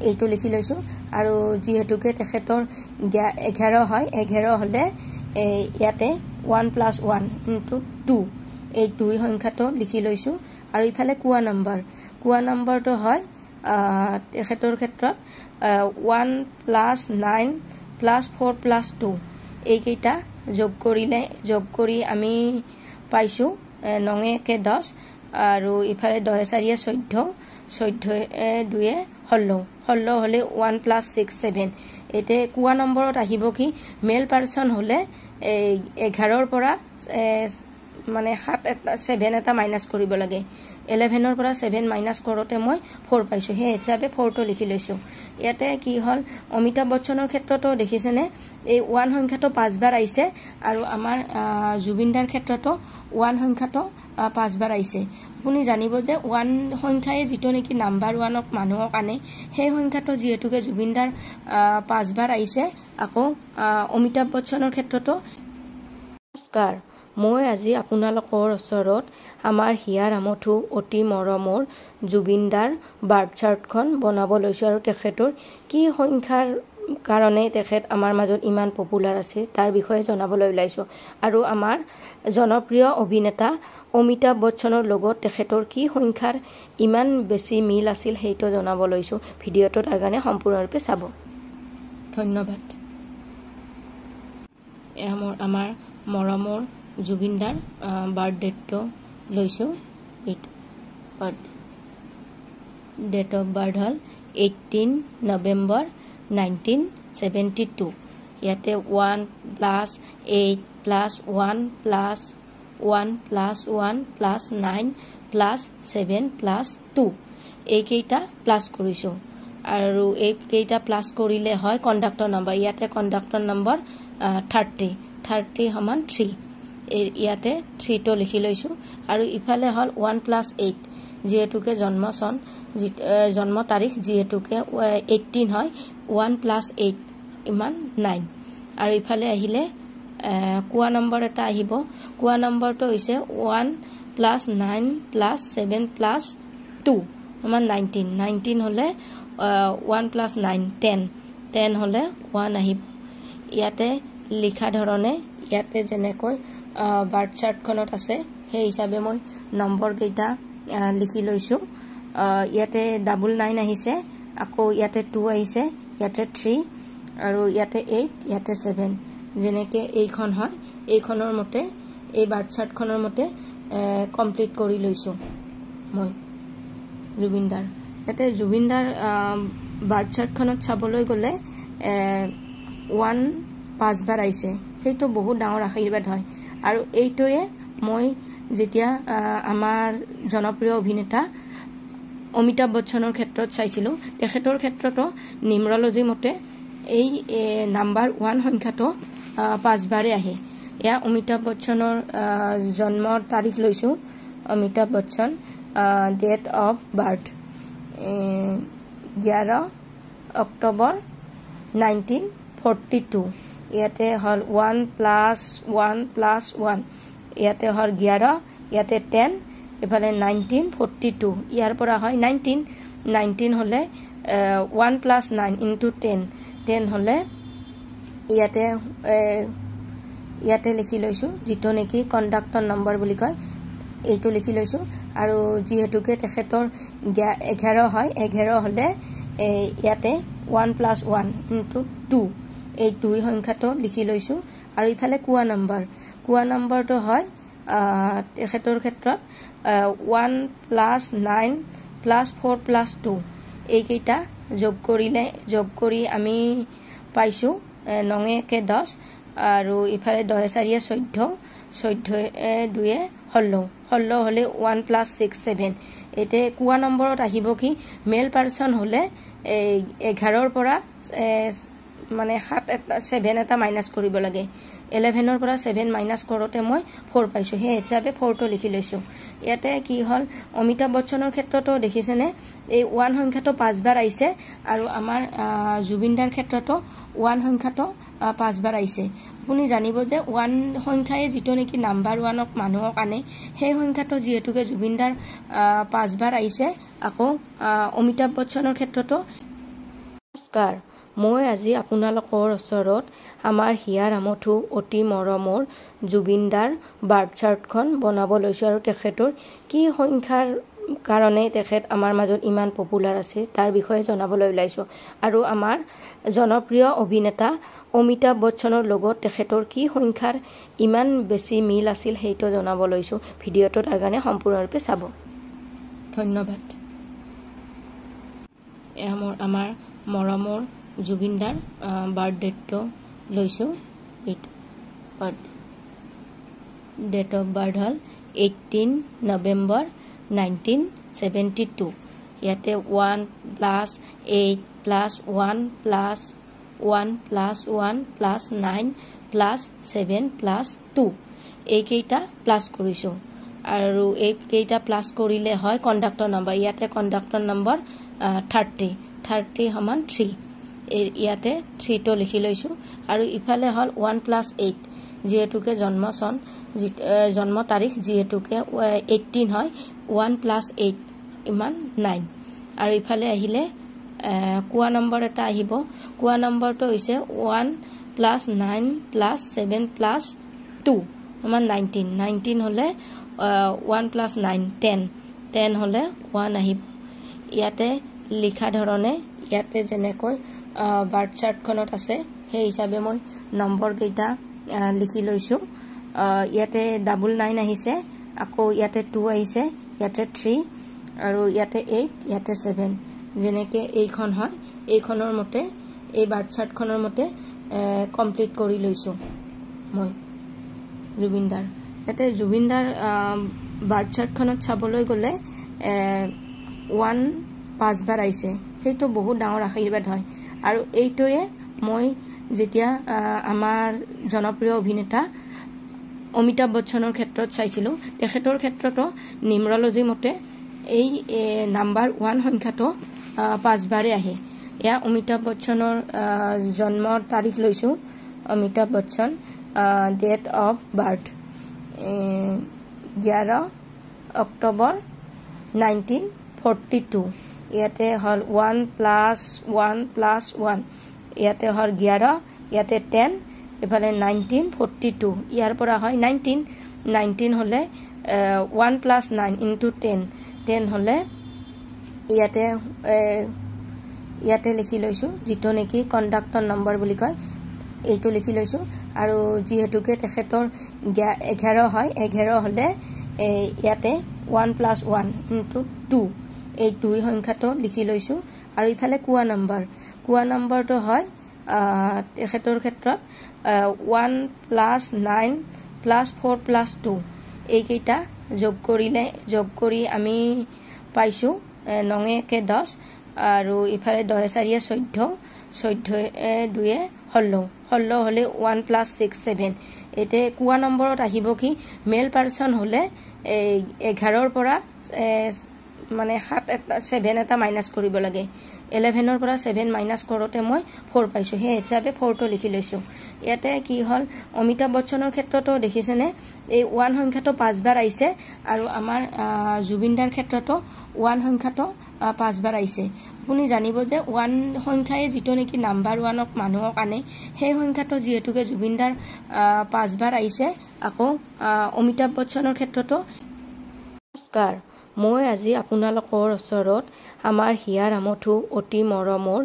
এইটো লিখি লৈছো আৰু যেহেতুকে তেখেতৰ 11 হয় 11 হলে ইয়াতে 1 + 1 * 2 এই দুই সংখ্যাটো লিখি লৈছো আৰু ইফালে কোৱা নম্বৰটো হয় তেখেতৰ ক্ষেত্ৰত 1 + 9 + 4 + 2 এইকেইটা যোগ কৰি আমি পাইছো 9 * 10 আৰু ইফালে 10 * 4 = 14 14 2 16 হলে 1 + 6 7 এতে কোৱা নম্বৰত আহিব কি মেল পাৰসন হলে 11 পৰা মানে 7 এটা মাইনাস কৰিব লাগে 11 পৰা 7 মাইনাস কৰোতে মই 4 পাইছো হে হিচাপে 4 টো লিখি লৈছো ইয়াতে কি হল অমিতাভ বচ্চনৰ ক্ষেত্ৰতো দেখিছেনে এই 1 সংখ্যাটো 5 বাৰ আইছে আৰু আমাৰ জুবিনদাৰ ক্ষেত্ৰতো 1 সংখ্যাটো 5 বাৰ আইছে আপুনি জানিব যে 1 সংখ্যাই যেটো নেকি নাম্বাৰ 1 ক মানুহক আনে সেই সংখ্যাটো যেহেতুকে জুবিনদাৰ 5 বাৰ আইছে আকৌ অমিতাভ বচ্চনৰ ক্ষেত্ৰতো নমস্কাৰ মই আজি আপোনালোকৰ ওচৰত আমাৰ হিয়াৰ আমঠু অতি মৰমৰ জুবিনদাৰ বাৰ্থ চাৰ্টখন বনাব লৈছো আৰু তেখেতৰ কি সংখ্যাৰ কাৰণে তেখেত আমাৰ মাজত ইমান পপুলাৰ আছে তাৰ বিষয়ে জনাবলৈ ওলাইছো আৰু আমাৰ জনপ্ৰিয় অভিনেতা অমিতাভ বচ্চনৰ লগত তেখেতৰ কি সংখ্যাৰ ইমান বেছি মিল আছিল হেইটো জনাব লৈছো ভিডিওটো তাৰ কাৰণে সম্পূৰ্ণৰূপে চাব ধন্যবাদ আমাৰ মৰমৰ জুবিনদাৰ বাৰ্থডেটো লৈছো এইটো ডেট অফ বাৰ্থ হল 18 নৱেম্বৰ 1972 ইয়াতে 1 + 8 + 1 + 1 + 1 + 9 + 7 + 2 এইকেইটা প্লাস কৰিছো আৰু এইকেইটা প্লাস কৰিলে হয় কন্ডাক্টৰ নম্বৰ ইয়াতে কন্ডাক্টৰ নম্বৰ 30 = 3 ইয়াতে 3 টো লিখি লৈছো আৰু ইফালে হল 1 + 8 যেহেতুকে জন্ম তাৰিখ যেহেতুকে 18 হয় 1 + 8 = 9 আৰু ইফালে আহিলে কোৱা নম্বৰ এটা আহিব কোৱা নম্বৰটো হৈছে 1 + 9 + 7 + 2 = 19 হলে 1 + 9 10 হলে 1 আহিব ইয়াতে লিখা ধৰণে ইয়াতে যেনেকৈ বাৰ্থ চাৰ্টখনত আছে সেই হিচাপে মই নম্বৰ কেইটা লিখি লৈছো ইয়াতে 99 আহিছে আকৌ ইয়াতে 2 আহিছে ইয়াতে 3 আৰু ইয়াতে 8 ইয়াতে 7 যেনেকে এইখন হয় এইখনৰ মতে এই বাৰ্থ চাৰ্টখনৰ মতে কমপ্লিট কৰি লৈছো মই জুবিনদাৰ ইয়াতে জুবিনদাৰ বাৰ্থ চাৰ্টখনত চাবলৈ গলে 1 5 বাৰ আইছে হেইটো বহুত ডাঙৰ আশীৰ্বাদ হয় আৰু এইটোৱে মই যেতিয়া আমাৰ জনপ্ৰিয় অভিনেতা অমিতাভ বচ্চনৰ ক্ষেত্ৰত চাইছিলো তেখেতৰ ক্ষেত্ৰতো নিউমৰলজি মতে এই নাম্বাৰ 1 সংখ্যাটো 5 বাৰে আহে ইয়া অমিতাভ বচ্চনৰ জন্মৰ তাৰিখ লৈছো Amitabh Bachchan date of birth 11 October 1942 ইয়াতে হল 1 + 1 + 1 ইয়াতে হল 11 ইয়াতে 10 এফালে 1942 ইয়াৰ পৰা হয় 19 হলে 1 + 9 * 10 হলে ইয়াতে লিখি লৈছো যেটো নেকি কন্ডাক্টৰ নম্বৰ বুলি কয় এইটো লিখি লৈছো আৰু যেহেতুকে তেখেতৰ 11 হয় 11 হলে ইয়াতে 1 + 1 * 2 এই দুই সংখ্যাটো লিখি লৈছো আৰু ইফালে কোৱা নম্বৰটো হয় তেখেতৰ ক্ষেত্ৰত 1 + 9 + 4 + 2 এইকেইটা যোগ কৰি আমি পাইছো 9 * 10 আৰু ইফালে 10 * 4 = 14 14 2 16 হলে 1 + 6 7 এতে কোৱা নম্বৰত আহিব কি মেল পাৰসন হলে 11 পৰা মানে 7 এটা মাইনাস কৰিব লাগে 11 পৰা 7 মাইনাস কৰোতে মই 4 পাইছো হে হিচাপে 4 টো লিখি লৈছো ইয়াতে কি হল অমিতাভ বচ্চনৰ ক্ষেত্ৰতো দেখিছেনে এই 1 সংখ্যাটো 5 বাৰ আইছে আৰু আমাৰ জুবিনদাৰ ক্ষেত্ৰতো 1 সংখ্যাটো 5 বাৰ আইছে আপুনি জানিব যে 1 সংখ্যাই যেটো নেকি নাম্বাৰ 1 ক মানুহক আনে সেই সংখ্যাটো যেহেতুকে জুবিনদাৰ 5 বাৰ আইছে আকৌ অমিতাভ বচ্চনৰ ক্ষেত্ৰতো নমস্কাৰ, মই আজি আপোনালোকৰ ওচৰত আমাৰ হিয়াৰ আমঠু অতি মৰমৰ জুবিনদাৰ বাৰ্থ চাৰ্টখন বনাব লৈছোঁ আৰু তেখেতৰ কি সংখ্যাৰ কাৰণে তেখেত আমাৰ মাজত ইমান পপুলাৰ আছে তাৰ বিষয়ে জনাবলৈ ওলাইছোঁ আৰু আমাৰ জনপ্ৰিয় অভিনেতা অমিতাভ বচ্চনৰ লগত তেখেতৰ কি সংখ্যাৰ ইমান বেছি মিল আছিল সেইটো জনাব লৈছোঁ। ভিডিঅ'টো তাৰ কাৰণে সম্পূৰ্ণৰূপে চাব। ধন্যবাদ। আমাৰ মৰমৰ জুবিনদাৰ বাৰ্থডেটো লৈছোঁ। এইটো ডেট অফ বাৰ্থ হ'ল 18 নৱেম্বৰ 1972। ইয়াতে 1+8+1+1+1+9+7+2 এইকেইটা প্লাছ কৰিছোঁ আৰু এইকেইটা প্লাছ কৰিলে হয় কণ্ডাক্টৰ নম্বৰ। ইয়াতে কণ্ডাক্টৰ নম্বৰ 30 সমান 3। ইয়াতে 3টো লিখি লৈছোঁ আৰু ইফালে হ'ল 1+8 যিহেতুকে জন্ম তাৰিখ যিহেতুকে 18 হয় 1+8 ইমান 9 আৰু ইফালে আহিলে কোৱা নম্বৰ এটা আহিব। কোৱা নম্বৰটো হৈছে 1+9+7+2 সমান 19 হ'লে 1+9 10 হ'লে 1 আহিব। ইয়াতে লিখা ধৰণে ইয়াতে যেনেকৈ বাৰ্থ চাৰ্টখনত আছে সেই হিচাপে মই নম্বৰকেইটা লিখি লৈছোঁ। ইয়াতে 99 আহিছে, আকৌ ইয়াতে 2 আহিছে, ইয়াতে 3 আৰু ইয়াতে 8, ইয়াতে 7 যেনেকৈ এইখন হয় এইখনৰ মতে এই বাৰ্থ চাৰ্টখনৰ মতে কমপ্লিট কৰি লৈছোঁ মই জুবিনদাৰ। ইয়াতে জুবিনদাৰ বাৰ্থ চাৰ্টখনত চাবলৈ গ'লে 1 5 বাৰ আহিছে, সেইটো বহুত ডাঙৰ আশীৰ্বাদ হয় আৰু এইটোৱে মই যেতিয়া আমাৰ জনপ্ৰিয় অভিনেতা অমিতাভ বচ্চনৰ ক্ষেত্ৰত চাইছিলোঁ তেখেতৰ ক্ষেত্ৰতো নিউমৰলজি মতে এই নাম্বাৰ 1 সংখ্যাটো 5 বাৰে আহে। এয়া অমিতাভ বচ্চনৰ জন্মৰ তাৰিখ লৈছোঁ। Amitabh Bachchan date of birth 11 October 1942। ইয়াতে হ'ল 1+1+1 ইয়াতে হ'ল 11, ইয়াতে 10, এফালে 1942 ইয়াৰ পৰা হয় 19 হ'লে 1+9 × 10 হ'লে ইয়াতে লিখি লৈছোঁ যিটো নেকি কণ্ডাক্টৰ নম্বৰ বুলি কয় এইটো লিখি লৈছোঁ আৰু যিহেতুকে তেখেতৰ 11 হয় 11 হ'লে ইয়াতে 1+1 × 2 এই 2 সংখ্যাটো লিখি লৈছোঁ আৰু ইফালে কোৱা নম্বৰটো হয় তেখেতৰ ক্ষেত্ৰত 1+9+4+2 এইকেইটা যোগ কৰি আমি পাইছোঁ 9 × 10 আৰু ইফালে 10 × 4 = 14 2 16 হ'লে 1+6 7। এতিয়া কোৱা নম্বৰত আহিব কি মেল পাৰ্চন হ'লে 11ৰ পৰা মানে 7 এটা মাইনাছ কৰিব লাগে। 11ৰ পৰা 7 মাইনাছ কৰোঁতে মই 4 পাইছোঁ, সেই হিচাপে 4টো লিখি লৈছোঁ। ইয়াতে কি হ'ল অমিতাভ বচ্চনৰ ক্ষেত্ৰতো দেখিছেনে এই 1 সংখ্যাটো 5 বাৰ আহিছে আৰু আমাৰ জুবিনদাৰ ক্ষেত্ৰতো 1 সংখ্যাটো 5 বাৰ আহিছে। আপুনি জানিব যে 1 সংখ্যাই যিটো নেকি নাম্বাৰ 1ক মানুহক আনে সেই সংখ্যাটো যিহেতুকে জুবিনদাৰ 5 বাৰ আহিছে। আকৌ অমিতাভ বচ্চনৰ ক্ষেত্ৰতো। নমস্কাৰ, মই আজি আপোনালোকৰ ওচৰত আমাৰ হিয়াৰ আমঠু অতি মৰমৰ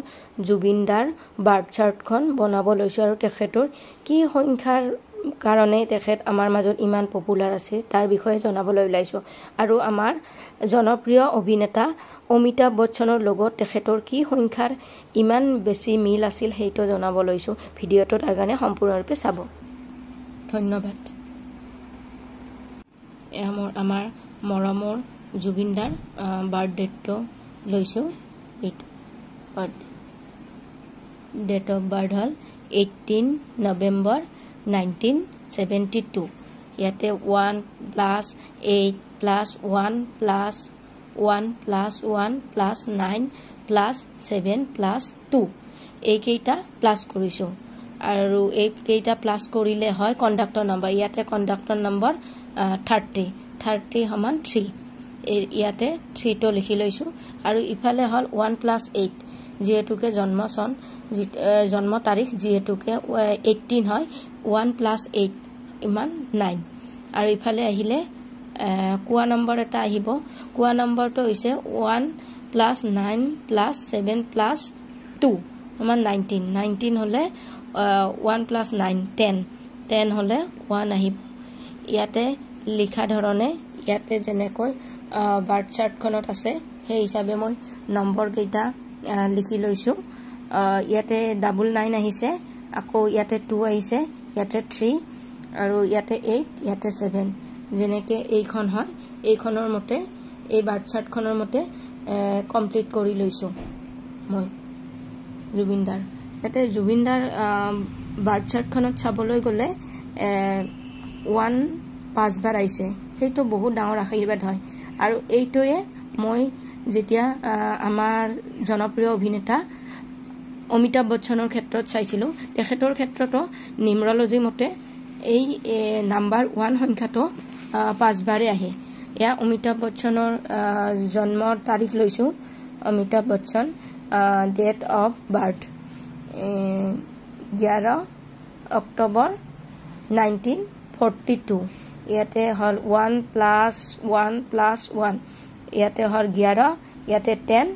জুবিনদাৰ বাৰ্থ চাৰ্টখন বনাব লৈছোঁ আৰু তেখেতৰ কি সংখ্যাৰ কাৰণে তেখেত আমাৰ মাজত ইমান পপুলাৰ আছে তাৰ বিষয়ে জনাবলৈ ওলাইছোঁ আৰু আমাৰ জনপ্ৰিয় অভিনেতা অমিতাভ বচ্চনৰ লগত তেখেতৰ কি সংখ্যাৰ ইমান বেছি মিল আছিল সেইটো জনাব লৈছোঁ। ভিডিঅ'টো তাৰ কাৰণে সম্পূৰ্ণৰূপে চাব। ধন্যবাদ। আমাৰ মৰমৰ জুবিনদাৰ বাৰ্থডেটো লৈছোঁ। এইটো ডেট অফ বাৰ্থ হ'ল 18 নৱেম্বৰ 1972। ইয়াতে 1+8+1+1+1+9+7+2 এইকেইটা প্লাছ কৰিছোঁ আৰু এইকেইটা প্লাছ কৰিলে হয় কণ্ডাক্টৰ নম্বৰ। ইয়াতে কণ্ডাক্টৰ নম্বৰ 30 সমান 3। ইয়াতে 3টো লিখি লৈছোঁ আৰু ইফালে হ'ল 1+8 যেহেতুকে জন্ম তাৰিখ যেহেতুকে 18 হয় 1 + 8 ইমান 9 আৰু ইফালে আহিলে কোৱা নম্বৰ এটা আহিব কোৱা নম্বৰটো হৈছে 1 + 9 + 7 + 2 ইমান 19 হলে 1 + 9 10 হলে 1 আহিব ইয়াতে লিখা ধৰণে ইয়াতে যেনেকৈ বাৰ্থ চাৰ্টখনত আছে সেই হিচাপে মই নম্বৰ কেইটা লিখি লৈছো ইয়াতে 99 আহিছে আকৌ ইয়াতে 2 আহিছে ইয়াতে 3 আৰু ইয়াতে 8 ইয়াতে 7 যেনেকে এইখন হয় এইখনৰ মতে এই বাৰ্থ চাৰ্টখনৰ মতে কমপ্লিট কৰি লৈছো মই জুবিনদাৰ ইয়াতে জুবিনদাৰ বাৰ্থ চাৰ্টখনত চাবলৈ গলে 1 5 বাৰ আহিছে সেইটো বহুত ডাঙৰ আশীৰ্বাদ হয় আৰু এইটোৱে মই যেতিয়া আমাৰ জনপ্ৰিয় অভিনেতা অমিতাভ বচ্চনৰ ক্ষেত্ৰত চাইছিলো তেখেতৰ ক্ষেত্ৰতো নিউমৰলজি মতে এই নাম্বাৰ 1 সংখ্যাটো 5 বাৰে আহে ইয়া অমিতাভ বচ্চনৰ জন্মৰ তাৰিখ লৈছো Amitabh Bachchan date of birth 11 October 1942 ইয়াতে হল 1 + 1 + 1 ইয়াতে হল 11 ইয়াতে 10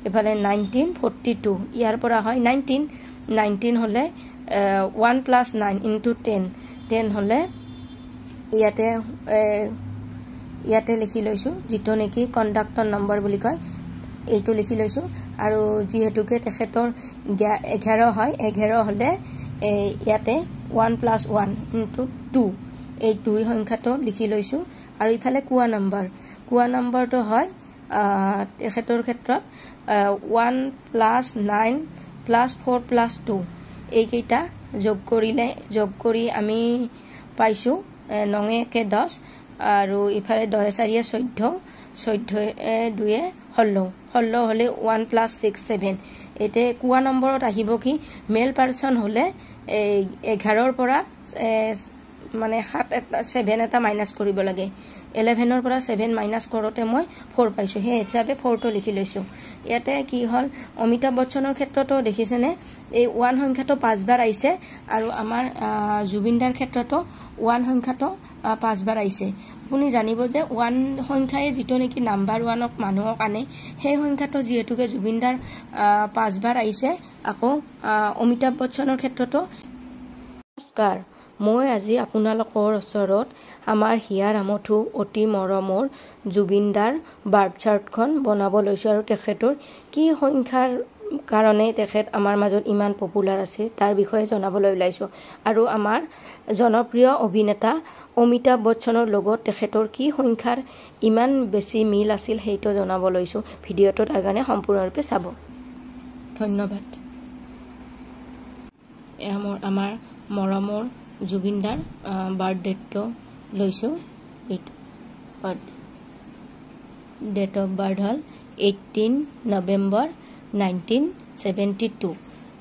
এফালে 1942 ইয়াৰ পৰা হয় 19 হলে 1 + 9 × 10 হলে ইয়াতে লিখি লৈছো যেটো নেকি কন্ডাক্টৰ নম্বৰ বুলি কয় এইটো লিখি লৈছো আৰু যেহেতুকে তেখেতৰ 11 হয় 11 হলে ইয়াতে 1 + 1 × 2 এই 2 সংখ্যাটো লিখি লৈছো আৰু ইফালে কোৱা নম্বৰটো হয় তেখেতৰ ক্ষেত্ৰত 1 + 9 + 4 + 2 এই কেইটা যোগ কৰি আমি পাইছো 9 * 10 আৰু ইফালে 10 * 4 = 14 2 16 হলে 1 + 6 7 এতে কোৱা নম্বৰত আহিব কি মেল পাৰসন হলে 11 ৰ পৰা মানে 7 এটা মাইনাস কৰিব লাগে 11 ৰ পৰা 7 মাইনাস কৰোতে মই 4 পাইছো হে হিচাপে 4 টো লিখি লৈছো ইয়াতে কি হল অমিতাভ বচ্চনৰ ক্ষেত্ৰতো দেখিছেনে এই 1 সংখ্যাটো 5 বাৰ আহিছে আৰু আমাৰ জুবিনদাৰ ক্ষেত্ৰতো 1 সংখ্যাটো 5 বাৰ আহিছে আপুনি জানিব যে 1 সংখ্যায়ে যেটো নেকি নাম্বাৰ 1ক মানুহক আনে সেই সংখ্যাটো যেহেতুকে জুবিনদাৰ 5 বাৰ আহিছে আকৌ অমিতাভ বচ্চনৰ ক্ষেত্ৰতো নমস্কাৰ মই আজি আপোনালোকৰ ওচৰত আমাৰ হিয়াৰ আমঠু অতি মৰমৰ জুবিনদাৰ বাৰ্থ চাৰ্টখন বনাব লৈছো আৰু তেখেতৰ কি সংখ্যাৰ কাৰণে তেখেত আমাৰ মাজত ইমান পপুলাৰ আছে তাৰ বিষয়ে জনাবলৈ ওলাইছো আৰু আমাৰ জনপ্ৰিয় অভিনেতা অমিতাভ বচ্চনৰ লগত তেখেতৰ কি সংখ্যাৰ ইমান বেছি মিল আছিল হেইটো জনাব লৈছো ভিডিঅটো তাৰ কাৰণে সম্পূৰ্ণৰূপে চাব ধন্যবাদ আমাৰ মৰমৰ জুবিনদাৰ বাৰ্থডেটো লৈছো এইটো ডেট অফ বাৰ্থ হল 18 নৱেম্বৰ 1972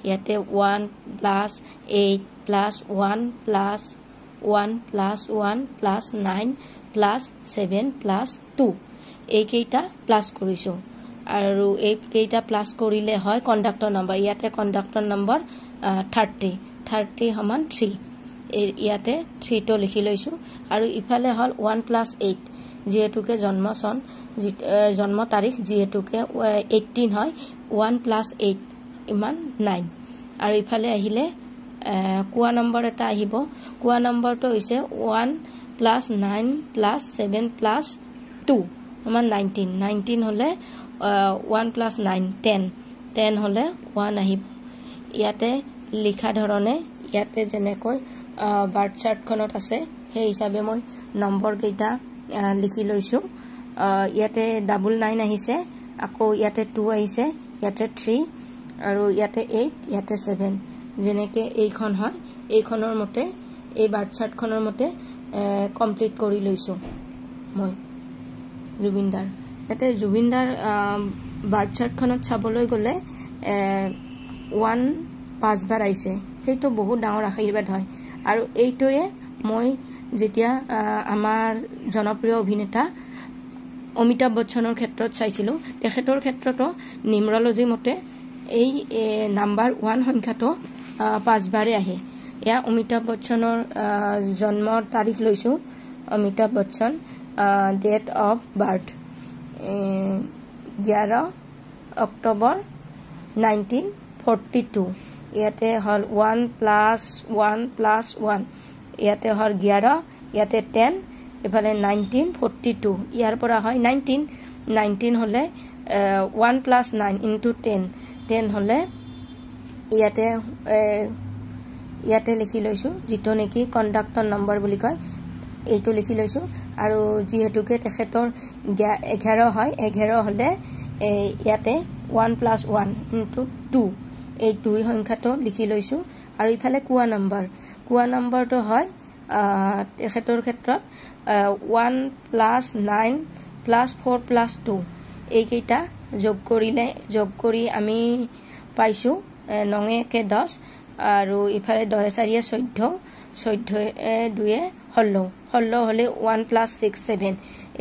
ইয়াতে 1 + 8 + 1 + 1 + 1 + 9 + 7 + 2 এই কেইটা প্লাস কৰিছো আৰু এই কেইটা প্লাস কৰিলে হয় কন্ডাক্টৰ নম্বৰ ইয়াতে কন্ডাক্টৰ নম্বৰ 30 সমান 3 ইয়াতে 3 টো লিখি লৈছো আৰু ইফালে হল 1 + 8 যেহেতুকে জন্ম তাৰিখ যেহেতুকে 18 হয় 1 + 8 ইমান 9 আৰু ইফালে আহিলে কোৱা নম্বৰ এটা আহিব কোৱা নম্বৰটো হৈছে 1 + 9 + 7 + 2 ইমান 19 হলে 1 + 9 10 হলে 1 আহিব ইয়াতে লিখা ধৰণে ইয়াতে যেনেকৈ বাৰ্থ চাৰ্টখনত আছে সেই হিচাপে মই নম্বৰ কেইটা লিখি লৈছো ইয়াতে 99 আহিছে আকৌ ইয়াতে 2 আহিছে ইয়াতে 3 আৰু ইয়াতে 8 ইয়াতে 7 যেনেকে এইখন হয় এইখনৰ মতে এই বাৰ্থ চাৰ্টখনৰ মতে কমপ্লিট কৰি লৈছো মই জুবিনদাৰ ইয়াতে জুবিনদাৰ বাৰ্থ চাৰ্টখনত চাবলৈ গলে 1 5 বাৰ আহিছে সেইটো বহুত ডাঙৰ আশীৰ্বাদ হয় আৰু এইটোৱে মই যেতিয়া আমাৰ জনপ্ৰিয় অভিনেতা অমিতাভ বচ্চনৰ ক্ষেত্ৰত চাইছিলো তেখেতৰ ক্ষেত্ৰতো নিউমৰলজি মতে এই নাম্বাৰ 1 সংখ্যাটো 5 বাৰে আহে ইয়া অমিতাভ বচ্চনৰ জন্মৰ তাৰিখ লৈছো Amitabh Bachchan date of birth 11 October 1942 ইয়াতে হল 1 + 1 ইয়াতে হল 11 ইয়াতে 10 এফালে 1942 ইয়াৰ পৰা হয় 19 হলে 1 + 9 * 10 হলে ইয়াতে লিখি লৈছো যেটো নেকি কন্ডাক্টৰ নম্বৰ বুলি কয় এইটো লিখি লৈছো আৰু যেহেতুকে তেখেতৰ 11 হয় 11 হলে ইয়াতে 1 + 1 * 2 এই দুই সংখ্যাটো লিখি লৈছো আৰু ইফালে কুয়া নম্বৰটো হয় তেখেতৰ ক্ষেত্ৰত 1 + 9 + 4 + 2 এইকেইটা যোগ কৰি আমি পাইছো 9 * 10 আৰু ইফালে 10 * 4 = 14 2 = 16 হলে 1 + 6 = 7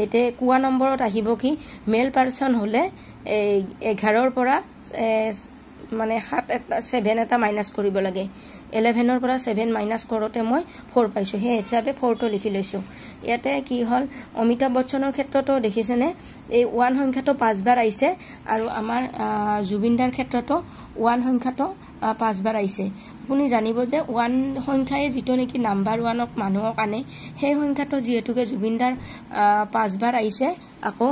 এতে কুয়া নম্বৰত আহিব কি মেল পাৰসন হলে 11 ৰ পৰা মানে 7 এটা মাইনাস কৰিব লাগে 11 ৰ পৰা 7 মাইনাস কৰোতে মই 4 পাইছো হে হিচাপে 4 টো লিখি লৈছো ইয়াতে কি হল অমিতাভ বচ্চনৰ ক্ষেত্ৰতো দেখিছেনে এই 1 সংখ্যাটো 5 বাৰ আইছে আৰু আমাৰ জুবিনদাৰ ক্ষেত্ৰতো 1 সংখ্যাটো 5 বাৰ আইছে আপুনি জানিব যে 1 সংখ্যায়ে যেটো নেকি নাম্বাৰ 1ক মানুহক আনে সেই সংখ্যাটো যেহেতুকে জুবিনদাৰ 5 বাৰ আইছে আকৌ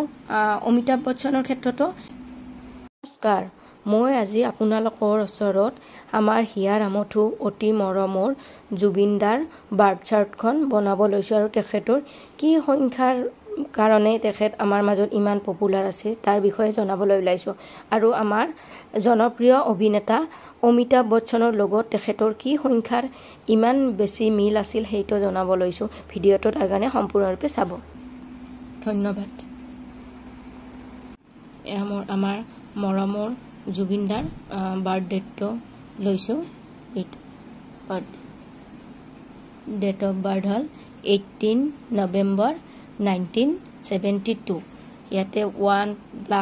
অমিতাভ বচ্চনৰ ক্ষেত্ৰতো নমস্কাৰ মই আজি আপোনালোকৰ ওচৰত আমাৰ হিয়াৰ আমঠু অতি মৰমৰ জুবিনদাৰ বাৰ্থ চাৰ্টখন বনাব লৈছো আৰু তেখেতৰ কি সংখ্যাৰ কাৰণে তেখেত আমাৰ মাজত ইমান পপুলাৰ আছে তাৰ বিষয়ে জনাবলৈ ওলাইছো আৰু আমাৰ জনপ্ৰিয় অভিনেতা অমিতাভ বচ্চনৰ লগত তেখেতৰ কি সংখ্যাৰ ইমান বেছি মিল আছিল হেইটো জনাব লৈছো ভিডিঅটো তাৰ কাৰণে সম্পূৰ্ণৰূপে চাব ধন্যবাদ আমাৰ মৰমৰ জুবিনদাৰ বাৰ্থডেটো লৈছো এইটো ডেট অফ বাৰ্থ হল 18 নৱেম্বৰ 1972 ইয়াতে 1 +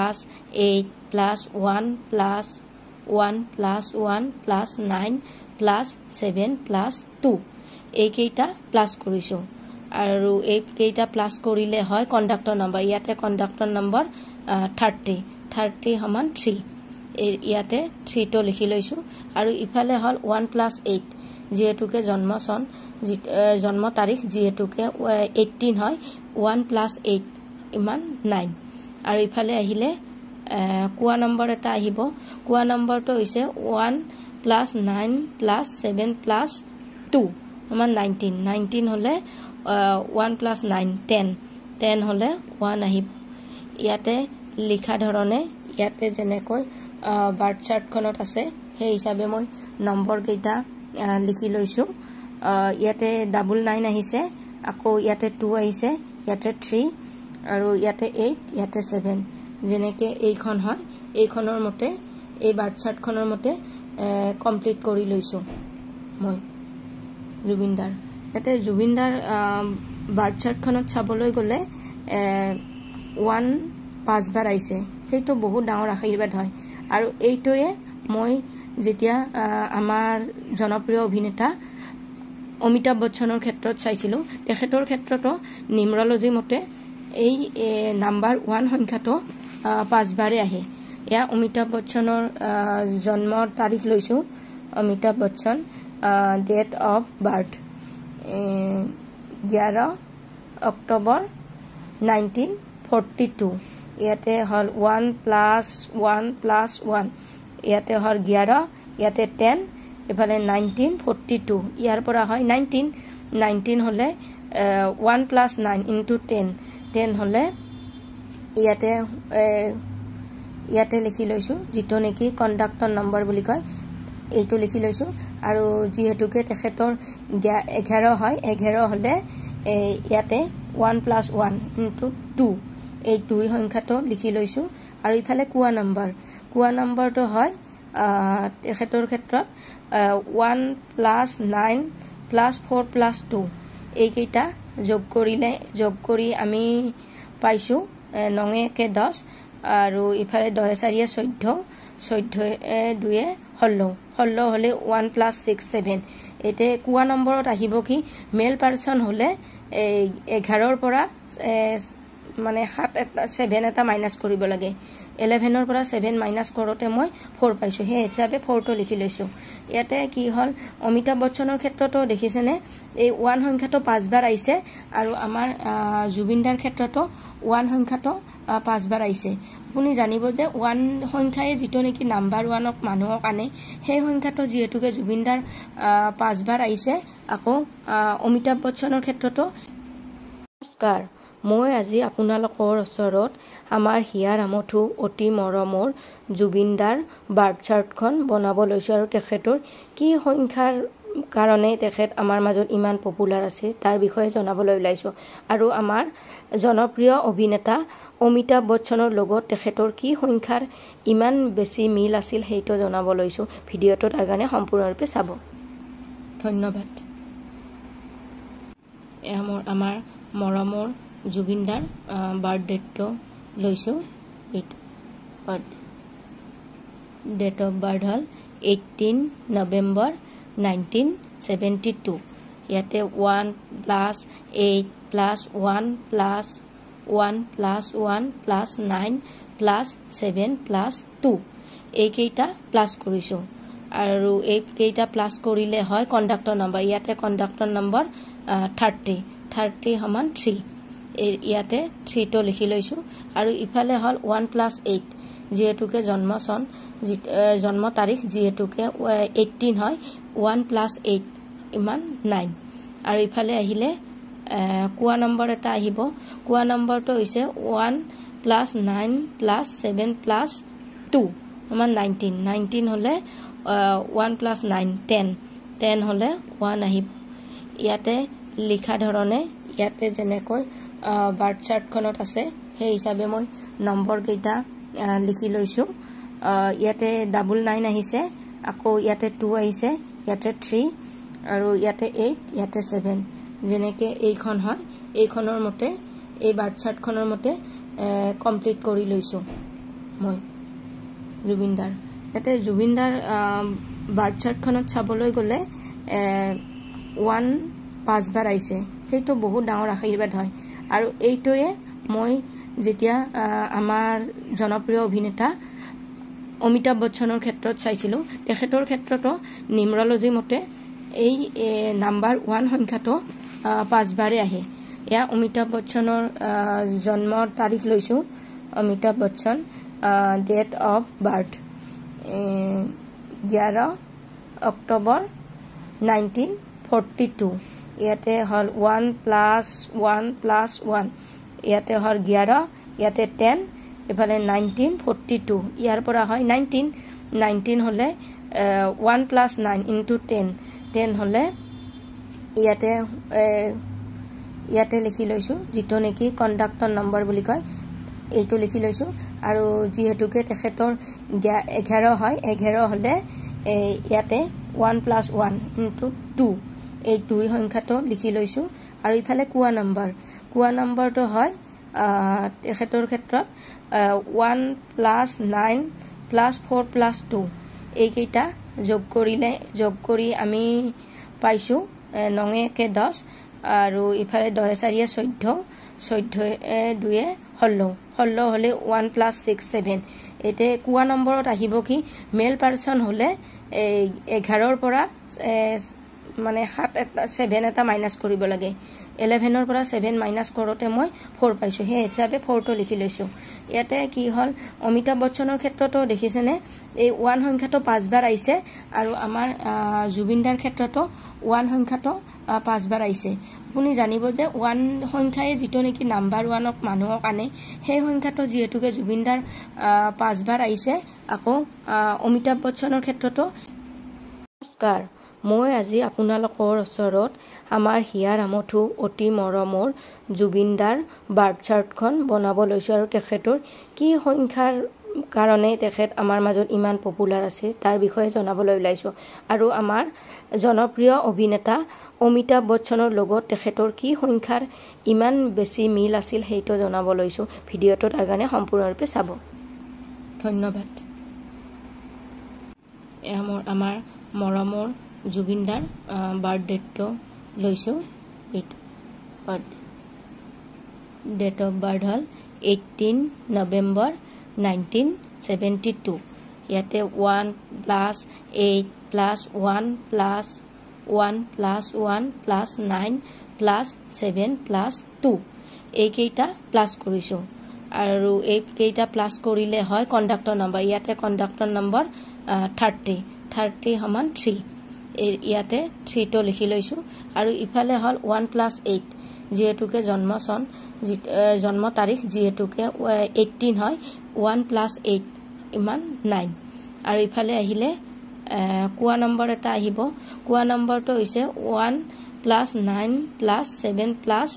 8 + 1 + 1 + 1 + 9 + 7 + 2 এইকেইটা প্লাস কৰিছো আৰু এইকেইটা প্লাস কৰিলে হয় কন্ডাক্টৰ নম্বৰ ইয়াতে কন্ডাক্টৰ নম্বৰ 30 সমান 3 ইয়াতে 3 টো লিখি লৈছো আৰু ইফালে হল 1 + 8 যেহেতুকে জন্ম তাৰিখ যেহেতুকে 18 হয় 1 + 8 ইমান 9 আৰু ইফালে আহিলে কুয়া নম্বৰ এটা আহিব কুয়া নম্বৰটো হৈছে 1 + 9 + 7 + 2 সমান 19 হলে 1 + 9 10 হলে 1 আহিব ইয়াতে লিখা ধৰণে ইয়াতে যেনেকৈ বাৰ্থ চাৰ্টখনত আছে সেই হিচাপে মই নম্বৰ কেইটা লিখি লৈছো ইয়াতে 99 আহিছে আকৌ ইয়াতে 2 আহিছে ইয়াতে 3 আৰু ইয়াতে 8 ইয়াতে 7 যেনেকে এইখন হয় এইখনৰ মতে এই বাৰ্থ চাৰ্টখনৰ মতে কমপ্লিট কৰি লৈছো মই জুবিনদাৰ ইয়াতে জুবিনদাৰ বাৰ্থ চাৰ্টখনত চাবলৈ গলে 1 5 বাৰ আইছে হেইটো বহুত ডাঙৰ আশীৰ্বাদ হয় আৰু এইটোৱে মই যেতিয়া আমাৰ জনপ্ৰিয় অভিনেতা অমিতাভ বচ্চনৰ ক্ষেত্ৰত চাইছিলো তেখেতৰ ক্ষেত্ৰতো নিউমৰলজি মতে এই নাম্বাৰ 1 সংখ্যাটো 5 বাৰে আহে ইয়া অমিতাভ বচ্চনৰ জন্মৰ তাৰিখ লৈছো Amitabh Bachchan date of birth 11 October 1942 ইয়াতে হল 1 + 1 + 1 ইয়াতে হল 11 ইয়াতে 10 এফালে 1942 ইয়াৰ পৰা হয় 19 হলে 1 + 9 * 10 হলে ইয়াতে লিখি লৈছো যেটো নেকি কন্ডাক্টৰ নম্বৰ বুলি কয় এইটো লিখি লৈছো আৰু যেহেতুকে তেখেতৰ 11 হয় 11 হলে ইয়াতে 1 + 1 * 2 এই দুই সংখ্যাটো লিখি লৈছো আৰু ইফালে কুয়া নম্বৰটো হয় তেখেতৰ ক্ষেত্ৰত 1 + 9 + 4 + 2 এইকেইটা যোগ কৰি আমি পাইছো 9 * 10 আৰু ইফালে 10 * 4 = 14 2 16 16 হলে 1 + 6 7 এতে কোৱা নম্বৰত আহিব কি মেল পাৰসন হলে 11 পৰা মানে 7 এটা মাইনাস কৰিব লাগে 11 পৰা 7 মাইনাস কৰোতে মই 4 পাইছো হে হিচাপে 4 টো লিখি লৈছো ইয়াতে কি হল অমিতাভ বচ্চনৰ ক্ষেত্ৰতো দেখিছেনে এই 1 সংখ্যাটো 5 বাৰ আইছে আৰু আমাৰ জুবিনদাৰ ক্ষেত্ৰতো 1 সংখ্যাটো 5 বাৰ আইছে আপুনি জানিব যে 1 সংখ্যায়ে যেটো নেকি নাম্বাৰ 1ক মানুহক আনে সেই সংখ্যাটো যেহেতুকে জুবিনদাৰ 5 বাৰ আইছে আকৌ অমিতাভ বচ্চনৰ ক্ষেত্ৰতো নমস্কাৰ মই আজি আপোনালোকৰ ওচৰত আমাৰ হিয়াৰ আমঠু অতি মৰমৰ জুবিনদাৰ বাৰ্থ চাৰ্টখন বনাব লৈছো আৰু তেখেতৰ কি সংখ্যাৰ কাৰণে তেখেত আমাৰ মাজত ইমান পপুলাৰ আছে তাৰ বিষয়ে জনাবলৈ ওলাইছো আৰু আমাৰ জনপ্ৰিয় অভিনেতা অমিতাভ বচ্চনৰ লগত তেখেতৰ কি সংখ্যাৰ ইমান বেছি মিল আছিল হেইটো জনাব লৈছো ভিডিঅটো তাৰ কাৰণে সম্পূৰ্ণৰূপে চাব ধন্যবাদ আমাৰ মৰমৰ জুবিনদাৰ বাৰ্থডেটো লৈছো এইটো ডেট অফ বাৰ্থ হল 18 নৱেম্বৰ 1972 ইয়াতে 1 + 8 + 1 + 1 + 1 + 9 + 7 + 2 এইকেইটা প্লাস কৰিছো আৰু এইকেইটা প্লাস কৰিলে হয় কন্ডাক্টৰ নম্বৰ ইয়াতে কন্ডাক্টৰ নম্বৰ 30 সমান 3 ইয়াতে 3 টো লিখি লৈছো আৰু ইফালে হল 1 + 8 যেহেতুকে জন্ম তাৰিখ যেহেতুকে 18 হয় 1 + 8 ইমান 9 আৰু ইফালে আহিলে কোৱা নম্বৰ এটা আহিব কোৱা নম্বৰটো হৈছে 1 + 9 + 7 + 2 সমান 19 হলে 1 + 9 10 হলে 1 আহিব ইয়াতে লিখা ধৰণে ইয়াতে যেনেকৈ বাৰ্থ চাৰ্টখনত আছে সেই হিচাপে মই নম্বৰ কেইটা লিখি লৈছো ইয়াতে 99 আহিছে আকৌ ইয়াতে 2 আহিছে ইয়াতে 3 আৰু ইয়াতে 8 ইয়াতে 7 যেনেকে এইখন হয় এইখনৰ মতে এই বাৰ্থ চাৰ্টখনৰ মতে কমপ্লিট কৰি লৈছো মই জুবিনদাৰ ইয়াতে জুবিনদাৰ বাৰ্থ চাৰ্টখনত চাবলৈ গলে 1 5 বাৰ আইছে হেইটো বহুত ডাঙৰ আশীৰ্বাদ হয় আৰু এইটোৱে মই যেতিয়া আমাৰ জনপ্ৰিয় অভিনেতা অমিতাভ বচ্চনৰ ক্ষেত্ৰত চাইছিলো তেখেতৰ ক্ষেত্ৰতো নিউমৰলজি মতে এই নাম্বাৰ 1 সংখ্যাটো 5 বাৰে আহে ইয়া অমিতাভ বচ্চনৰ জন্ম তাৰিখ লৈছো Amitabh Bachchan date of birth 11 October 1942 ইয়াতে হল 1 + 1 + 1 ইয়াতে হল 11 ইয়াতে 10 এফালে 1942 ইয়াৰ পৰা হয় 19 হলে 1 + 9 * 10 হলে ইয়াতে লিখি লৈছো যেটো নেকি কন্ডাক্টৰ নম্বৰ বুলি কয় এইটো লিখি লৈছো আৰু যেহেতুকে তেখেতৰ 11 হয় 11 হলে ইয়াতে 1 + 1 * 2 এই 2 সংখ্যাটো লিখি লৈছো আৰু ইফালে কোৱা নম্বৰটো হয় তেখেতৰ ক্ষেত্ৰত 1 + 9 + 4 + 2 এইকেইটা যোগ কৰি আমি পাইছো 9 * 10 আৰু ইফালে 10 * 4 = 14 2 16 হলে 1 + 6 7 এতে কোৱা নম্বৰত আহিব কি মেল পাৰসন হলে 11 পৰা মানে 7 এটা মাইনাস কৰিব লাগে 11 পৰা 7 মাইনাস কৰোতে মই 4 পাইছো হে হিচাপে 4 টো লিখি লৈছো ইয়াতে কি হল অমিতাভ বচ্চনৰ ক্ষেত্ৰতো দেখিছেনে এই 1 সংখ্যাটো 5 বাৰ আইছে আৰু আমাৰ জুবিনদাৰ ক্ষেত্ৰতো 1 সংখ্যাটো 5 বাৰ আইছে আপুনি জানিব যে 1 সংখ্যায়ে যেটো নেকি নাম্বাৰ 1ক মানুহক আনে সেই সংখ্যাটো যেহেতুকে জুবিনদাৰ 5 বাৰ আইছে আকৌ অমিতাভ বচ্চনৰ ক্ষেত্ৰতো নমস্কাৰ মই আজি আপোনালোকৰ ওচৰত আমাৰ হিয়াৰ আমঠু অতি মৰমৰ জুবিনদাৰ বাৰ্থ চাৰ্টখন বনাব লৈছো আৰু তেখেতৰ কি সংখ্যাৰ কাৰণে তেখেত আমাৰ মাজত ইমান পপুলাৰ আছে তাৰ বিষয়ে জনাবলৈ ওলাইছো আৰু আমাৰ জনপ্ৰিয় অভিনেতা অমিতাভ বচ্চনৰ লগত তেখেতৰ কি সংখ্যাৰ ইমান বেছি মিল আছিল হেইটো জনাব লৈছো ভিডিঅটো তাৰ কাৰণে সম্পূৰ্ণৰূপে চাব ধন্যবাদ আমাৰ মৰমৰ জুবিনদাৰ বাৰ্থডেটো লৈছোঁ। এইটো ডেট অফ বাৰ্থ হ'ল 18 নৱেম্বৰ 1972। ইয়াতে 1 + 8 + 1 + 1 + 1 + 9 + 7 + 2 এইকেইটা প্লাছ কৰিছোঁ। আৰু এইকেইটা প্লাছ কৰিলে হয় কণ্ডাক্টৰ নম্বৰ। ইয়াতে কণ্ডাক্টৰ নম্বৰ 30 = 3। ইয়াতে 3টো লিখি লৈছোঁ। আৰু ইফালে হ'ল 1 + 8 যিহেতুকে জন্ম তাৰিখ যিহেতুকে 18 হয় 1 + 8 = 9। আৰু ইফালে আহিলে কোৱা নম্বৰ এটা আহিব। কোৱা নম্বৰটো হৈছে 1 + 9 + 7 +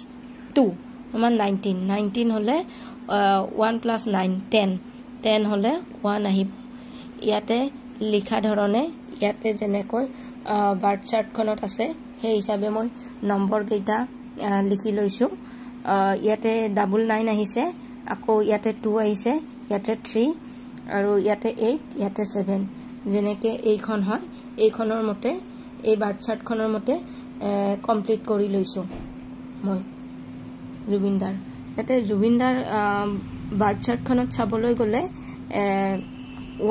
2 = 19। 19 হ'লে 1 + 9 10 হ'লে 1 আহিব। ইয়াতে লিখা ধৰণে ইয়াতে যেনেকৈ বাৰ্থ চাৰ্টখনত আছে সেই হিচাপে মই নম্বৰকেইটা লিখি লৈছোঁ। ইয়াতে 99 আহিছে, আকৌ ইয়াতে 2 আহিছে, ইয়াতে 3 আৰু ইয়াতে 8, ইয়াতে 7 যেনেকৈ এইখন হয় এইখনৰ মতে এই বাৰ্থ চাৰ্টখনৰ মতে কমপ্লিট কৰি লৈছোঁ মই জুবিনদাৰ। ইয়াতে জুবিনদাৰ বাৰ্থ চাৰ্টখনত চাবলৈ গ'লে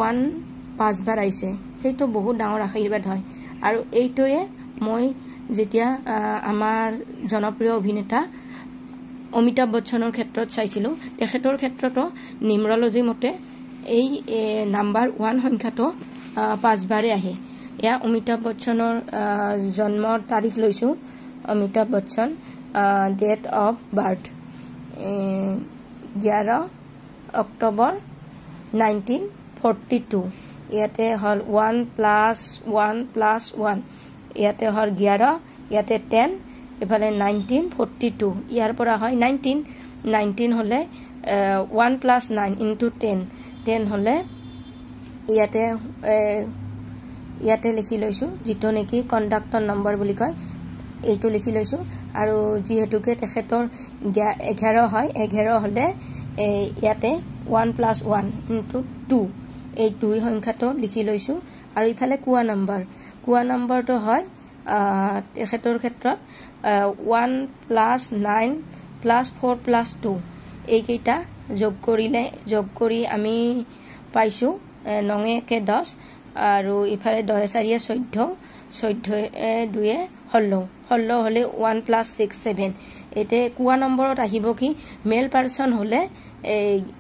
1 5 বাৰ আহিছে, সেইটো বহুত ডাঙৰ আশীৰ্বাদ হয়। আৰু এইটোৱে মই যেতিয়া আমাৰ জনপ্ৰিয় অভিনেতা অমিতাভ বচ্চনৰ ক্ষেত্ৰত চাইছিলোঁ, তেখেতৰ ক্ষেত্ৰতো নিউমৰলজি মতে এই নাম্বাৰ 1 সংখ্যাটো 5 বাৰে আহে। এয়া অমিতাভ বচ্চনৰ জন্মৰ তাৰিখ লৈছোঁ। Amitabh Bachchan date of birth 11 October 1942। ইয়াতে হ'ল 1 + 1 + 1, ইয়াতে হ'ল 11, ইয়াতে 10, এফালে 1942 ইয়াৰ পৰা হয় 19 হ'লে 1 + 9 × 10 হ'লে ইয়াতে লিখি লৈছোঁ যিটো নেকি কণ্ডাক্টৰ নম্বৰ বুলি কয়, এইটো লিখি লৈছোঁ। আৰু যিহেতুকে তেখেতৰ 11 হয়, 11 হ'লে ইয়াতে 1 + 1 × 2 এই 2 সংখ্যাটো লিখি লৈছোঁ। আৰু ইফালে কোৱা নম্বৰটো হয় তেখেতৰ ক্ষেত্ৰত 1 + 9 + 4 + 2 এইকেইটা যোগ কৰি আমি পাইছোঁ 9 × 10 আৰু ইফালে 10 × 4 = 14, 14 × 2 = 16 হ'লে 1 + 6 = 7। এতিয়া কোৱা নম্বৰত আহিব কি মেল পাৰ্চন হ'লে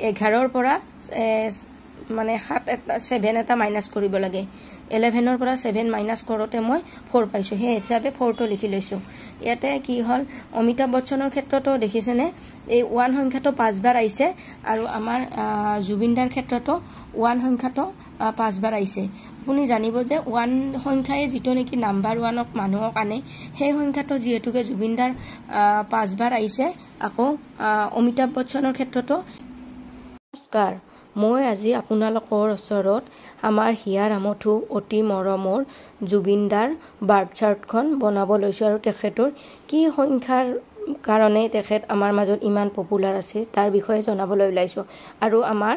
11ৰ পৰা মানে 7 এটা মাইনাছ কৰিব লাগে। 11ৰ পৰা 7 মাইনাছ কৰোঁতে মই 4 পাইছোঁ, সেই হিচাপে 4টো লিখি লৈছোঁ। ইয়াতে কি হ'ল অমিতাভ বচ্চনৰ ক্ষেত্ৰতো দেখিছেনে এই 1 সংখ্যাটো 5 বাৰ আহিছে, আৰু আমাৰ জুবিনদাৰ ক্ষেত্ৰতো 1 সংখ্যাটো 5 বাৰ আহিছে। আপুনি জানিব যে 1 সংখ্যাই যিটো নেকি নাম্বাৰ 1ক মানুহক আনে, সেই সংখ্যাটো যিহেতুকে জুবিনদাৰ 5 বাৰ আহিছে। আকৌ অমিতাভ বচ্চনৰ ক্ষেত্ৰতো। নমস্কাৰ, মই আজি আপোনালোকৰ ওচৰত আমাৰ হিয়াৰ আমঠু অতি মৰমৰ জুবিনদাৰ বাৰ্থ চাৰ্টখন বনাব লৈছোঁ। আৰু তেখেতৰ কি সংখ্যাৰ কাৰণে তেখেত আমাৰ মাজত ইমান পপুলাৰ আছে তাৰ বিষয়ে জনাবলৈ ওলাইছোঁ। আৰু আমাৰ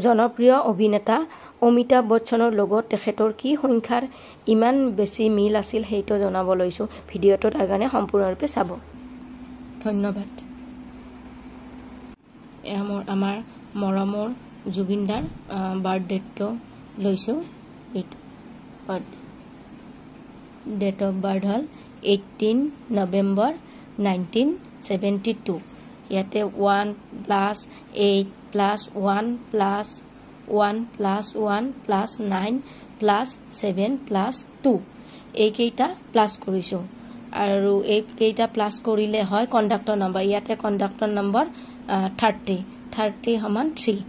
জনপ্ৰিয় অভিনেতা অমিতাভ বচ্চনৰ লগত তেখেতৰ কি সংখ্যাৰ ইমান বেছি মিল আছিল সেইটো জনাব লৈছোঁ। ভিডিঅ'টো তাৰ কাৰণে সম্পূৰ্ণৰূপে চাব। ধন্যবাদ। আমাৰ মৰমৰ জুবিনদাৰ বাৰ্থডেটো লৈছোঁ। এইটো ডেট অফ বাৰ্থ হ'ল 18 নৱেম্বৰ 1972। ইয়াতে 1 + 8 + 1 + 1 + 1 + 9 + 7 + 2 এইকেইটা প্লাছ কৰিছোঁ। আৰু এইকেইটা প্লাছ কৰিলে হয় কণ্ডাক্টৰ নম্বৰ। ইয়াতে কণ্ডাক্টৰ নম্বৰ 30 = 3।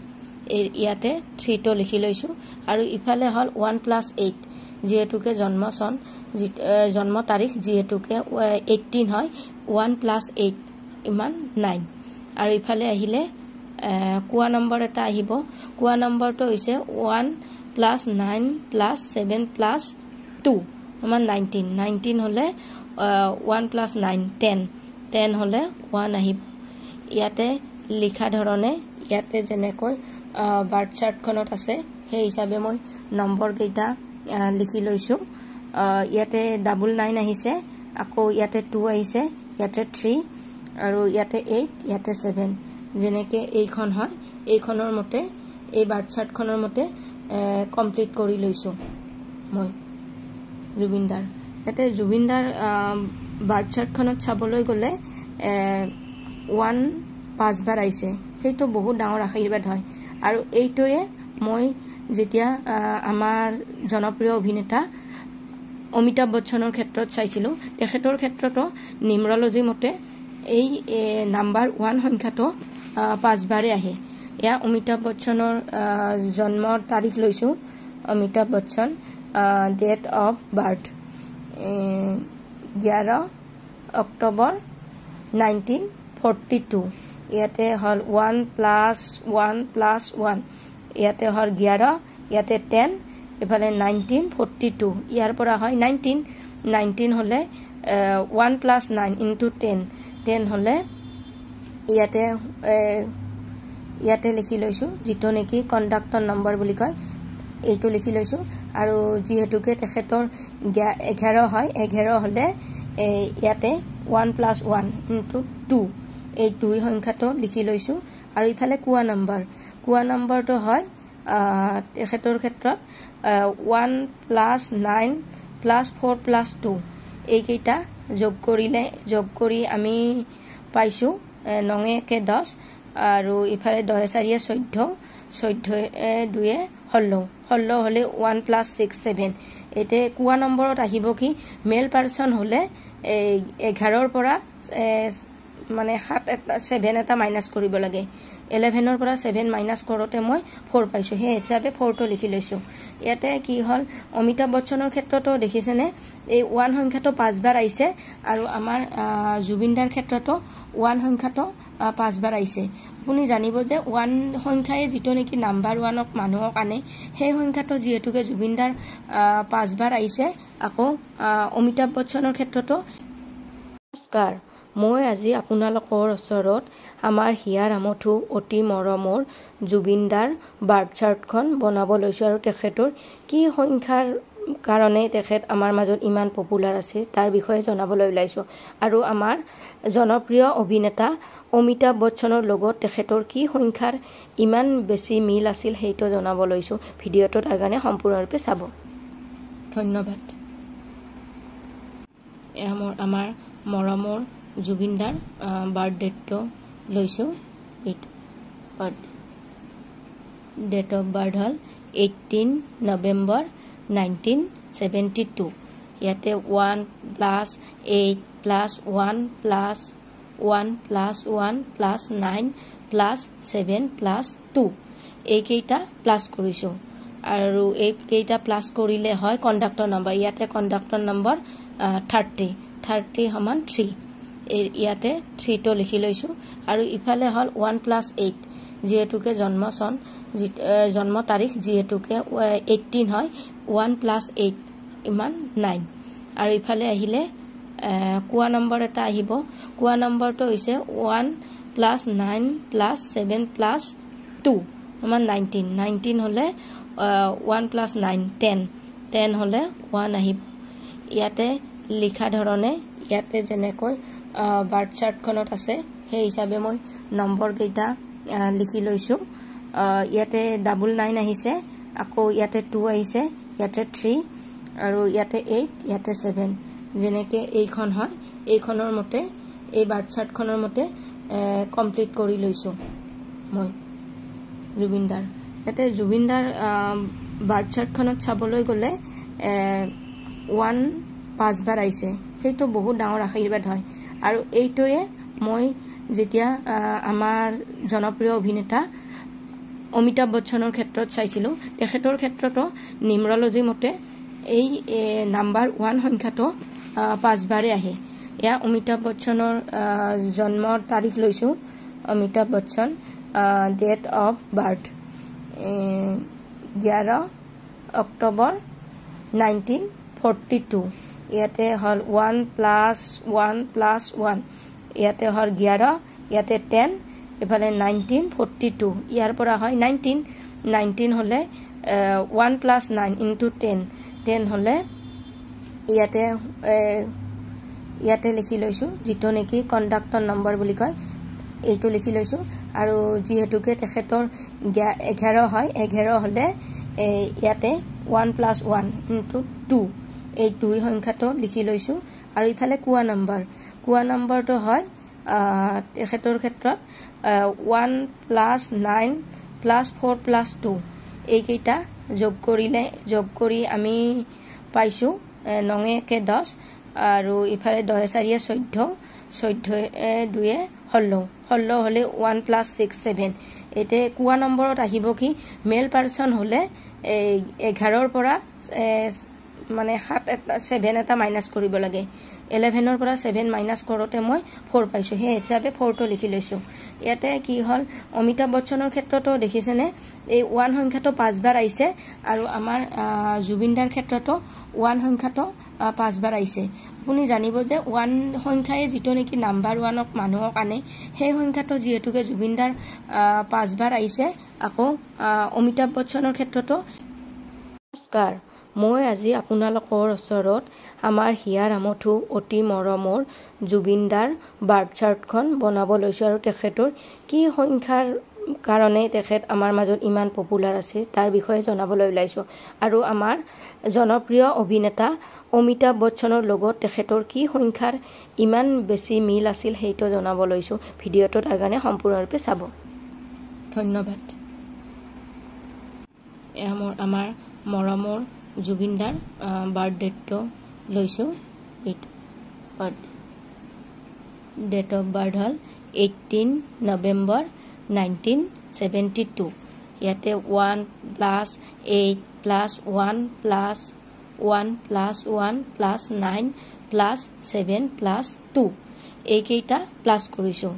ইয়াতে 3টো লিখি লৈছোঁ। আৰু ইফালে হ'ল 1 + 8 যিহেতুকে জন্ম তাৰিখ যিহেতুকে 18 হয় 1 + 8 = 9। আৰু ইফালে আহিলে কোৱা নম্বৰ এটা আহিব। কোৱা নম্বৰটো হৈছে 1 + 9 + 7 + 2 = 19। 19 হ'লে 1 + 9 10 হ'লে 1 আহিব। ইয়াতে লিখা ধৰণে ইয়াতে যেনেকৈ বাৰ্থ চাৰ্টখনত আছে সেই হিচাপে মই নম্বৰকেইটা লিখি লৈছোঁ ইয়াতে 99 আহিছে আকৌ ইয়াতে 2 আহিছে ইয়াতে 3 আৰু ইয়াতে 8 ইয়াতে 7 যেনেকে এইখন হয় এইখনৰ মতে এই বাৰ্থ চাৰ্টখনৰ মতে কমপ্লিট কৰি লৈছোঁ মই জুবিনদাৰ ইয়াতে জুবিনদাৰ বাৰ্থ চাৰ্টখনত চাবলৈ গ'লে 1 5 বাৰ আহিছে সেইটো বহুত ডাঙৰ আশীৰ্বাদ হয় আৰু এইটোৱে মই যেতিয়া আমাৰ জনপ্ৰিয় অভিনেতা অমিতাভ বচ্চনৰ ক্ষেত্ৰত চাইছিলোঁ তেখেতৰ ক্ষেত্ৰতো নিউমেৰলজি মতে এই নাম্বাৰ 1 সংখ্যাটো 5 বাৰে আহে এয়া অমিতাভ বচ্চনৰ জন্মৰ তাৰিখ লৈছোঁ Amitabh Bachchan date of birth 11 October 1942 ইয়াতে হল 1 + 1 + 1 ইয়াতে হল 11 ইয়াতে 10 এফালে 1942 ইয়াৰ পৰা হয় 19 হলে 1 + 9 × 10 হলে ইয়াতে লিখি লৈছোঁ যিটো নেকি কণ্ডাক্টৰ নম্বৰ বুলি কয় এইটো লিখি লৈছোঁ আৰু যিহেতুকে তেখেতৰ 11 হয় 11 হলে ইয়াতে 1 + 1 × 2 এই 2 সংখ্যাটো লিখি লৈছোঁ আৰু ইফালে কোৱা নম্বৰটো হয় তেখেতৰ ক্ষেত্ৰত 1 + 9 + 4 + 2 এইকেইটা যোগ কৰি আমি পাইছোঁ 9 × 10 আৰু ইফালে 10 × 4 = 14 2 16 হলে 1 + 6 7 এতে কোৱা নম্বৰত আহিব কি মেল পাৰসন হলে 11 পৰা মানে 7 এটা মাইনাস কৰিব লাগে 11 পৰা 7 মাইনাস কৰোতে মই 4 পাইছোঁ হে হিচাপে 4টো লিখি লৈছোঁ ইয়াতে কি হল অমিতাভ বচ্চনৰ ক্ষেত্ৰতো দেখিছেনে এই 1 সংখ্যাটো 5 বাৰ আহিছে আৰু আমাৰ জুবিনদাৰ ক্ষেত্ৰতো 1 সংখ্যাটো 5 বাৰ আহিছে আপুনি জানিব যে 1 সংখ্যায়ে যেটো নেকি নাম্বাৰ 1ক মানুহক আনে সেই সংখ্যাটো যেহেতুকে জুবিনদাৰ 5 বাৰ আহিছে আকৌ অমিতাভ বচ্চনৰ ক্ষেত্ৰতো নমস্কাৰ মই আজি আপোনালোকৰ ওচৰত আমাৰ হিয়াৰ আমঠু অতি মৰমৰ জুবিনদাৰ বাৰ্থ চাৰ্টখন বনাব লৈছোঁ আৰু তেখেতৰ কি সংখ্যাৰ কাৰণে তেখেত আমাৰ মাজত ইমান পপুলাৰ আছে তাৰ বিষয়ে জনাবলৈ ওলাইছোঁ আৰু আমাৰ জনপ্ৰিয় অভিনেতা অমিতাভ বচ্চনৰ লগত তেখেতৰ কি সংখ্যাৰ ইমান বেছি মিল আছিল সেইটো জনাব লৈছোঁ ভিডিঅ'টো তাৰ কাৰণে সম্পূৰ্ণৰূপে চাব ধন্যবাদ আমাৰ মৰমৰ জুবিনদাৰ বাৰ্থডেটো লৈছোঁ এইটো ডেট অফ বাৰ্থ হল 18 নৱেম্বৰ 1972 ইয়াতে 1 + 8 + 1 + 1 + 1 + 9 + 7 + 2 এইকেইটা প্লাস কৰিছোঁ আৰু এইকেইটা প্লাস কৰিলে হয় কণ্ডাক্টৰ নম্বৰ ইয়াতে কণ্ডাক্টৰ নম্বৰ 30 সমান 3 ইয়াতে 3টো লিখি লৈছোঁ আৰু ইফালে হল 1 + 8 যেহেতুকে জন্ম তাৰিখ যেহেতুকে 18 হয় 1 + 8 ইমান 9 আৰু ইফালে আহিলে কোৱা নম্বৰ এটা আহিব কোৱা নম্বৰটো হৈছে 1 + 9 + 7 + 2 সমান 19 হলে 1 + 9 10 হলে 1 আহিব ইয়াতে লিখা ধৰণে ইয়াতে যেনেকৈ বাৰ্থ চাৰ্টখনত আছে সেই হিচাপে মই নম্বৰ কেইটা লিখি লৈছোঁ ইয়াতে 99 আহিছে আকৌ ইয়াতে 2 আহিছে ইয়াতে 3 আৰু ইয়াতে 8 ইয়াতে 7 যেনেকে এইখন হয় এইখনৰ মতে এই বাৰ্থ চাৰ্টখনৰ মতে কমপ্লিট কৰি লৈছোঁ মই জুবিনদাৰ ইয়াতে জুবিনদাৰ বাৰ্থ চাৰ্টখনত চাবলৈ গ'লে 1 5 বাৰ আহিছে সেইটো বহুত ডাঙৰ আশীৰ্বাদ হয় আৰু এইটোৱে মই যেতিয়া আমাৰ জনপ্ৰিয় অভিনেতা অমিতাভ বচ্চনৰ ক্ষেত্ৰত চাইছিলোঁ তেখেতৰ ক্ষেত্ৰতো নিউমেৰলজি মতে এই নাম্বাৰ 1 সংখ্যাটো 5 বাৰে আহে এয়া অমিতাভ বচ্চনৰ জন্মৰ তাৰিখ লৈছোঁ Amitabh Bachchan date of birth 11 October 1942 ইয়াতে হল 1 + 1 + 1 ইয়াতে হল 11 ইয়াতে 10 এফালে 1942 ইয়াৰ পৰা হয় 19 হলে 1 + 9 × 10 হলে ইয়াতে লিখি লৈছো যেটো নেকি কন্ডাক্টৰ নম্বৰ বুলি কয় এইটো লিখি লৈছো আৰু যেহেতুকে তেখেতৰ 11 হয় 11 হলে ইয়াতে 1 + 1 * 2 এই দুই সংখ্যাটো লিখি লৈছো আৰু ইফালে কুয়া নম্বৰটো হয় তেখেতৰ ক্ষেত্ৰত 1 + 9 + 4 + 2 এই কেইটা যোগ কৰি আমি পাইছো 9 * 10 আৰু ইফালে 10 * 4 = 14 2 16 হলে 1 + 6 7 এতে কুয়া নম্বৰত আহিব কি মেল পাৰসন হলে 11 ৰ পৰা মানে 7 এটা মাইনাস কৰিব লাগে 11 ৰ পৰা 7 মাইনাস কৰোতে মই 4 পাইছো হে হিচাপে 4 টো লিখি লৈছো ইয়াতে কি হল অমিতাভ বচ্চনৰ ক্ষেত্ৰতো দেখিছেনে এই 1 সংখ্যাটো 5 বাৰ আইছে আৰু আমাৰ জুবিনদাৰ ক্ষেত্ৰতো 1 সংখ্যাটো 5 বাৰ আইছে আপুনি জানিব যে 1 সংখ্যায়ে যেটো নেকি নাম্বাৰ 1ক মানুহক আনে সেই সংখ্যাটো যেহেতুকে জুবিনদাৰ 5 বাৰ আইছে আকৌ অমিতাভ বচ্চনৰ ক্ষেত্ৰতো নমস্কাৰ মই আজি আপোনালোকৰ ওচৰত আমাৰ হিয়াৰ আমঠু অতি মৰমৰ জুবিনদাৰ বাৰ্থ চাৰ্টখন বনাব লৈছো আৰু তেখেতৰ কি সংখ্যাৰ কাৰণে তেখেত আমাৰ মাজত ইমান পপুলাৰ আছে তাৰ বিষয়ে জনাবলৈ ওলাইছো আৰু আমাৰ জনপ্ৰিয় অভিনেতা অমিতাভ বচ্চনৰ লগত তেখেতৰ কি সংখ্যাৰ ইমান বেছি মিল আছিল হেইটো জনাব লৈছো ভিডিওটো তাৰ কাৰণে সম্পূৰ্ণৰূপে চাব ধন্যবাদ আমাৰ মৰমৰ জুবিনদাৰ বাৰ্থডেটো লৈছো এইটো ডেট অফ বাৰ্থ হল 18 নৱেম্বৰ 1972 ইয়াতে 1 + 8 + 1 + 1 + 1 + 9 + 7 + 2 এই কেইটা প্লাস কৰিছো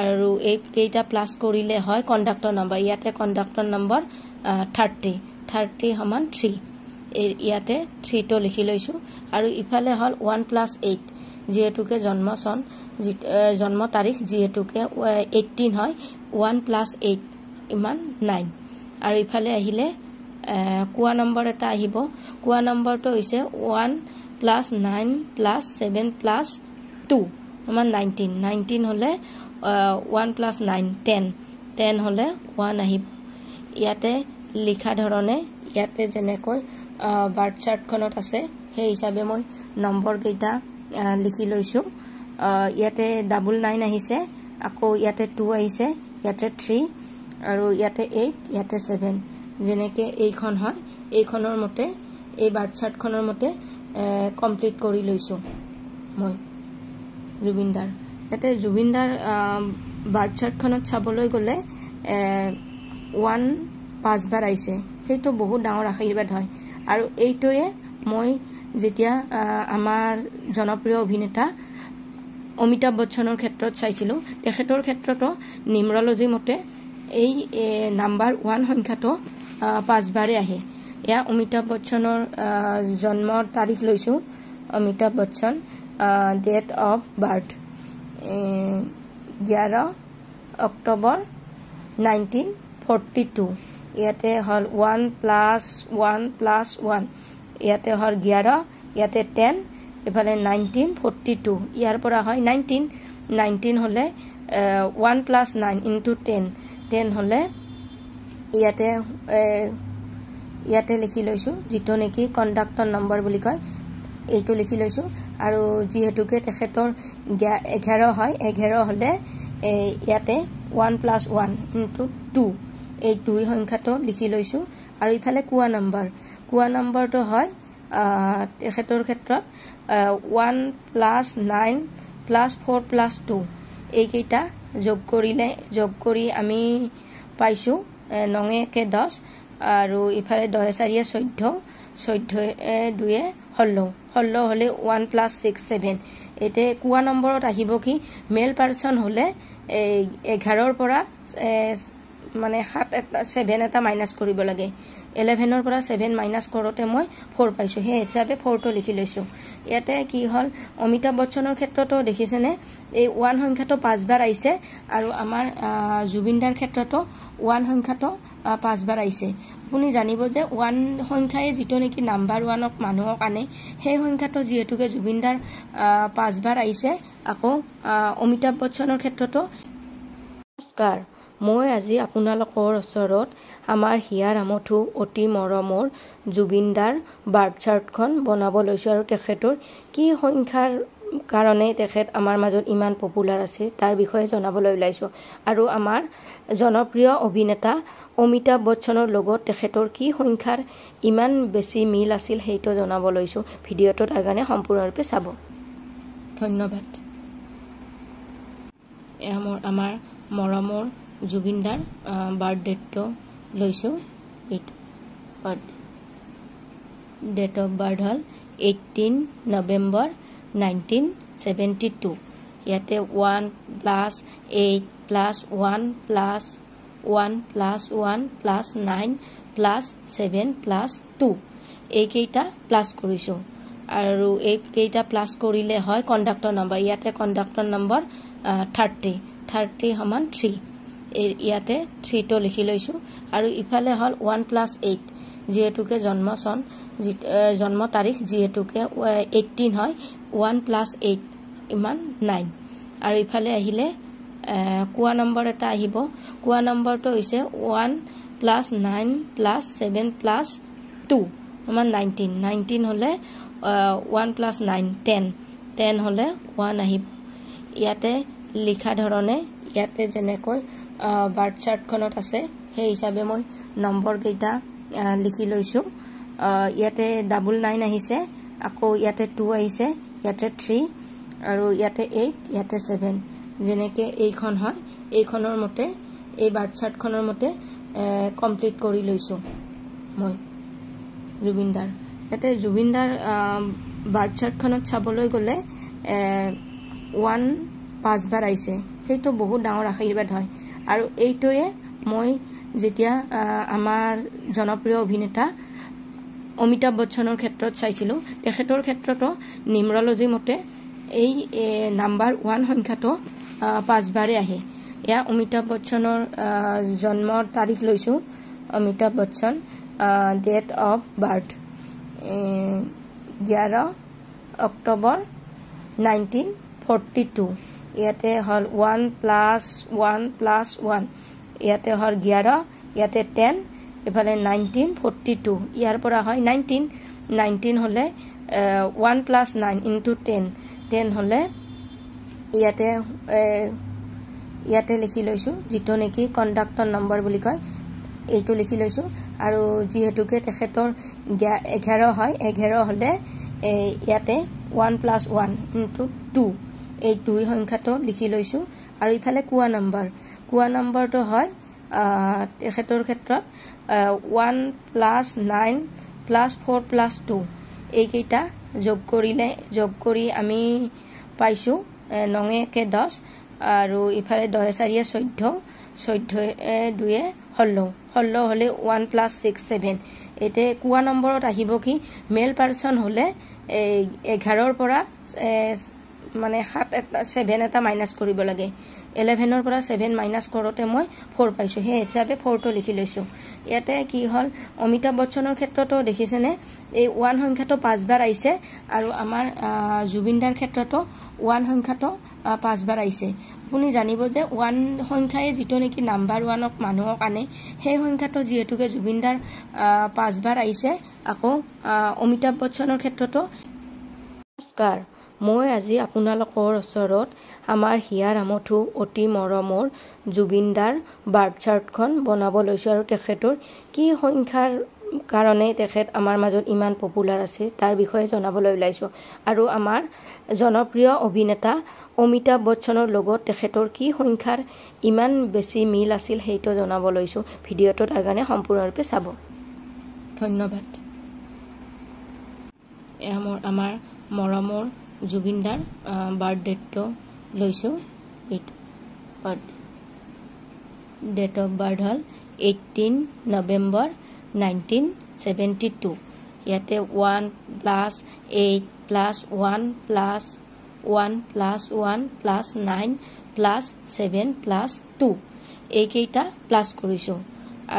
আৰু এই কেইটা প্লাস কৰিলে হয় কন্ডাক্টৰ নম্বৰ ইয়াতে কন্ডাক্টৰ নম্বৰ 30 সমান 3 ইয়াতে 3 টো লিখি লৈছো আৰু ইফালে হল 1 + 8 যেহেতুকে জন্ম তাৰিখ যেহেতুকে 18 হয় 1 + 8 ইমান 9 আৰু ইফালে আহিলে কুয়া নম্বৰ এটা আহিব কুয়া নম্বৰটো হৈছে 1 + 9 + 7 + 2 সমান 19 হলে 1 + 9 10 হলে 1 আহিব ইয়াতে লিখা ধৰণে ইয়াতে যেনেকৈ বাৰ্থ চাৰ্টখনত আছে সেই হিচাপে মই নম্বৰ কেইটা লিখি লৈছো ইয়াতে 99 আহিছে আকৌ ইয়াতে 2 আহিছে ইয়াতে 3 আৰু ইয়াতে 8 ইয়াতে 7 যেনেকে এইখন হয় এইখনৰ মতে এই বাৰ্থ চাৰ্টখনৰ মতে কমপ্লিট কৰি লৈছো মই জুবিনদাৰ ইয়াতে জুবিনদাৰ বাৰ্থ চাৰ্টখনত চাবলৈ গলে 1 5 বাৰ আইছে হেইটো বহুত ডাঙৰ আশীৰ্বাদ হয় আৰু এইটোৱে মই যেতিয়া আমাৰ জনপ্ৰিয় অভিনেতা অমিতাভ বচ্চনৰ ক্ষেত্ৰত চাইছিলো তেখেতৰ ক্ষেত্ৰতো নিউমৰলজি মতে এই নাম্বাৰ 1 সংখ্যাটো 5 বাৰে আহে ইয়া অমিতাভ বচ্চনৰ জন্ম তাৰিখ লৈছো Amitabh Bachchan date of birth 11 October 1942 ইয়াতে হল 1 + 1 + 1 ইয়াতে হল 11 ইয়াতে 10 এফালে 1942 ইয়াৰ পৰা হয় 19 হলে 1 + 9 * 10 হলে ইয়াতে লিখি লৈছো যেটো নেকি কন্ডাক্টৰ নম্বৰ বুলি কয় এইটো লিখি লৈছো আৰু যেহেতুকে তেখেতৰ 11 হয় 11 হলে ইয়াতে 1 + 1 * 2 এই দুই সংখ্যাটো লিখি লৈছো আৰু ইফালে কুয়া নম্বৰটো হয় তেখেতৰ ক্ষেত্ৰত 1 + 9 + 4 + 2 এই কেইটা যোগ কৰি আমি পাইছো 9 * 10 আৰু ইফালে 10 * 4 = 14 2 16 হলে 1 + 6 7 এতে কুয়া নম্বৰত আহিব কি মেল পাৰসন হলে 11 ৰ পৰা মানে 7 এটা মাইনাস কৰিব লাগে 11 ৰ পৰা 7 মাইনাস কৰোতে মই 4 পাইছো হে হিচাপে 4 টো লিখি লৈছো ইয়াতে কি হল অমিতাভ বচ্চনৰ ক্ষেত্ৰতো দেখিছেনে এই 1 সংখ্যাটো 5 বাৰ আইছে আৰু আমাৰ জুবিনদাৰ ক্ষেত্ৰতো 1 সংখ্যাটো 5 বাৰ আইছে আপুনি জানিব যে 1 সংখ্যাই যেটো নেকি নাম্বাৰ 1ক মানুহক আনে সেই সংখ্যাটো যেহেতুকে জুবিনদাৰ 5 বাৰ আহিছে আকৌ অমিতাভ বচ্চনৰ ক্ষেত্ৰতো নমস্কাৰ মই আজি আপোনালোকৰ ওচৰত আমাৰ হিয়াৰ আমঠু অতি মৰমৰ জুবিনদাৰ বাৰ্থ চাৰ্টখন বনাব লৈছো আৰু তেখেতৰ কি সংখ্যাৰ কাৰণে তেখেত আমাৰ মাজত ইমান পপুলাৰ আছে তাৰ বিষয়ে জনাবলৈ ওলাইছো আৰু আমাৰ জনপ্ৰিয় অভিনেতা অমিতাভ বচ্চনৰ লগত তেখেতৰ কি সংখ্যাৰ ইমান বেছি মিল আছিল হেইটো জনাব লৈছো ভিডিঅটো তাৰ কাৰণে সম্পূৰ্ণৰূপে চাব ধন্যবাদ আমাৰ মৰমৰ জুবিনদাৰ বাৰ্থডেটো লৈছো এইটো ডেট অফ বাৰ্থ হল 18 নৱেম্বৰ 1972 ইয়াতে 1 + 8 + 1 + 1 + 1 + 9 + 7 + 2 এইকেইটা প্লাস কৰিছো আৰু এইকেইটা প্লাস কৰিলে হয় কণ্ডাক্টৰ নম্বৰ ইয়াতে কণ্ডাক্টৰ নম্বৰ 30 সমান 3 ইয়াতে 3 টো লিখি লৈছো আৰু ইফালে হল 1 + 8 যেহেতুকে জন্ম তাৰিখ যেহেতুকে 18 হয় 1 + 8 ইমান 9 আৰু ইফালে আহিলে কোৱা নম্বৰ এটা আহিব কোৱা নম্বৰটো হৈছে 1 + 9 + 7 + 2 সমান 19 হলে 1 + 9 10 হলে 1 আহিব ইয়াতে লিখা ধৰণে ইয়াতে যেনেকৈ বাৰ্থ চাৰ্টখনত আছে সেই হিচাপে মই নম্বৰ কেইটা লিখি লৈছো ইয়াতে 99 আহিছে আকৌ ইয়াতে 2 আহিছে ইয়াতে 3 আৰু ইয়াতে 8 ইয়াতে 7 যেনেকে এইখন হয় এইখনৰ মতে এই বাৰ্থ চাৰ্টখনৰ মতে কমপ্লিট কৰি লৈছো মই জুবিনদাৰ ইয়াতে জুবিনদাৰ বাৰ্থ চাৰ্টখনত চাবলৈ গলে 1 5 বাৰ আহিছে হেইটো বহুত ডাঙৰ আশীৰ্বাদ হয় আৰু এইটোৱে মই যেতিয়া আমাৰ জনপ্ৰিয় অভিনেতা অমিতাভ বচ্চনৰ ক্ষেত্ৰত চাইছিলো তেখেতৰ ক্ষেত্ৰতো নিউমৰলজি মতে এই নাম্বাৰ 1 সংখ্যাটো 5 বাৰে আহে ইয়া অমিতাভ বচ্চনৰ জন্মৰ তাৰিখ লৈছো Amitabh Bachchan date of birth 11 October 1942 ইয়াতে হল 1 + 1 + 1 ইয়াতে হল 11 ইয়াতে 10 এফালে 1942 ইয়াৰ পৰা হয় 19 হলে 1 + 9 * 10 হলে ইয়াতে লিখি লৈছো যেটো নেকি কণ্ডাক্টৰ নম্বৰ বুলি কয় এইটো লিখি লৈছো আৰু যেহেতুকে তেখেতৰ 11 হয় 11 হলে ইয়াতে 1 + 1 * 2 এই 2 সংখ্যাটো লিখি লৈছো আৰু ইফালে কোৱা নম্বৰটো হয় তেখেতৰ ক্ষেত্ৰত 1 + 9 + 4 + 2 এইকেইটা যোগ কৰি আমি পাইছো 9 * 10 আৰু ইফালে 10 * 4 = 14 2 = 16 হলে 1 + 6 7 এতে কোৱা নম্বৰত আহিব কি মেল পাৰসন হলে 11 ৰ পৰা মানে 7 এটা মাইনাস কৰিব লাগে 11 ৰ পৰা 7 মাইনাস কৰোতে মই 4 পাইছো হে হিচাপে 4 টো লিখি লৈছো ইয়াতে কি হল অমিতাভ বচ্চনৰ ক্ষেত্ৰতো দেখিছেনে এই 1 সংখ্যাটো 5 বাৰ আহিছে আৰু আমাৰ জুবিনদাৰ ক্ষেত্ৰতো 1 সংখ্যাটো 5 বাৰ আহিছে আপুনি জানিব যে 1 সংখ্যাই যেটো নেকি নাম্বাৰ 1ক মানুহক আনে সেই সংখ্যাটো যেহেতুকে জুবিনদাৰ 5 বাৰ আহিছে আকৌ অমিতাভ বচ্চনৰ ক্ষেত্ৰতো নমস্কাৰ মই আজি আপোনালোকৰ ওচৰত আমাৰ হিয়াৰ আমঠু অতি মৰমৰ জুবিনদাৰ বাৰ্থ চাৰ্টখন বনাব লৈছো আৰু তেখেতৰ কি সংখ্যাৰ কাৰণে তেখেত আমাৰ মাজত ইমান পপুলাৰ আছে তাৰ বিষয়ে জনাবলৈ ওলাইছো আৰু আমাৰ জনপ্ৰিয় অভিনেতা অমিতাভ বচ্চনৰ লগত তেখেতৰ কি সংখ্যাৰ ইমান বেছি মিল আছিল হেইটো জনাব লৈছো ভিডিঅটো তাৰ কাৰণে সম্পূৰ্ণৰূপে চাব ধন্যবাদ আমাৰ মৰমৰ জুবিনদাৰ বাৰ্থডেটো লৈছো এইটো ডেট অফ বাৰ্থ হল 18 নৱেম্বৰ 1972 ইয়াতে 1 + 8 + 1 + 1 + 1 + 9 + 7 + 2 এইকেইটা প্লাস কৰিছো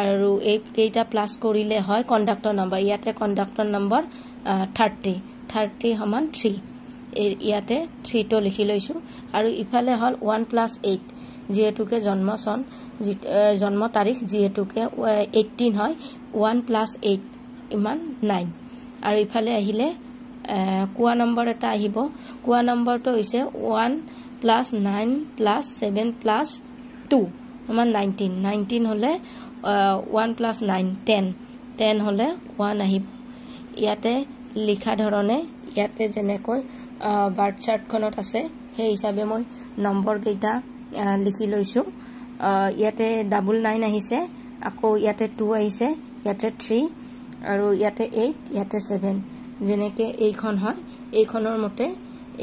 আৰু এইকেইটা প্লাছ কৰিলে হয় কণ্ডাক্টৰ নম্বৰ ইয়াতে কণ্ডাক্টৰ নম্বৰ 30 সমান 3 ইয়াতে 3 টো লিখি লৈছো আৰু ইফালে হল 1 + 8 যেহেতুকে জন্ম তাৰিখ যেহেতুকে 18 হয় 1 + 8 ইমান 9 আৰু ইফালে আহিলে কোৱা নম্বৰ এটা আহিব কোৱা নম্বৰটো হৈছে 1 + 9 + 7 + 2 সমান 19 হলে 1 + 9 10 হলে 1 আহিব ইয়াতে লিখা ধৰণে ইয়াতে যেনেকৈ বাৰ্থ চাৰ্টখনত আছে সেই হিচাপে মই নম্বৰ কেইটা লিখি লৈছো ইয়াতে 99 আহিছে আকৌ ইয়াতে 2 আহিছে ইয়াতে 3 আৰু ইয়াতে 8 ইয়াতে 7 যেনেকে এইখন হয় এইখনৰ মতে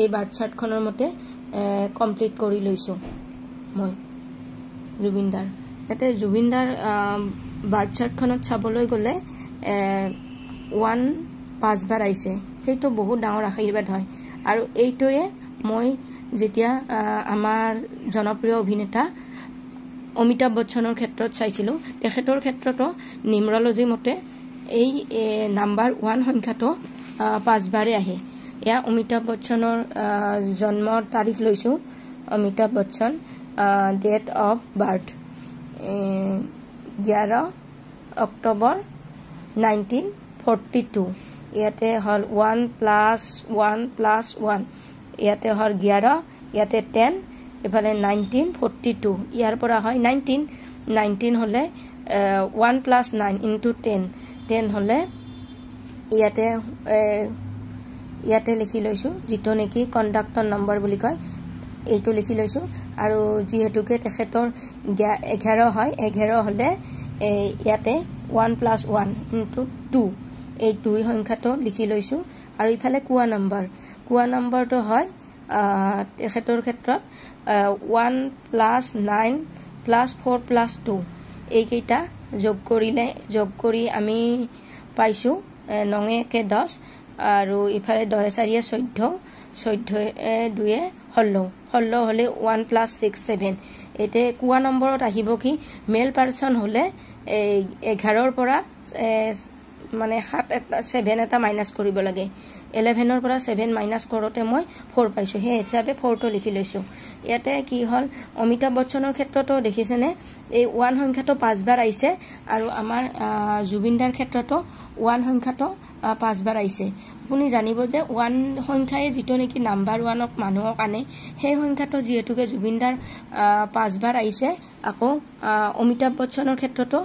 এই বাৰ্থ চাৰ্টখনৰ মতে কমপ্লিট কৰি লৈছো মই জুবিনদাৰ ইয়াতে জুবিনদাৰ বাৰ্থ চাৰ্টখনত চাবলৈ গলে 1 5 বাৰ আহিছে সেইটো বহুত ডাঙৰ আশীৰ্বাদ হয় আৰু এইটোৱে মই যেতিয়া আমাৰ জনপ্ৰিয় অভিনেতা অমিতাভ বচ্চনৰ ক্ষেত্ৰত চাইছিলো তেখেতৰ ক্ষেত্ৰতো নিউমৰলজি মতে এই নাম্বাৰ 1 সংখ্যাটো 5 বাৰে আহে ইয়া অমিতাভ বচ্চনৰ জন্মৰ তাৰিখ লৈছো Amitabh Bachchan date of birth 11 October 1942 ইয়াতে হল 1 + 1 + 1 ইয়াতে হল 11 ইয়াতে 10 এফালে 1942 ইয়াৰ পৰা হয় 19 হলে 1 + 9 × 10 হলে ইয়াতে লিখি লৈছো যেটো নেকি কণ্ডাক্টৰ নম্বৰ বুলি কয় এইটো লিখি লৈছো আৰু যেহেতুকে তেখেতৰ 11 হয় 11 হলে ইয়াতে 1 + 1 × 2 এই 2 সংখ্যাটো লিখি লৈছো আৰু ইফালে কোৱা নম্বৰটো হয় তেখেতৰ ক্ষেত্ৰত 1 + 9 + 4 + 2 এইকেইটা যোগ কৰি আমি পাইছো 9 × 10 আৰু ইফালে 10 × 4 = 14 2 16 হলে 1 + 6 7 এতে কোৱা নম্বৰত আহিব কি মেল পাৰসন হলে 11 ৰ পৰা মানে 7 এটা মাইনাস কৰিব লাগে 11 ৰ পৰা 7 মাইনাস কৰোতে মই 4 পাইছো হে হিচাপে 4 টো লিখি লৈছো ইয়াতে কি হল অমিতাভ বচ্চনৰ ক্ষেত্ৰতো দেখিছেনে এই 1 সংখ্যাটো 5 বাৰ আহিছে আৰু আমাৰ জুবিনদাৰ ক্ষেত্ৰতো 1 সংখ্যাটো 5 বাৰ আহিছে আপুনি জানিব যে 1 সংখ্যায়ে যেটো নেকি নাম্বাৰ 1ক মানুহক আনে সেই সংখ্যাটো যেহেতুকে জুবিনদাৰ 5 বাৰ আহিছে আকৌ অমিতাভ বচ্চনৰ ক্ষেত্ৰতো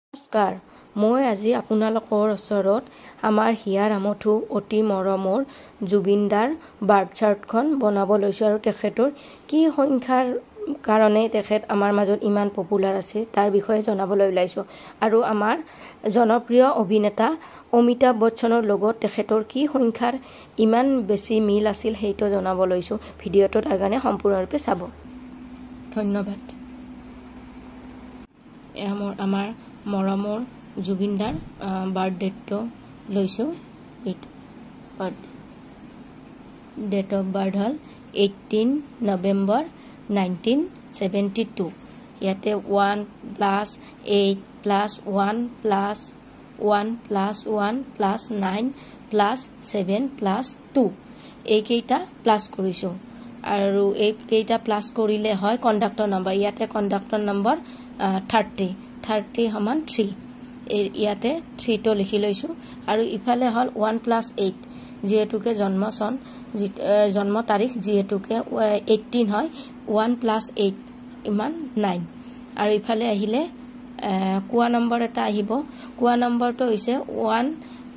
নমস্কাৰ মই আজি আপোনালোকৰ ওচৰত আমাৰ হিয়াৰ আমঠু অতি মৰমৰ জুবিনদাৰ বাৰ্থ চাৰ্টখন বনাব লৈছো আৰু তেখেতৰ কি সংখ্যাৰ কাৰণে তেখেত আমাৰ মাজত ইমান পপুলাৰ আছে তাৰ বিষয়ে জনাবলৈ ওলাইছো আৰু আমাৰ জনপ্ৰিয় অভিনেতা অমিতাভ বচ্চনৰ লগত তেখেতৰ কি সংখ্যাৰ ইমান বেছি মিল আছিল হেইটো জনাব লৈছো ভিডিঅটো তাৰ কাৰণে সম্পূৰ্ণৰূপে চাব ধন্যবাদ আমাৰ মৰমৰ জুবিনদাৰ বাৰ্থডেটো লৈছো এইটো ডেট অফ বাৰ্থ হল 18 নৱেম্বৰ 1972 ইয়াতে 1 + 8 + 1 + 1 + 1 + 9 + 7 + 2 এইকেইটা প্লাস কৰিছো আৰু এইকেইটা প্লাস কৰিলে হয় কণ্ডাক্টৰ নম্বৰ ইয়াতে কণ্ডাক্টৰ নম্বৰ 30 সমান 3 ইয়াতে 3 টো লিখি লৈছো আৰু ইফালে হল 1 + 8 যেহেতুকে জন্ম তাৰিখ যেহেতুকে 18 হয় 1 + 8 ইমান 9 আৰু ইফালে আহিলে কোৱা নম্বৰ এটা আহিব কোৱা নম্বৰটো হৈছে 1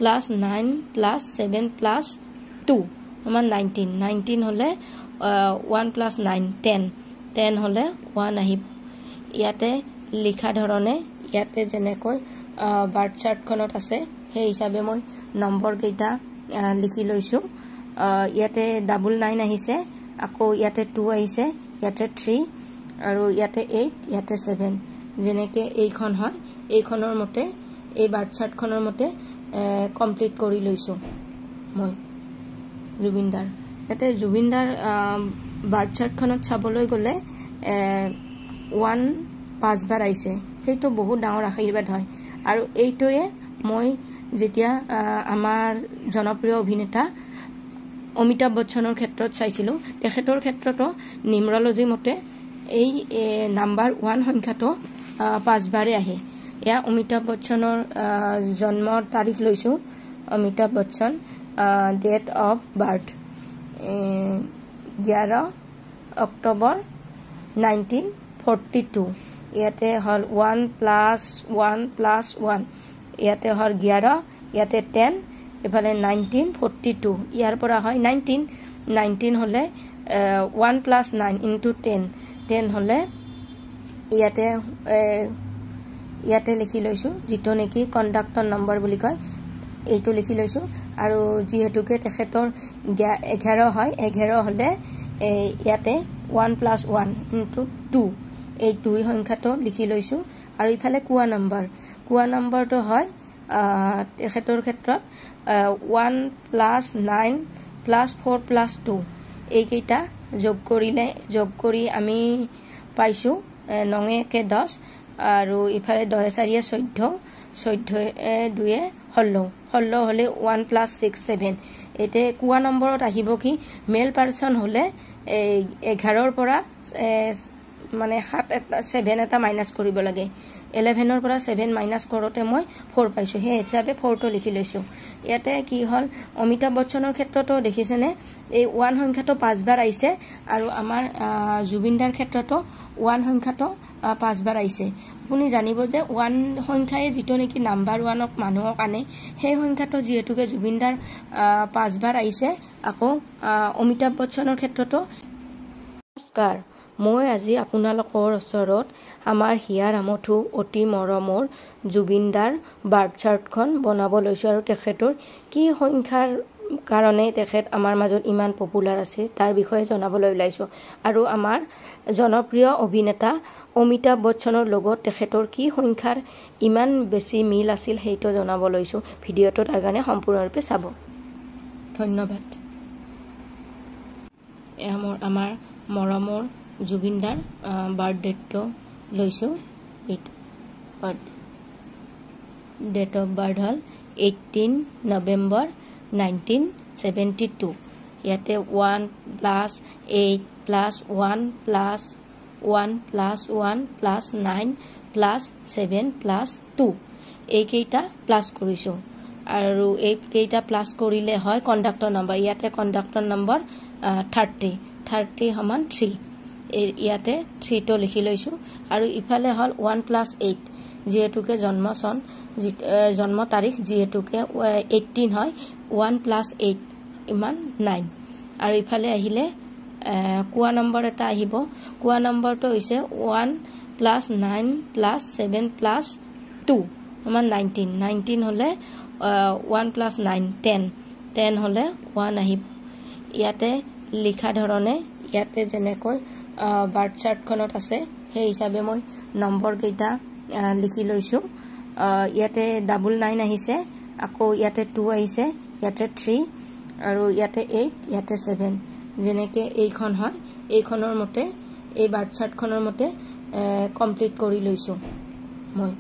+ 9 + 7 + 2 সমান 19 হলে 1 + 9 10 হলে 1 আহিব ইয়াতে লিখা ধৰণে ইয়াতে যেনেকৈ বাৰ্থ চাৰ্টখনত আছে সেই হিচাপে মই নম্বৰ কেইটা লিখি লৈছো ইয়াতে 99 আহিছে আকৌ ইয়াতে 2 আহিছে ইয়াতে 3 আৰু ইয়াতে 8 ইয়াতে 7 যেনেকে এইখন হয় এইখনৰ মতে এই বাৰ্থ চাৰ্টখনৰ মতে কমপ্লিট কৰি লৈছো মই জুবিনদাৰ ইয়াতে জুবিনদাৰ বাৰ্থ চাৰ্টখনত চাবলৈ গলে 1 5 বাৰ আহিছে সেইটো বহুত ডাঙৰ আশীৰ্বাদ হয় আৰু এইটোৱে মই যেতিয়া আমাৰ জনপ্ৰিয় অভিনেতা অমিতাভ বচ্চনৰ ক্ষেত্ৰত চাইছিলো তেখেতৰ ক্ষেত্ৰতো নিউমেৰলজি মতে এই নাম্বাৰ 1 সংখ্যাটো 5 বাৰে আহে এয়া অমিতাভ বচ্চনৰ জন্মৰ তাৰিখ লৈছো Amitabh Bachchan date of birth 11 October 1942 ইয়াতে হল 1 + 1 + 1 ইয়াতে হল 11 ইয়াতে 10 এফালে 1942 ইয়াৰ পৰা হয় 19 হলে 1 + 9 * 10 হলে ইয়াতে লিখি লৈছো যেটো নেকি কন্ডাক্টৰ নম্বৰ বুলি কয় এইটো লিখি লৈছো আৰু যেহেতুকে তেখেতৰ 11 হয় 11 হলে ইয়াতে 1 + 1 * 2 এই 2 সংখ্যাটো লিখি লৈছো আৰু ইফালে কোৱা নম্বৰটো হয় তেখেতৰ ক্ষেত্ৰত 1 + 9 + 4 + 2 এইকেইটা যোগ কৰি আমি পাইছো 9 * 10 আৰু ইফালে 10 * 4 = 14 2 = 16 হলে 1 + 6 = 7 এতে কোৱা নম্বৰত আহিব কি মেল পাৰসন হলে 11 ৰ পৰা মানে 7 এটা মাইনাস কৰিব লাগে 11 ৰ পৰা 7 মাইনাস কৰোতে মই 4 পাইছো হে হিচাপে 4 টো লিখি লৈছো ইয়াতে কি হল অমিতাভ বচ্চনৰ ক্ষেত্ৰতো দেখিছেনে এই 1 সংখ্যাটো 5 বাৰ আইছে আৰু আমাৰ জুবিনদাৰ ক্ষেত্ৰতো 1 সংখ্যাটো 5 বাৰ আইছে আপুনি জানিব যে 1 সংখ্যায়ে যেটো নেকি নাম্বাৰ 1ক মানুহক আনে সেই সংখ্যাটো যেহেতুকে জুবিনদাৰ 5 বাৰ আইছে আকৌ অমিতাভ বচ্চনৰ ক্ষেত্ৰতো নমস্কাৰ মই আজি আপোনালোকৰ ওচৰত আমাৰ হিয়াৰ আমঠু অতি মৰমৰ জুবিনদাৰ বাৰ্থ চাৰ্টখন বনাব লৈছো আৰু তেখেতৰ কি সংখ্যাৰ কাৰণে তেখেত আমাৰ মাজত ইমান পপুলাৰ আছে তাৰ বিষয়ে জনাবলৈ ওলাইছো আৰু আমাৰ জনপ্ৰিয় অভিনেতা অমিতাভ বচ্চনৰ লগত তেখেতৰ কি সংখ্যাৰ ইমান বেছি মিল আছিল হেইটো জনাব লৈছো ভিডিঅটো তাৰ কাৰণে সম্পূৰ্ণৰূপে চাব ধন্যবাদ আমাৰ মৰমৰ জুবিনদাৰ বাৰ্থডেটো লৈছো এইটো ডেট অফ বাৰ্থ হল 18 নৱেম্বৰ 1972 ইয়াতে 1 + 8 + 1 + 1 + 1 + 9 + 7 + 2 এইকেইটা প্লাস কৰিছো আৰু এইকেইটা প্লাস কৰিলে হয় কন্ডাক্টৰ নম্বৰ ইয়াতে কন্ডাক্টৰ নম্বৰ 30 সমান 3 ইয়াতে 3 টো লিখি লৈছো আৰু ইফালে হল 1 + 8 যেহেতুকে জন্ম তাৰিখ যেহেতুকে 18 হয় 1 + 8 ইমান 9 আৰু ইফালে আহিলে কোৱা নম্বৰ এটা আহিব কোৱা নম্বৰটো হৈছে 1 + 9 + 7 + 2 সমান 19 হলে 1 + 9 10 হলে 1 আহিব ইয়াতে লিখা ধৰণে ইয়াতে যেনেকৈ বাৰ্থ চাৰ্টখনত আছে সেই হিচাপে মই নম্বৰ কেইটা লিখি লৈছো ইয়াতে 99 আহিছে আকৌ ইয়াতে 2 আহিছে ইয়াতে 3 আৰু ইয়াতে 8 ইয়াতে 7 যেনেকে এইখন হয় এইখনৰ মতে এই বাৰ্থ চাৰ্টখনৰ মতে কমপ্লিট কৰি লৈছো মই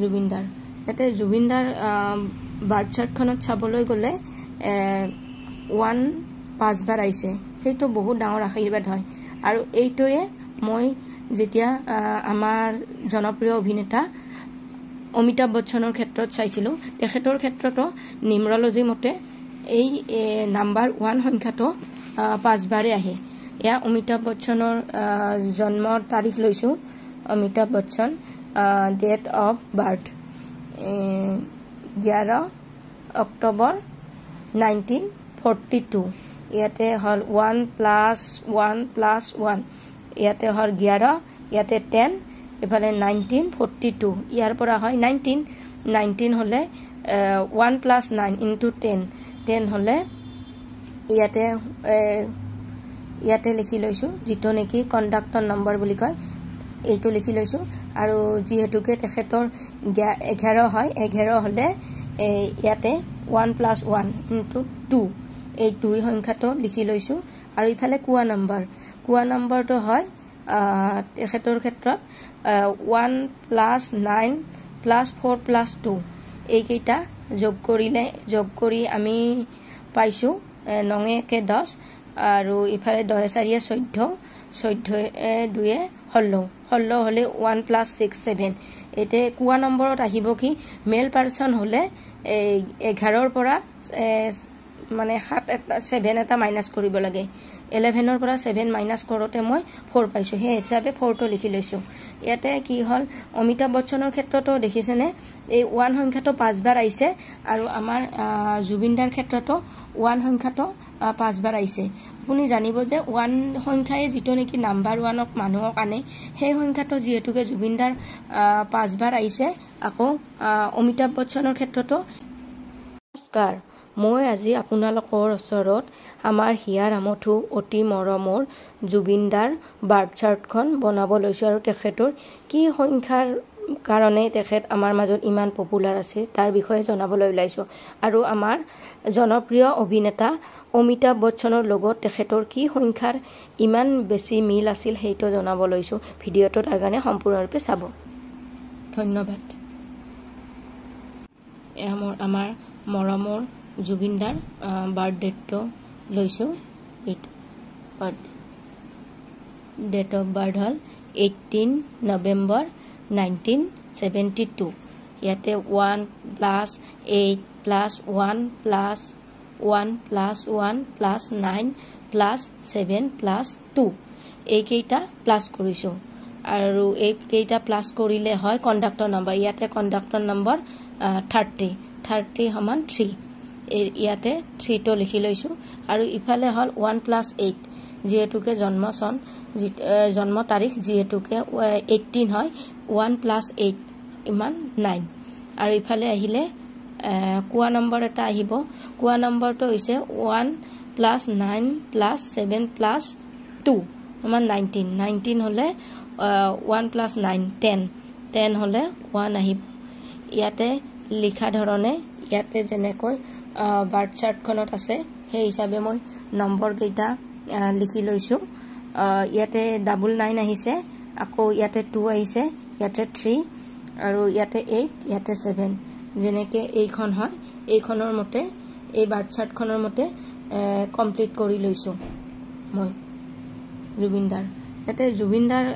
জুবিনদাৰ ইয়াতে জুবিনদাৰ বাৰ্থ চাৰ্টখনত চাবলৈ গলে 1 5 বাৰ আইছে সেইটো বহুত ডাঙৰ আশীৰ্বাদ হয় আৰু এইটোৱে মই যেতিয়া আমাৰ জনপ্ৰিয় অভিনেতা অমিতাভ বচ্চনৰ ক্ষেত্ৰত চাইছিলো তেখেতৰ ক্ষেত্ৰতো নিউমেৰলজি মতে এই নাম্বাৰ 1 সংখ্যাটো 5 বাৰে আহে এয়া অমিতাভ বচ্চনৰ জন্মৰ তাৰিখ লৈছো Amitabh Bachchan date of birth 11 October 1942 ইয়াতে হল 1 + 1 + 1 ইয়াতে হল 11 ইয়াতে 10 এফালে 1942 ইয়াৰ পৰা হয় 19 হলে 1 + 9 * 10 হলে ইয়াতে লিখি লৈছো যেটো নেকি কন্ডাক্টৰ নম্বৰ বুলি কয় এইটো লিখি লৈছো আৰু যেহেতুকে তেখেতৰ 11 হয় 11 হলে ইয়াতে 1 + 1 * 2 এই 2 সংখ্যাটো লিখি লৈছো আৰু ইফালে কোৱা নম্বৰটো হয় তেখেতৰ ক্ষেত্ৰত 1 + 9 + 4 + 2 এইকেইটা যোগ কৰি আমি পাইছোঁ 9 × 10 আৰু ইফালে 10 × 4 = 14 14 × 2 = 16 16 হ'লে 1 + 6 7 এতিয়া কোৱা নম্বৰত আহিব কি মেল পাৰ্চন হ'লে 11ৰ পৰা মানে 7 এটা মাইনাছ কৰিব লাগে 11ৰ পৰা 7 মাইনাছ কৰোঁতে মই 4 পাইছোঁ সেই হিচাপে 4টো লিখি লৈছোঁ ইয়াতে কি হ'ল অমিতাভ বচ্চনৰ ক্ষেত্ৰতো দেখিছেনে এই 1 সংখ্যাটো 5 বাৰ আহিছে আৰু আমাৰ জুবিনদাৰ ক্ষেত্ৰতো 1 সংখ্যাটো 5 বাৰ আহিছে আপুনি জানিব যে 1 সংখ্যাই যেটো নেকি নাম্বাৰ 1ক মানুহক আনে সেই সংখ্যাটো যেহেতুকে জুবিনদাৰ 5 বাৰ আহিছে আকৌ অমিতাভ বচ্চনৰ ক্ষেত্ৰতো নমস্কাৰ মই আজি আপোনালোকৰ ওচৰত আমাৰ হিয়াৰ আমঠু অতি মৰমৰ জুবিনদাৰ বাৰ্থ চাৰ্টখন বনাব লৈছোঁ আৰু তেখেতৰ কি সংখ্যাৰ কাৰণে তেখেত আমাৰ মাজত ইমান পপুলাৰ আছে তাৰ বিষয়ে জনাবলৈ ওলাইছোঁ আৰু আমাৰ জনপ্ৰিয় অভিনেতা অমিতাভ বচ্চনৰ লগত তেখেতৰ কি সংখ্যাৰ ইমান বেছি মিল আছিল সেইটো জনাব লৈছোঁ ভিডিঅ'টো তাৰ কাৰণে সম্পূৰ্ণৰূপে চাব ধন্যবাদ আমাৰ মৰমৰ জুবিনদাৰ বাৰ্থডেটো লৈছোঁ এইটো ডেট অফ বাৰ্থ হ'ল 18 নৱেম্বৰ 1972 ইয়াতে 1 + 8 + 1 + 1 + 1 + 9 + 7 + 2 এইকেইটা প্লাছ কৰিছোঁ আৰু এইকেইটা প্লাছ কৰিলে হয় কণ্ডাক্টৰ নম্বৰ ইয়াতে কণ্ডাক্টৰ নম্বৰ 30 = 3 ইয়াতে 3টো লিখি লৈছোঁ আৰু ইফালে হ'ল 1 + 8 যেহেতুকে জন্ম তাৰিখ যেহেতুকে 18 হয় 1 + 8 = 9 আৰু ইফালে আহিলে কোৱা নম্বৰ এটা আহিব কোৱা নম্বৰটো হৈছে 1 + 9 + 7 + 2 = 19 19 হ'লে 1 + 9 10 10 হ'লে 1 আহিব ইয়াতে লিখা ধৰণে ইয়াতে যেনেকৈ বাৰ্থ চাৰ্টখনত আছে সেই হিচাপে মই নম্বৰ কেইটা লিখি লৈছোঁ ইয়াতে 99 আহিছে আকৌ ইয়াতে 2 আহিছে ইয়াতে 3 আৰু ইয়াতে 8 ইয়াতে 7 যেনেকৈ এইখন হয় এইখনৰ মতে এই বাৰ্থ চাৰ্টখনৰ মতে কমপ্লিট কৰি লৈছোঁ মই জুবিনদাৰ ইয়াতে জুবিনদাৰ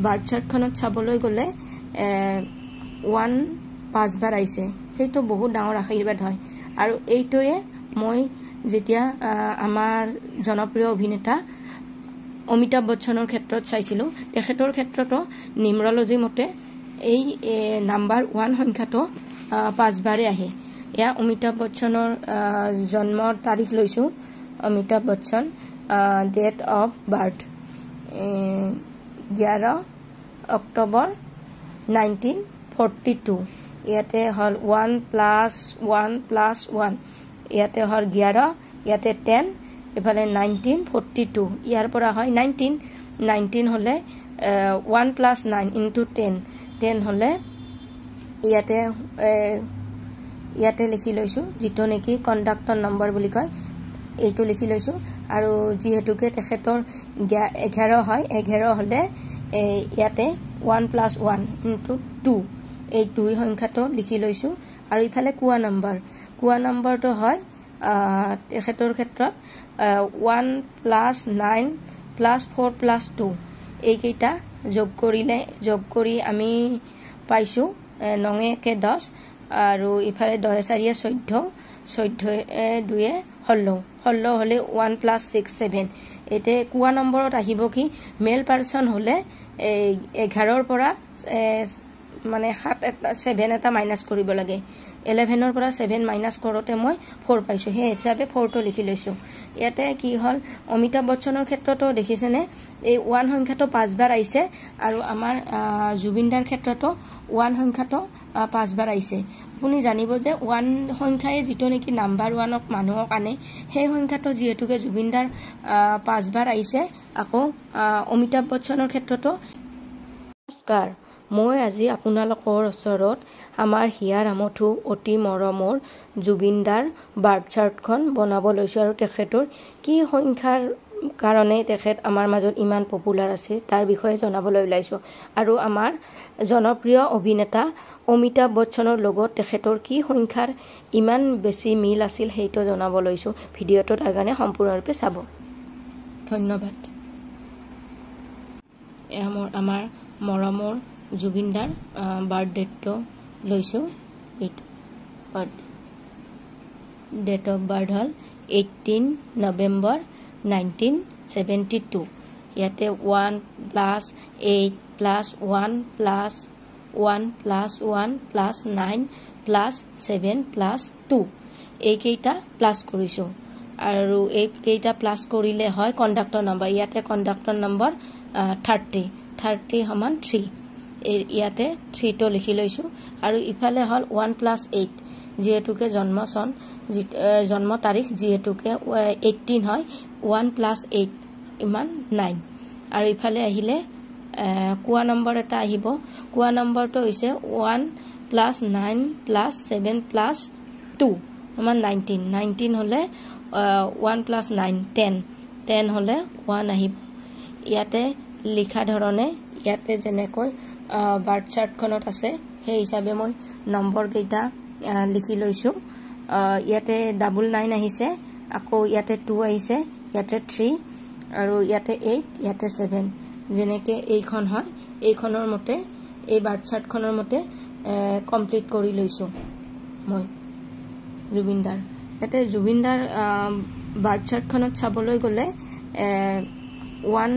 বাৰ্থ চাৰ্টখনত চাবলৈ গ'লে 1 5 বাৰ আহিছে সেইটো বহুত ডাঙৰ আশীৰ্বাদ হয় আৰু এইটোৱে মই যেতিয়া আমাৰ জনপ্ৰিয় অভিনেতা অমিতাভ বচ্চনৰ ক্ষেত্ৰত চাইছিলোঁ তেখেতৰ ক্ষেত্ৰতো নিউমৰলজি মতে এই নাম্বাৰ 1 সংখ্যাটো 5 বাৰে আহে এয়া অমিতাভ বচ্চনৰ জন্মৰ তাৰিখ লৈছোঁ Amitabh Bachchan date of birth 11 October 1942 ইয়াতে হ'ল 1 + 1 + 1 ইয়াতে হ'ল 11 ইয়াতে 10 এফালে 1942 ইয়াৰ পৰা হয় 19 হ'লে 1 + 9 × 10 10 হ'লে ইয়াতে লিখি লৈছোঁ যেটো নেকি কণ্ডাক্টৰ নম্বৰ বুলি কয় এইটো লিখি লৈছোঁ আৰু যেহেতুকে তেখেতৰ 11 হয় 11 হ'লে ইয়াতে 1 + 1 × 2 এই 2 সংখ্যাটো লিখি লৈছোঁ আৰু ইফালে কোৱা নম্বৰটো হয় তেখেতৰ ক্ষেত্ৰত 1 + 9 + 4 + 2 এইকেইটা যোগ কৰি আমি পাইছোঁ 9 × 10 আৰু ইফালে 10 × 4 = 14 14 × 2 = 16 16 হ'লে 1 + 6 7 এতিয়া কোৱা নম্বৰত আহিব কি মেল পাৰ্চন হ'লে 11ৰ পৰা মানে 7 এটা মাইনাছ কৰিব লাগে 11ৰ পৰা 7 মাইনাছ কৰোঁতে মই 4 পাইছোঁ সেই হিচাপে 4টো লিখি লৈছোঁ ইয়াতে কি হ'ল অমিতাভ বচ্চনৰ ক্ষেত্ৰতো দেখিছেনে এই 1 সংখ্যাটো 5 বাৰ আহিছে আৰু আমাৰ জুবিনদাৰ ক্ষেত্ৰতো 1 সংখ্যাটো 5 বাৰ আহিছে আপুনি জানিব যে 1 সংখ্যাই যেটো নেকি নাম্বাৰ 1ক মানুহক আনে সেই সংখ্যাটো যেহেতুকে জুবিনদাৰ 5 বাৰ আহিছে আকৌ অমিতাভ বচ্চনৰ ক্ষেত্ৰতো নমস্কাৰ মই আজি আপোনালোকৰ ওচৰত আমাৰ হিয়াৰ আমঠু অতি মৰমৰ জুবিনদাৰ বাৰ্থ চাৰ্টখন বনাব লৈছোঁ আৰু তেখেতৰ কি সংখ্যাৰ কাৰণে তেখেত আমাৰ মাজত ইমান পপুলাৰ আছে তাৰ বিষয়ে জনাবলৈ ওলাইছোঁ আৰু আমাৰ জনপ্ৰিয় অভিনেতা অমিতাভ বচ্চনৰ লগত তেখেতৰ কি সংখ্যাৰ ইমান বেছি মিল আছিল সেইটো জনাব লৈছোঁ ভিডিঅ'টো তাৰ কাৰণে সম্পূৰ্ণৰূপে চাব ধন্যবাদ আমাৰ মৰমৰ জুবিনদাৰ বাৰ্থডেটো লৈছোঁ এইটো ডেট অফ বাৰ্থ হ'ল 18 নৱেম্বৰ 1972 ইয়াতে 1 + 8 + 1 + 1 + 1 + 9 + 7 + 2 এইকেইটা প্লাছ কৰিছোঁ আৰু এইকেইটা প্লাছ কৰিলে হয় কণ্ডাক্টৰ নম্বৰ ইয়াতে কণ্ডাক্টৰ নম্বৰ 30 সমান 3 ইয়াতে 3টো লিখি লৈছোঁ আৰু ইফালে হ'ল 1 + 8 যিহেতুকে জন্ম তাৰিখ যিহেতুকে 18 হয় 1 + 8 ইমান 9 আৰু ইফালে আহিলে কোৱা নম্বৰ এটা আহিব কোৱা নম্বৰটো হৈছে 1 + 9 + 7 + 2 সমান 19 হ'লে 1 + 9 10 হ'লে 1 আহিব ইয়াতে লিখা ধৰণে ইয়াতে যেনেকৈ বাৰ্থ চাৰ্টখনত আছে সেই হিচাপে মই নম্বৰ কেইটা লিখি লৈছোঁ ইয়াতে 99 আহিছে আকৌ ইয়াতে 2 আহিছে ইয়াতে 3 আৰু ইয়াতে 8 ইয়াতে 7 যেনেকৈ এইখন হয় এইখনৰ মতে এই বাৰ্থ চাৰ্টখনৰ মতে কমপ্লিট কৰি লৈছোঁ মই জুবিনদাৰ ইয়াতে জুবিনদাৰ বাৰ্থ চাৰ্টখনত চাবলৈ গ'লে 1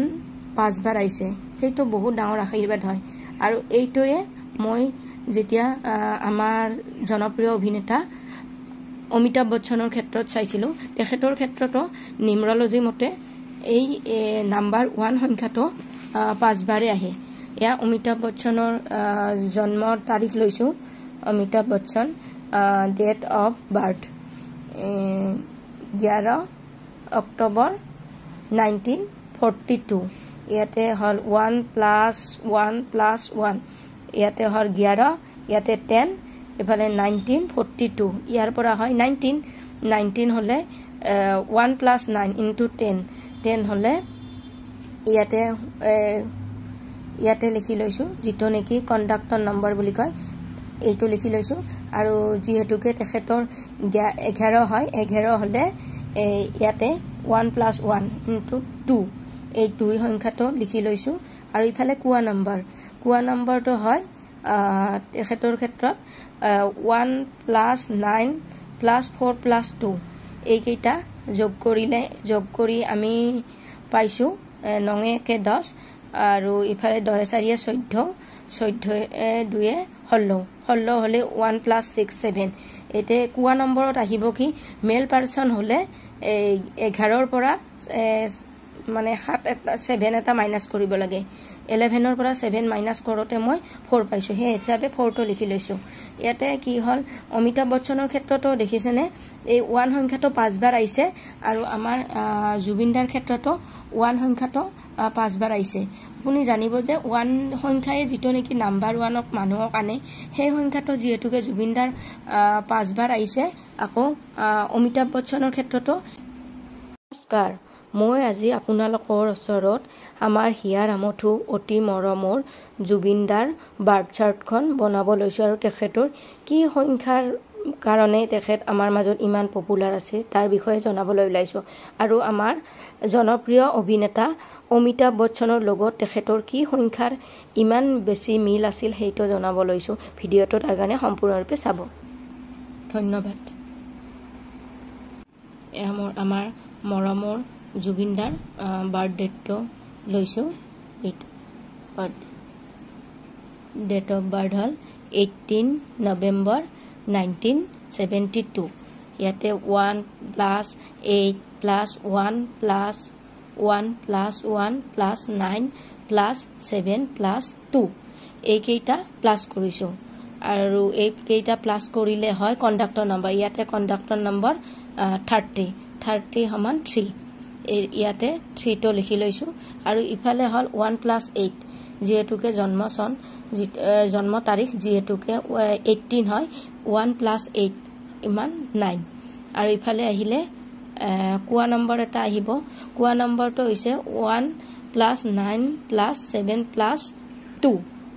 5 বাৰ আহিছে সেইটো বহুত ডাঙৰ আশীৰ্বাদ হয় আৰু এইটোৱে মই যেতিয়া আমাৰ জনপ্ৰিয় অভিনেতা অমিতাভ বচ্চনৰ ক্ষেত্ৰত চাইছিলোঁ তেখেতৰ ক্ষেত্ৰতো নিউমৰলজি মতে এই নাম্বাৰ 1 সংখ্যাটো 5 বাৰে আহে এয়া অমিতাভ বচ্চনৰ জন্মৰ তাৰিখ লৈছোঁ Amitabh Bachchan date of birth 11 October 1942 ইয়াতে হ'ল 1 + 1 + 1 ইয়াতে হ'ল 11 ইয়াতে 10 এফালে 1942 ইয়াৰ পৰা হয় 19 হ'লে 1 + 9 × 10 হ'লে ইয়াতে লিখি লৈছোঁ যিটো নেকি কণ্ডাক্টৰ নম্বৰ বুলি কয় এইটো লিখি লৈছোঁ আৰু যিহেতুকে তেখেতৰ 11 হয় 11 হ'লে ইয়াতে 1 + 1 × 2 এই 2 সংখ্যাটো লিখি লৈছোঁ আৰু ইফালে কোৱা নম্বৰটো হয় তেখেতৰ ক্ষেত্ৰত 1 + 9 + 4 + 2 এইকেইটা যোগ কৰি আমি পাইছোঁ 9 × 10 আৰু ইফালে 10 × 4 = 14 2 = 16 হ'লে 1 + 6 7 এতিয়া কোৱা নম্বৰত আহিব কি মেল পাৰ্চন হ'লে 11ৰ পৰা মানে 7 এটা মাইনাছ কৰিব লাগে 11ৰ পৰা 7 মাইনাছ কৰোঁতে মই 4 পাইছোঁ সেই হিচাপে 4টো লিখি লৈছোঁ ইয়াতে কি হ'ল অমিতাভ বচ্চনৰ ক্ষেত্ৰতো দেখিছেনে এই 1 সংখ্যাটো 5 বাৰ আহিছে আৰু আমাৰ জুবিনদাৰ ক্ষেত্ৰতো 1 সংখ্যাটো 5 বাৰ আহিছে আপুনি জানিব যে 1 সংখ্যাই যিটো নেকি নাম্বাৰ 1ক মানুহক আনে সেই সংখ্যাটো যিহেতুকে জুবিনদাৰ 5 বাৰ আহিছে আকৌ অমিতাভ বচ্চনৰ ক্ষেত্ৰতো নমস্কাৰ মই আজি আপোনালোকৰ ওচৰত আমাৰ হিয়াৰ আমঠু অতি মৰমৰ জুবিনদাৰ বাৰ্থ চাৰ্টখন বনাব লৈছোঁ আৰু তেখেতৰ কি সংখ্যাৰ কাৰণে তেখেত আমাৰ মাজত ইমান পপুলাৰ আছে তাৰ বিষয়ে জনাবলৈ ওলাইছোঁ আৰু আমাৰ জনপ্ৰিয় অভিনেতা অমিতাভ বচ্চনৰ লগত তেখেতৰ কি সংখ্যাৰ ইমান বেছি মিল আছিল সেইটো জনাব লৈছোঁ ভিডিঅ'টো তাৰ কাৰণে সম্পূৰ্ণৰূপে চাব ধন্যবাদ আমাৰ মৰমৰ জুবিনদাৰ বাৰ্থডেটো লৈছোঁ এইটো ডেট অফ বাৰ্থ হ'ল 18 নৱেম্বৰ 1972 ইয়াতে 1 + 8 + 1 + 1 + 1 + 9 + 7 + 2 এইকেইটা প্লাছ কৰিছোঁ আৰু এইকেইটা প্লাছ কৰিলে হয় কণ্ডাক্টৰ নম্বৰ ইয়াতে কণ্ডাক্টৰ নম্বৰ 30 সমান 3 ইয়াতে 3টো লিখি লৈছোঁ আৰু ইফালে হ'ল 1 + 8 যিহেতুকে জন্ম তাৰিখ যিহেতুকে 18 হয় 1 + 8 ইমান 9 আৰু ইফালে আহিলে কোৱা নম্বৰ এটা আহিব কোৱা নম্বৰটো হৈছে 1 + 9 + 7 + 2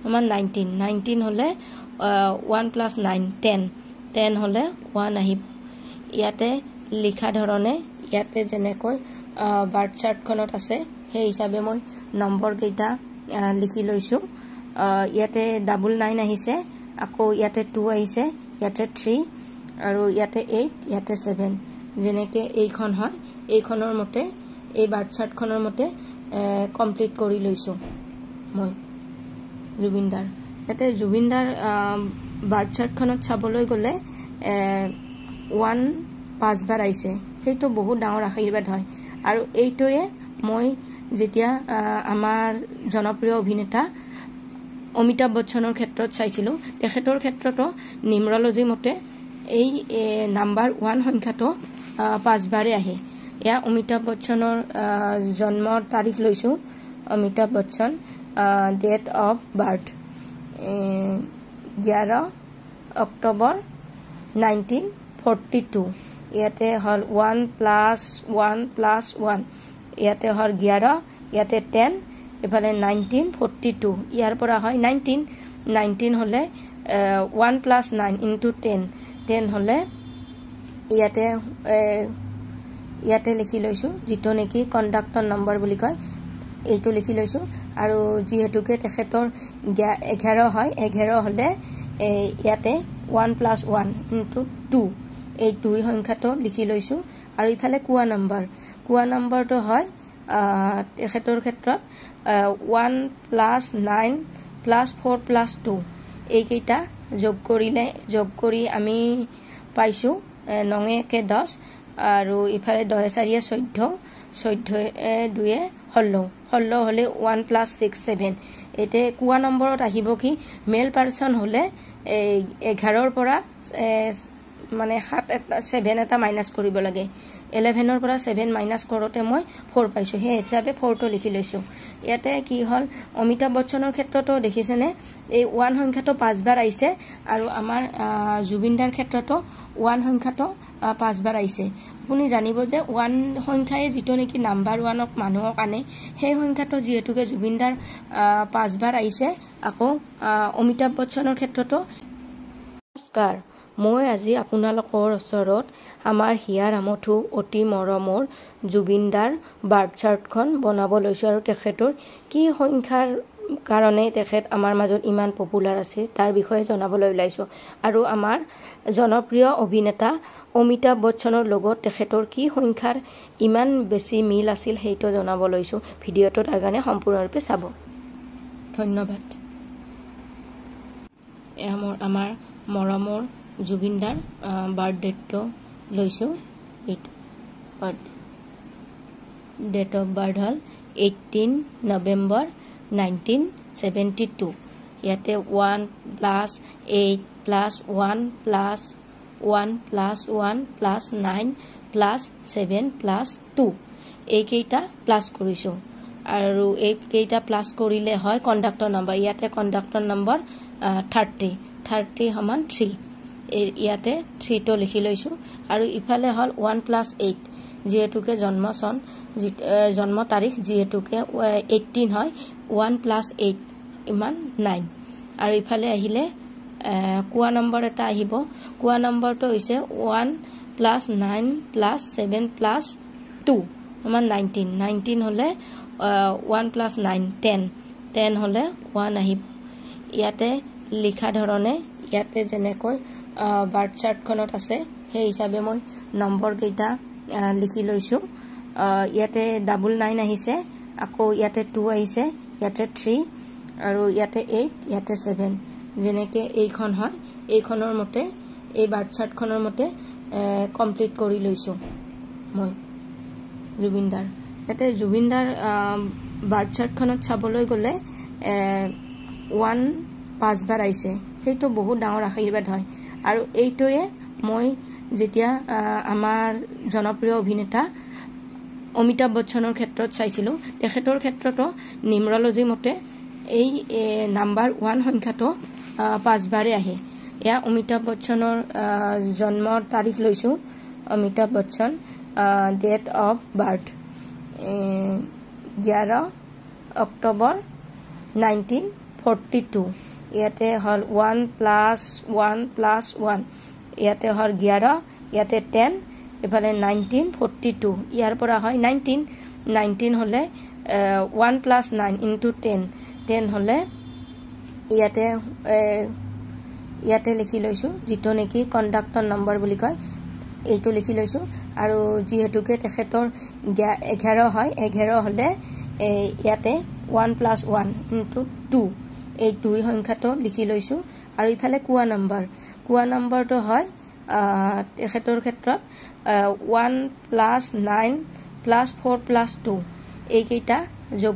আমাৰ 19 19 হলে 1 + 9 10 10 হলে 1 আহিব ইয়াতে লিখা ধৰণে ইয়াতে যেনেকৈ বাৰ্থ চাৰ্টখনত আছে সেই হিচাপে মই নম্বৰ কেইটা লিখি লৈছো ইয়াতে 99 আহিছে আকৌ ইয়াতে 2 আহিছে ইয়াতে 3 আৰু ইয়াতে 8 ইয়াতে 7 যেনেকে এইখন হয় এইখনৰ মতে এই বাৰ্থ চাৰ্টখনৰ মতে কমপ্লিট কৰি লৈছো মই জুবিনদাৰ ইয়াতে জুবিনদাৰ বাৰ্থ চাৰ্টখনত চাবলৈ গলে 1 5 বাৰ আহিছে সেইটো বহুত ডাঙৰ আশীৰ্বাদ হয় আৰু এইটোৱে মই যেতিয়া আমাৰ জনপ্ৰিয় অভিনেতা অমিতাভ বচ্চনৰ ক্ষেত্ৰত চাইছিলো তেখেতৰ ক্ষেত্ৰতো নিউমৰলজি মতে এই নাম্বাৰ 1 সংখ্যাটো 5 বাৰে আহে ইয়া অমিতাভ বচ্চনৰ জন্মৰ তাৰিখ লৈছো Amitabh Bachchan date of birth 11 October 1942 ইয়াতে হল 1 + 1 + 1 ইয়াতে হল 11 ইয়াতে 10 এফালে 1942 ইয়াৰ পৰা হয় 19 হলে 1 + 9 * 10 10 হলে ইয়াতে লিখি লৈছো যেটো নেকি কন্ডাক্টৰ নম্বৰ বুলি কয় এইটো লিখি লৈছো আৰু যেহেতুকে তেখেতৰ 11 হয় 11 হলে ইয়াতে 1 + 1 * 2 এই 2 সংখ্যাটো লিখি লৈছো আৰু ইফালে কোৱা নম্বৰটো হয় তেখেতৰ ক্ষেত্ৰত 1 + 9 + 4 + 2 এই কেইটা যোগ কৰি আমি পাইছো 9 * 10 আৰু ইফালে 10 * 4 = 14 14 2 16 হলে 1 + 6 7 এতে কোৱা নম্বৰত আহিব কি মেল পাৰসন হলে 11 ৰ পৰা মানে 7 এটা মাইনাস কৰিব লাগে 11 ৰ পৰা 7 মাইনাস কৰোতে মই 4 পাইছো হে হিচাপে 4 টো লিখি লৈছো ইয়াতে কি হল অমিতাভ বচ্চনৰ ক্ষেত্ৰতো দেখিছেনে এই 1 সংখ্যাটো 5 বাৰ আহিছে আৰু আমাৰ জুবিনদাৰ ক্ষেত্ৰতো 1 সংখ্যাটো 5 বাৰ আহিছে আপুনি জানিব যে 1 সংখ্যায়ে যেটো নেকি নাম্বাৰ 1ক মানুহক আনে সেই সংখ্যাটো যেহেতুকে জুবিনদাৰ 5 বাৰ আহিছে আকৌ অমিতাভ বচ্চনৰ ক্ষেত্ৰতো নমস্কাৰ মই আজি আপোনালোকৰ ওচৰত আমাৰ হিয়াৰ আমঠু অতি মৰমৰ জুবিনদাৰ বাৰ্থ চাৰ্টখন বনাব লৈছো আৰু তেখেতৰ কি সংখ্যাৰ কাৰণে তেখেত আমাৰ মাজত ইমান পপুলাৰ আছে তাৰ বিষয়ে জনাবলৈ ওলাইছো আৰু আমাৰ জনপ্ৰিয় অভিনেতা অমিতাভ বচ্চনৰ লগত তেখেতৰ কি সংখ্যাৰ ইমান বেছি মিল আছিল হেইটো জনাব লৈছো ভিডিঅটো তাৰ কাৰণে সম্পূৰ্ণৰূপে চাব ধন্যবাদ আমাৰ মৰমৰ জুবিনদাৰ বাৰ্থডেটো লৈছো এইটো ডেট অফ বাৰ্থ হল 18 নৱেম্বৰ 1972 ইয়াতে 1 + 8 + 1 + 1 + 1 + 9 + 7 + 2 এই কেইটা প্লাস কৰিছো আৰু এই কেইটা প্লাস কৰিলে হয় কন্ডাক্টৰ নম্বৰ ইয়াতে কন্ডাক্টৰ নম্বৰ 30 সমান 3 ইয়াতে 3 টো লিখি লৈছো আৰু ইফালে হল 1 + 8 যেহেতুকে জন্ম তাৰিখ যেহেতুকে 18 হয় 1 + 8 ইমান 9 আৰু ইফালে আহিলে কোৱা নম্বৰ এটা আহিব কোৱা নম্বৰটো হৈছে 1 + 9 + 7 + 2 আমাৰ 19 19 হলে 1 + 9 10 10 হলে 1 আহিব ইয়াতে লিখা ধৰণে ইয়াতে যেনেকৈ বাৰ্থ চাৰ্টখনত আছে সেই হিচাপে মই নম্বৰ কেইটা লিখি লৈছো ইয়াতে 99 আহিছে আকৌ ইয়াতে 2 আহিছে ইয়াতে 3 আৰু ইয়াতে 8 ইয়াতে 7 যেনেকে এইখন হয় এইখনৰ মতে এই বাৰ্থ চাৰ্টখনৰ মতে কমপ্লিট কৰি লৈছো মই জুবিনদাৰ ইয়াতে জুবিনদাৰ বাৰ্থ চাৰ্টখনত চাবলৈ গলে 1 5 বাৰ আহিছে সেইটো বহুত ডাঙৰ আশীৰ্বাদ হয় আৰু এইটোৱে মই যেতিয়া আমাৰ জনপ্ৰিয় অভিনেতা অমিতাভ বচ্চনৰ ক্ষেত্ৰত চাইছিলো তেখেতৰ ক্ষেত্ৰতো নিউমৰলজি মতে এই নাম্বাৰ 1 সংখ্যাটো 5 বাৰে আহে ইয়া অমিতাভ বচ্চনৰ জন্মৰ তাৰিখ লৈছো Amitabh Bachchan date of birth 11 October 1942 ইয়াতে হল 1 + 1 ইয়াতে হল 11 ইয়াতে 10 এফালে 1942 ইয়াৰ পৰা হয় 19 হলে 1 + 9 × 10 হলে ইয়াতে লিখি লৈছো যেটো নেকি কন্ডাক্টৰ নম্বৰ বুলি কয় এইটো লিখি লৈছো আৰু যেহেতুকে তেখেতৰ 11 হয় 11 হলে ইয়াতে 1 + 1 × 2 এই দুই সংখ্যাটো লিখি লৈছো আৰু ইফালে কোৱা নম্বৰটো হয় তেখেতৰ ক্ষেত্ৰত 1 + 9 + 4 + 2 এইকেইটা যোগ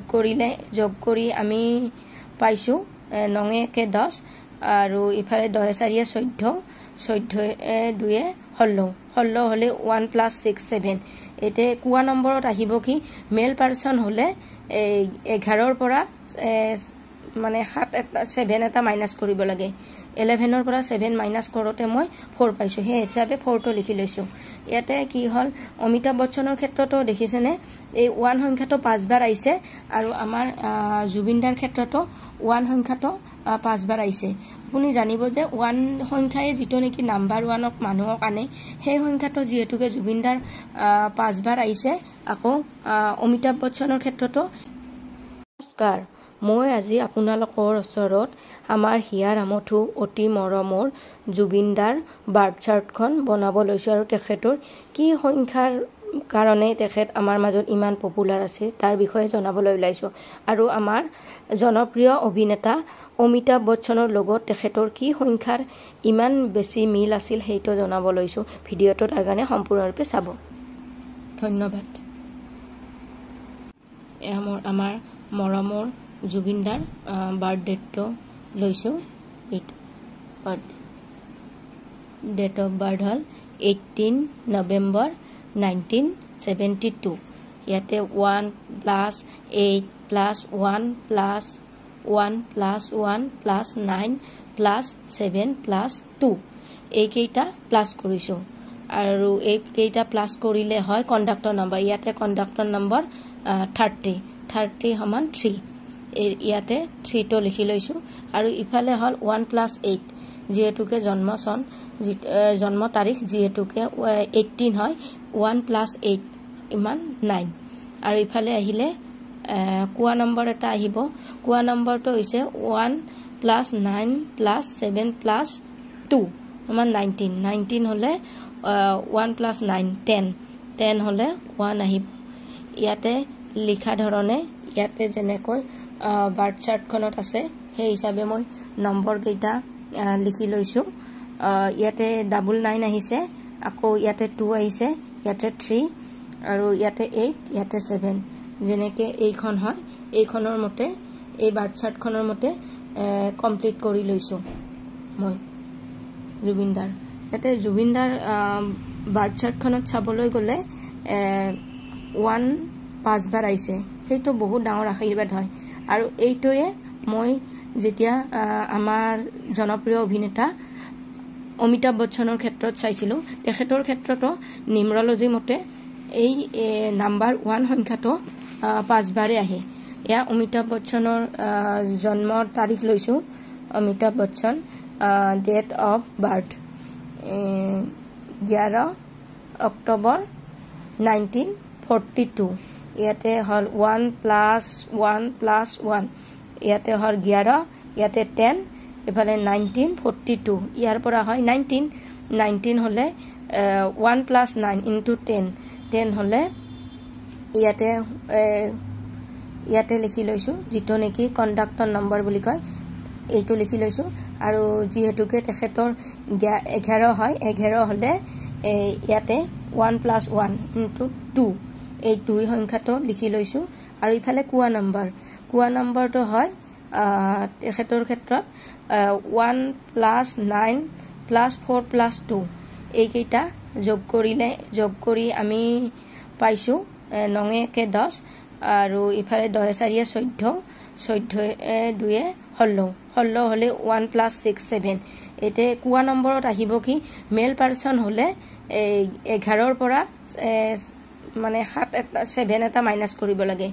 কৰি আমি পাইছো 9 × 10 আৰু ইফালে 10 × 4 = 14 2 16 হলে 1 + 6 7 এতে কোৱা নম্বৰত আহিব কি মেল পাৰসন হলে 11 ৰ পৰা মানে 7 এটা মাইনাস কৰিব লাগে 11 ৰ পৰা 7 মাইনাস কৰোতে মই 4 পাইছো হে হিচাপে 4 টো লিখি লৈছো ইয়াতে কি হল অমিতাভ বচ্চনৰ ক্ষেত্ৰতো দেখিছেনে এই 1 সংখ্যাটো 5 বাৰ আইছে আৰু আমাৰ জুবিনদাৰ ক্ষেত্ৰতো 1 সংখ্যাটো 5 বাৰ আইছে আপুনি জানিব যে 1 সংখ্যায়ে যেটো নেকি নাম্বাৰ 1ক মানুহক আনে সেই সংখ্যাটো যেহেতুকে জুবিনদাৰ 5 বাৰ আইছে আকৌ অমিতাভ বচ্চনৰ ক্ষেত্ৰতো নমস্কাৰ মই আজি আপোনালোকৰ ওচৰত আমাৰ হিয়াৰ আমঠু অতি মৰমৰ জুবিনদাৰ বাৰ্থ চাৰ্টখন বনাব লৈছো আৰু তেখেতৰ কি সংখ্যাৰ কাৰণে তেখেত আমাৰ মাজত ইমান পপুলাৰ আছে তাৰ বিষয়ে জনাবলৈ ওলাইছো আৰু আমাৰ জনপ্ৰিয় অভিনেতা অমিতাভ বচ্চনৰ লগত তেখেতৰ কি সংখ্যাৰ ইমান বেছি মিল আছিল হেইটো জনাব লৈছো ভিডিঅটো তাৰ কাৰণে সম্পূৰ্ণৰূপে চাব ধন্যবাদ আমাৰ মৰমৰ জুবিনদাৰ বাৰ্থডেটো লৈছো এইটো ডেট অফ বাৰ্থ হল 18 নৱেম্বৰ 1972 ইয়াতে 1 + 8 + 1 + 1 + 1 + 9 + 7 + 2 এইকেইটা প্লাস কৰিছো আৰু এইকেইটা প্লাস কৰিলে হয় কন্ডাক্টৰ নম্বৰ ইয়াতে কন্ডাক্টৰ নম্বৰ 30 সমান 3 ইয়াতে 3 টো লিখি লৈছো আৰু ইফালে হল 1 + 8 যেহেতুকে জন্ম তাৰিখ যেহেতুকে 18 হয় 1 + 8 ইমান 9 আৰু ইফালে আহিলে কোৱা নম্বৰ এটা আহিব কোৱা নম্বৰটো হৈছে 1 + 9 + 7 + 2 সমান 19 হলে 1 + 9 10 হলে 1 আহিব ইয়াতে লিখা ধৰণে ইয়াতে যেনেকৈ বাৰ্থ চাৰ্টখনত আছে সেই হিচাপে মই নম্বৰ কেইটা লিখি লৈছো ইয়াতে 99 আহিছে আকৌ ইয়াতে 2 আহিছে ইয়াতে 3 আৰু ইয়াতে 8 ইয়াতে 7 যেনেকে এইখন হয় এইখনৰ মতে এই বাৰ্থ চাৰ্টখনৰ মতে কমপ্লিট কৰি লৈছো মই জুবিনদাৰ ইয়াতে জুবিনদাৰ বাৰ্থ চাৰ্টখনত চাবলৈ গলে 1 5 বাৰ আইছে হেইটো বহুত ডাঙৰ আশীৰ্বাদ হয় আৰু এইটোৱে মই যেতিয়া আমাৰ জনপ্ৰিয় অভিনেতা অমিতাভ বচ্চনৰ ক্ষেত্ৰত চাইছিলো তেখেতৰ ক্ষেত্ৰতো নিউমৰলজি মতে এই নাম্বাৰ 1 সংখ্যাটো 5 বাৰে আহে ইয়া অমিতাভ বচ্চনৰ জন্মৰ তাৰিখ লৈছো Amitabh Bachchan date of birth 11 October 1942 ইয়াতে হল 1 + 1 + 1 ইয়াতে হল 11 ইয়াতে 10 এফালে 1942 ইয়াৰ পৰা হয় 19 হলে 1 + 9 × 10 হলে ইয়াতে লিখি লৈছো যেটো নেকি কন্ডাক্টৰ নম্বৰ বুলি কয় এইটো লিখি লৈছো আৰু যেহেতুকে তেখেতৰ 11 হয় 11 হলে ইয়াতে 1 + 1 × 2 এই দুই সংখ্যাটো লিখি লৈছো আৰু ইফালে কোৱা নম্বৰটো হয় তেখেতৰ ক্ষেত্ৰত 1 + 9 + 4 + 2 এইকেইটা যোগ কৰি আমি পাইছো 9 × 10 আৰু ইফালে 10 × 4 = 14 2 ষোল্ল হলে 1 + 6 7 এতে কোৱা নম্বৰত আহিব কি মেল পাৰসন হলে 11 পৰা মানে 7 এটা মাইনাস কৰিব লাগে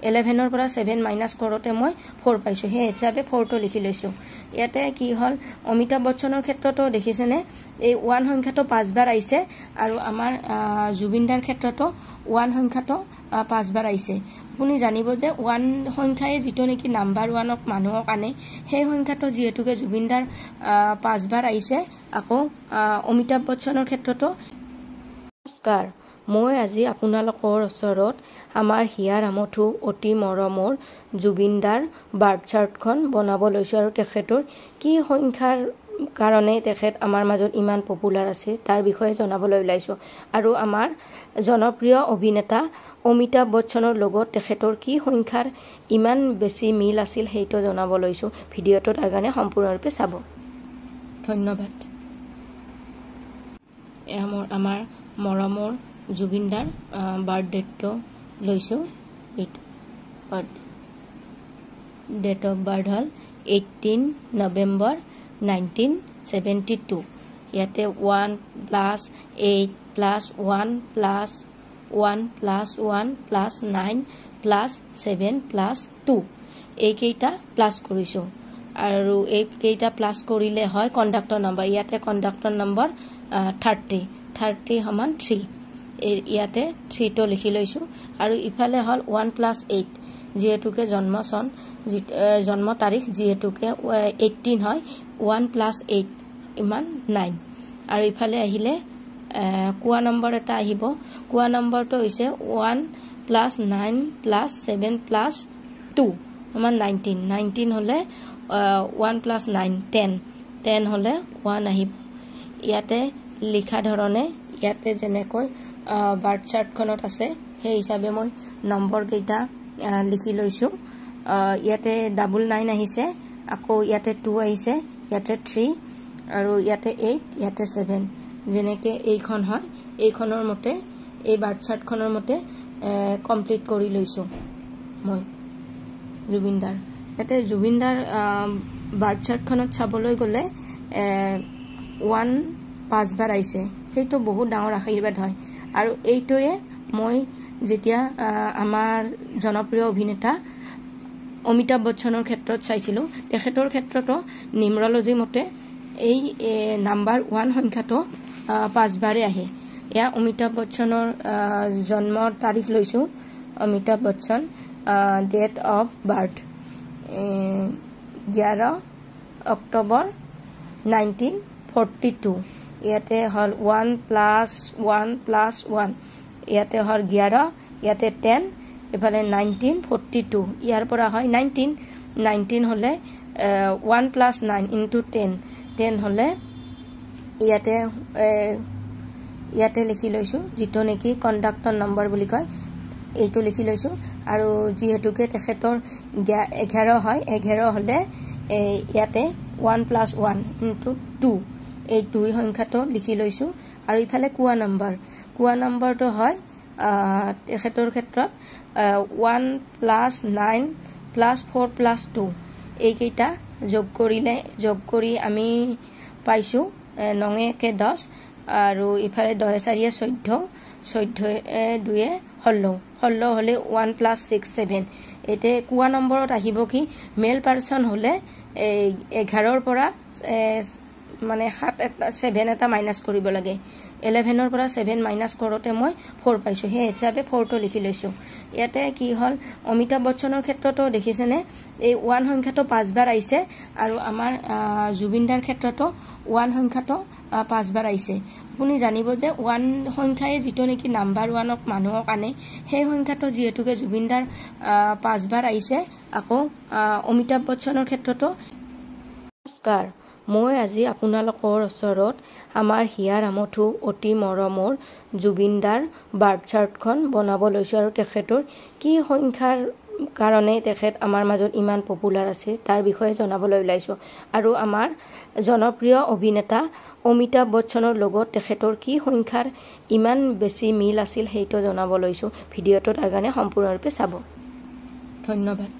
11 পৰা 7 মাইনাস কৰোতে মই 4 পাইছো হে হিচাপে 4 টো লিখি লৈছো ইয়াতে কি হল অমিতাভ বচ্চনৰ ক্ষেত্ৰতো দেখিছেনে এই 1 সংখ্যাটো 5 বাৰ আইছে আৰু আমাৰ জুবিনদাৰ ক্ষেত্ৰতো 1 সংখ্যাটো 5 বাৰ আইছে আপুনি জানিব যে 1 সংখ্যায়ে যেটো নেকি নাম্বাৰ 1ক মানুহক আনে সেই সংখ্যাটো যেহেতুকে জুবিনদাৰ 5 বাৰ আইছে আকৌ অমিতাভ বচ্চনৰ ক্ষেত্ৰতো নমস্কাৰ মই আজি আপোনালোকৰ ওচৰত আমাৰ হিয়াৰ আমঠু অতি মৰমৰ জুবিনদাৰ বাৰ্থ চাৰ্টখন বনাব লৈছো আৰু তেখেতৰ কি সংখ্যাৰ কাৰণে তেখেত আমাৰ মাজত ইমান পপুলাৰ আছে তাৰ বিষয়ে জনাবলৈ ওলাইছো আৰু আমাৰ জনপ্ৰিয় অভিনেতা অমিতাভ বচ্চনৰ লগত তেখেতৰ কি সংখ্যাৰ ইমান বেছি মিল আছিল হেইটো জনাব লৈছো ভিডিঅটো তাৰ কাৰণে সম্পূৰ্ণৰূপে চাব ধন্যবাদ আমাৰ মৰমৰ জুবিনদাৰ বাৰ্থডেটো লৈছো এইটো ডেট অফ বাৰ্থ হল 18 নৱেম্বৰ 1972 ইয়াতে 1 + 8 + 1 + 1 + 1 + 9 + 7 + 2 এইকেইটা প্লাস কৰিছো আৰু এইকেইটা প্লাস কৰিলে হয় কণ্ডাক্টৰ নম্বৰ ইয়াতে কণ্ডাক্টৰ নম্বৰ 30 সমান 3 ইয়াতে 3 টো লিখি লৈছো আৰু ইফালে হল 1 + 8 যেহেতুকে জন্ম তাৰিখ যেহেতুকে 18 হয় 1 + 8 ইমান 9 আৰু ইফালে আহিলে কোৱা নম্বৰ এটা আহিব কোৱা নম্বৰটো হৈছে 1 + 9 + 7 + 2 সমান 19 হলে 1 + 9 10 হলে 1 আহিব ইয়াতে লিখা ধৰণে ইয়াতে যেনেকৈ বাৰ্থ চাৰ্টখনত আছে সেই হিচাপে মই নম্বৰ কেইটা লিখি লৈছো ইয়াতে 99 আহিছে আকৌ ইয়াতে 2 আহিছে ইয়াতে 3 আৰু ইয়াতে 8 ইয়াতে 7 যেনেকে এইখন হয় এইখনৰ মতে এই বাৰ্থ চাৰ্টখনৰ মতে কমপ্লিট কৰি লৈছো মই জুবিনদাৰ ইয়াতে জুবিনদাৰ বাৰ্থ চাৰ্টখনত চাবলৈ গলে 1 5 বাৰ আইছে হেইটো বহুত ডাঙৰ আশীৰ্বাদ হয় আৰু এইটোৱে মই যেতিয়া আমাৰ জনপ্ৰিয় অভিনেতা অমিতাভ বচ্চনৰ ক্ষেত্ৰত চাইছিলো তেখেতৰ ক্ষেত্ৰতো নিউমৰলজি মতে এই নাম্বাৰ 1 সংখ্যাটো 5 বাৰে আহে ইয়া অমিতাভ বচ্চনৰ জন্ম তাৰিখ লৈছো Amitabh Bachchan date of birth 11 October 1942 ইয়াতে হল 1 + 1 + 1 ইয়াতে হল 11 ইয়াতে 10 এফালে 1942 ইয়াৰ পৰা হয় 19 হলে 1 + 9 * 10 হলে ইয়াতে লিখি লৈছো যেটো নেকি কণ্ডাক্টৰ নম্বৰ বুলি কয় এইটো লিখি লৈছো আৰু যেহেতুকে তেখেতৰ 11 হয় 11 হলে ইয়াতে 1 + 1 * 2 এই 2 সংখ্যাটো লিখি লৈছো আৰু ইফালে কোৱা নম্বৰটো হয় তেখেতৰ ক্ষেত্ৰত 1 + 9 + 4 + 2 এইকেইটা যোগ কৰি আমি পাইছো 9 * 10 আৰু ইফালে 10 * 4 = 14 2 16 হলে 1 + 6 7 এতে কোৱা নম্বৰত আহিব কি মেল পাৰসন হলে 11 পৰা মানে 7 এটা মাইনাস কৰিব লাগে 11 পৰা 7 মাইনাস কৰোতে মই 4 পাইছো হে হিচাপে 4 টো লিখি লৈছো ইয়াতে কি হল অমিতাভ বচ্চনৰ ক্ষেত্ৰতো দেখিছেনে এই 1 সংখ্যাটো 5 বাৰ আইছে আৰু আমাৰ জুবিনদাৰ ক্ষেত্ৰতো 1 সংখ্যাটো 5 বাৰ আইছে আপুনি জানিব যে 1 সংখ্যায়ে যেটো নেকি নাম্বাৰ 1ক মানুহক আনে সেই সংখ্যাটো যেহেতুকে জুবিনদাৰ 5 বাৰ আইছে আকৌ অমিতাভ বচ্চনৰ ক্ষেত্ৰতো নমস্কাৰ মই আজি আপোনালোকৰ ওচৰত আমাৰ হিয়াৰ আমঠু অতি মৰমৰ জুবিনদাৰ বাৰ্থ চাৰ্টখন বনাব লৈছো আৰু তেখেতৰ কি সংখ্যাৰ কাৰণে তেখেত আমাৰ মাজত ইমান পপুলাৰ আছে তাৰ বিষয়ে জনাবলৈ ওলাইছো আৰু আমাৰ জনপ্ৰিয় অভিনেতা অমিতাভ বচ্চনৰ লগত তেখেতৰ কি সংখ্যাৰ ইমান বেছি মিল আছিল হেইটো জনাব লৈছো ভিডিঅটো তাৰ কাৰণে সম্পূৰ্ণৰূপে চাব ধন্যবাদ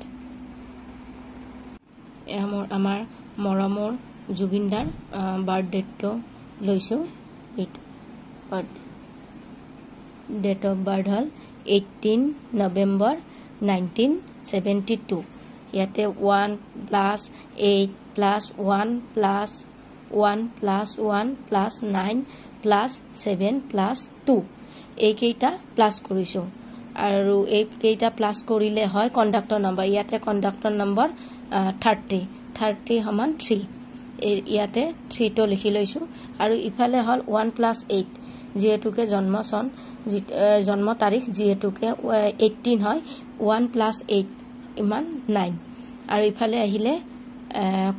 আমাৰ মৰমৰ জুবিনদাৰ বাৰ্থডেটো লৈছোঁ। এইটো ডেট অফ বাৰ্থ হ'ল 18 নৱেম্বৰ 1972। ইয়াতে 1 + 8 + 1 + 1 + 1 + 9 + 7 + 2 এইকেইটা প্লাছ কৰিছোঁ। আৰু এইকেইটা প্লাছ কৰিলে হয় কণ্ডাক্টৰ নম্বৰ। ইয়াতে কণ্ডাক্টৰ নম্বৰ 30 = 3। ইয়াতে 3টো লিখি লৈছোঁ। আৰু ইফালে হ'ল 1 + 8 যিহেতুকে জন্ম তাৰিখ যিহেতুকে 18 হয় 1 + 8 = 9। আৰু ইফালে আহিলে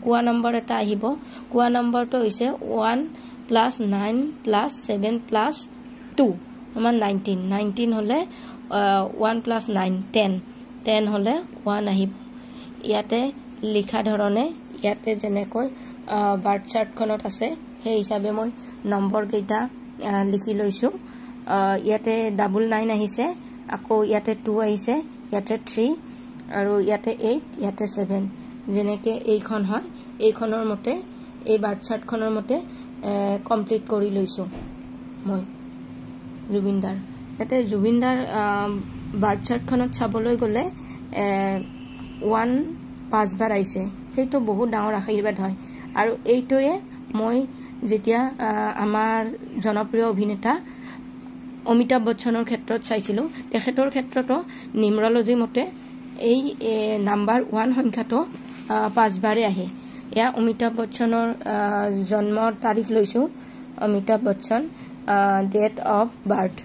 কোৱা নম্বৰ এটা আহিব। কোৱা নম্বৰটো হৈছে 1 + 9 + 7 + 2 = 19। 19 হ'লে 1 + 9 10 হ'লে 1 আহিব। ইয়াতে লিখা ধৰণে ইয়াতে যেনেকৈ বাৰ্থ চাৰ্টখনত আছে সেই হিচাপে মই নম্বৰকেইটা লিখি লৈছোঁ। ইয়াতে 99 আহিছে, আকৌ ইয়াতে 2 আহিছে, ইয়াতে 3 আৰু ইয়াতে 8, ইয়াতে 7 যেনেকৈ এইখন হয় এইখনৰ মতে এই বাৰ্থ চাৰ্টখনৰ মতে কমপ্লিট কৰি লৈছোঁ মই জুবিনদাৰ। ইয়াতে জুবিনদাৰ বাৰ্থ চাৰ্টখনত চাবলৈ গ'লে 1 5 বাৰ আহিছে, সেইটো বহুত ডাঙৰ আশীৰ্বাদ হয়। আৰু এইটোৱে মই যেতিয়া আমাৰ জনপ্ৰিয় অভিনেতা অমিতাভ বচ্চনৰ ক্ষেত্ৰত চাইছিলোঁ, তেখেতৰ ক্ষেত্ৰতো নিউমৰলজি মতে এই নাম্বাৰ 1 সংখ্যাটো 5 বাৰে আহে। এয়া অমিতাভ বচ্চনৰ জন্মৰ তাৰিখ লৈছোঁ। Amitabh Bachchan date of birth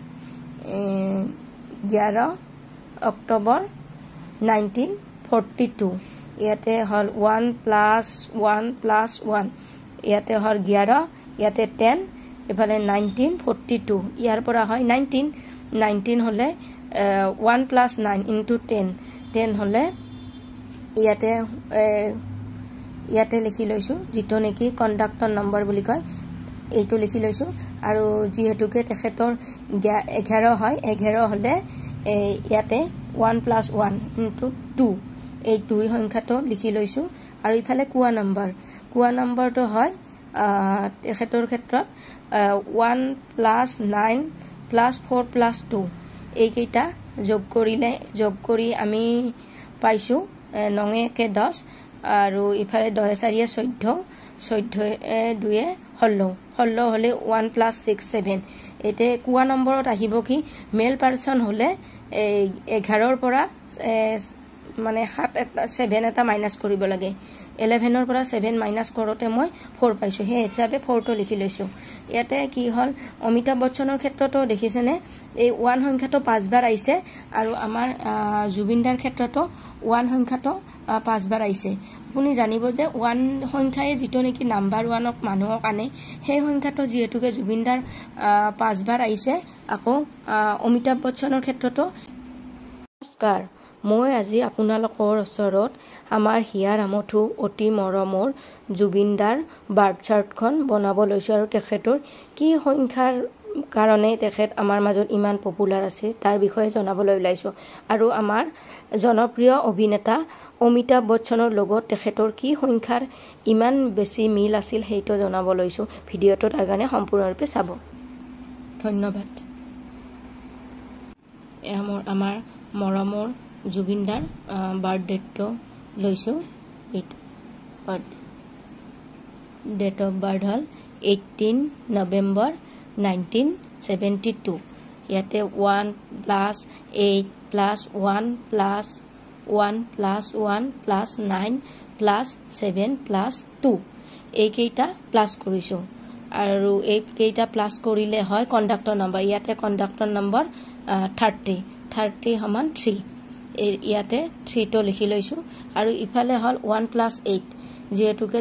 11 October 1942। ইয়াতে হ'ল 1 + 1 + 1, ইয়াতে হ'ল 11, ইয়াতে 10, এফালে 1942। ইয়াৰ পৰা হয় 19 হ'লে 1 + 9 × 10 হ'লে ইয়াতে লিখি লৈছোঁ, যিটো নেকি কণ্ডাক্টৰ নম্বৰ বুলি কয় এইটো লিখি লৈছোঁ। আৰু যিহেতুকে তেখেতৰ 11 হয়, 11 হ'লে ইয়াতে 1 + 1 × 2 এই 2 সংখ্যাটো লিখি লৈছোঁ। আৰু ইফালে কোৱা নম্বৰটো হয় তেখেতৰ ক্ষেত্ৰত 1 + 9 + 4 + 2 এইকেইটা যোগ কৰি আমি পাইছোঁ 9 × 10 আৰু ইফালে 10 × 4 = 14, 14 × 2 = 16 হ'লে 1 + 6 = 7। এতিয়া কোৱা নম্বৰত আহিব কি মেল পাৰ্চন হ'লে 11ৰ পৰা মানে 7 এটা মাইনাছ কৰিব লাগে। 11ৰ পৰা 7 মাইনাছ কৰোঁতে মই 4 পাইছোঁ, সেই হিচাপে 4টো লিখি লৈছোঁ। ইয়াতে কি হ'ল অমিতাভ বচ্চনৰ ক্ষেত্ৰতো দেখিছেনে এই 1 সংখ্যাটো 5 বাৰ আহিছে, আৰু আমাৰ জুবিনদাৰ ক্ষেত্ৰতো 1 সংখ্যাটো 5 বাৰ আহিছে। আপুনি জানিব যে 1 সংখ্যাই যিটো নেকি নাম্বাৰ 1ক মানুহক আনে, সেই সংখ্যাটো যিহেতুকে জুবিনদাৰ 5 বাৰ আহিছে। আকৌ অমিতাভ বচ্চনৰ ক্ষেত্ৰতো। নমস্কাৰ, মই আজি আপোনালোকৰ ওচৰত আমাৰ হিয়াৰ আমঠু অতি মৰমৰ জুবিনদাৰ বাৰ্থ চাৰ্টখন বনাব লৈছোঁ। আৰু তেখেতৰ কি সংখ্যাৰ কাৰণে তেখেত আমাৰ মাজত ইমান পপুলাৰ আছে তাৰ বিষয়ে জনাবলৈ ওলাইছোঁ। আৰু আমাৰ জনপ্ৰিয় অভিনেতা অমিতাভ বচ্চনৰ লগত তেখেতৰ কি সংখ্যাৰ ইমান বেছি মিল আছিল সেইটো জনাব লৈছোঁ। ভিডিঅ'টো তাৰ কাৰণে সম্পূৰ্ণৰূপে চাব। ধন্যবাদ। আমাৰ মৰমৰ জুবিনদাৰ বাৰ্থডেটো লৈছোঁ। এইটো ডেট অফ বাৰ্থ হ'ল 18 নৱেম্বৰ 1972। ইয়াতে 1 + 8 + 1 + 1 + 1 + 9 + 7 + 2 এইকেইটা প্লাছ কৰিছোঁ। আৰু এইকেইটা প্লাছ কৰিলে হয় কণ্ডাক্টৰ নম্বৰ। ইয়াতে কণ্ডাক্টৰ নম্বৰ 30 = 3। ইয়াতে 3টো লিখি লৈছোঁ। আৰু ইফালে হ'ল 1 + 8 যিহেতুকে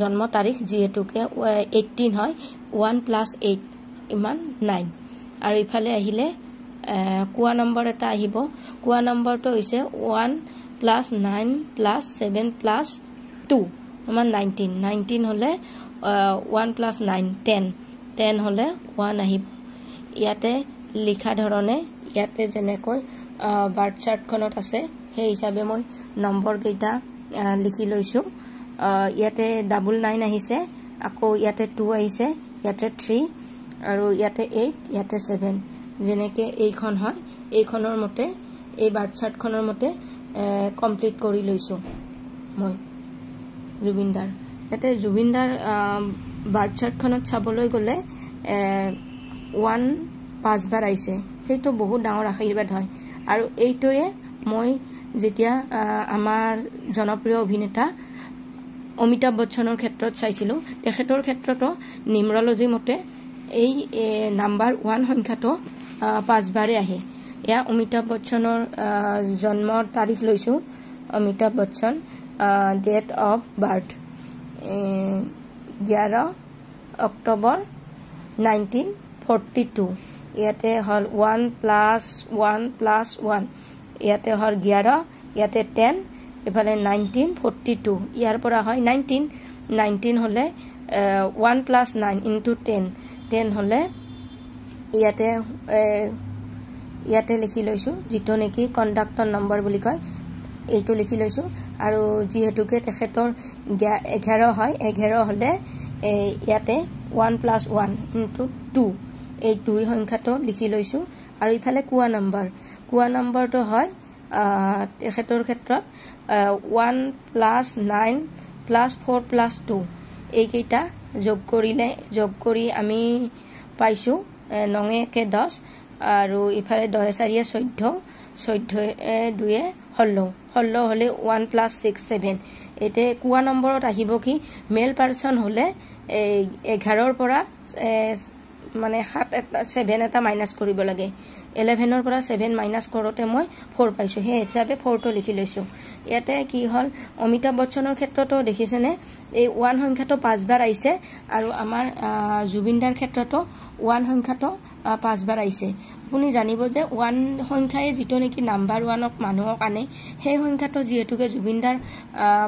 জন্ম তাৰিখ যিহেতুকে 18 হয় 1 + 8 = 9। আৰু ইফালে আহিলে কোৱা নম্বৰ এটা আহিব। কোৱা নম্বৰটো হৈছে 1 + 9 + 7 + 2 = 19। 19 হ'লে 1 + 9 10 হ'লে 1 আহিব। ইয়াতে লিখা ধৰণে ইয়াতে যেনেকৈ বাৰ্থ চাৰ্টখনত আছে সেই হিচাপে মই নম্বৰকেইটা লিখি লৈছোঁ ইয়াতে 99 আহিছে আকৌ ইয়াতে 2 আহিছে ইয়াতে 3 আৰু ইয়াতে 8 ইয়াতে 7 যেনেকে এইখন হয় এইখনৰ মতে এই বাৰ্থ চাৰ্টখনৰ মতে কমপ্লিট কৰি লৈছোঁ মই জুবিনদাৰ ইয়াতে জুবিনদাৰ বাৰ্থ চাৰ্টখনত চাবলৈ গ'লে 1 5 বাৰ আহিছে সেইটো বহুত ডাঙৰ আশীৰ্বাদ হয় আৰু এইটোৱে মই যেতিয়া আমাৰ জনপ্ৰিয় অভিনেতা অমিতাভ বচ্চনৰ ক্ষেত্ৰত চাইছিলোঁ তেখেতৰ ক্ষেত্ৰতো নিউমেৰলজি মতে এই নাম্বাৰ 1 সংখ্যাটো 5 বাৰে আহে এয়া অমিতাভ বচ্চনৰ জন্মৰ তাৰিখ লৈছোঁ Amitabh Bachchan date of birth 11 October 1942 ইয়াতে হল 1 + 1 + 1 ইয়াতে হল 11 ইয়াতে 10 এফালে 1942 ইয়াৰ পৰা হয় 19 হলে 1 + 9 × 10 হলে ইয়াতে লিখি লৈছোঁ যিটো নেকি কণ্ডাক্টৰ নম্বৰ বুলি কয় এইটো লিখি লৈছোঁ আৰু যিহেতুকে তেখেতৰ 11 হয় 11 হলে ইয়াতে 1 + 1 × 2 এই 2 সংখ্যাটো লিখি লৈছোঁ আৰু ইফালে কোৱা নম্বৰটো হয় তেখেতৰ ক্ষেত্ৰত 1 + 9 + 4 + 2 এইকেইটা যোগ কৰি আমি পাইছোঁ 9 × 10 আৰু ইফালে 10 × 4 = 14 2 16 হলে 1 + 6 7 এতে কোৱা নম্বৰত আহিব কি মেল পাৰসন হলে 11 পৰা মানে 7 এটা মাইনাস কৰিব লাগে 11 পৰা 7 মাইনাস কৰোতে মই 4 পাইছোঁ হে হিচাপে 4টো লিখি লৈছোঁ ইয়াতে কি হল অমিতাভ বচ্চনৰ ক্ষেত্ৰতো দেখিছেনে এই 1 সংখ্যাটো 5 বাৰ আহিছে আৰু আমাৰ জুবিনদাৰ ক্ষেত্ৰতো 1 সংখ্যাটো 5 বাৰ আহিছে আপুনি জানিব যে 1 সংখ্যাই যেটো নেকি নাম্বাৰ 1ক মানুহক আনে সেই সংখ্যাটো যেহেতুকে জুবিনদাৰ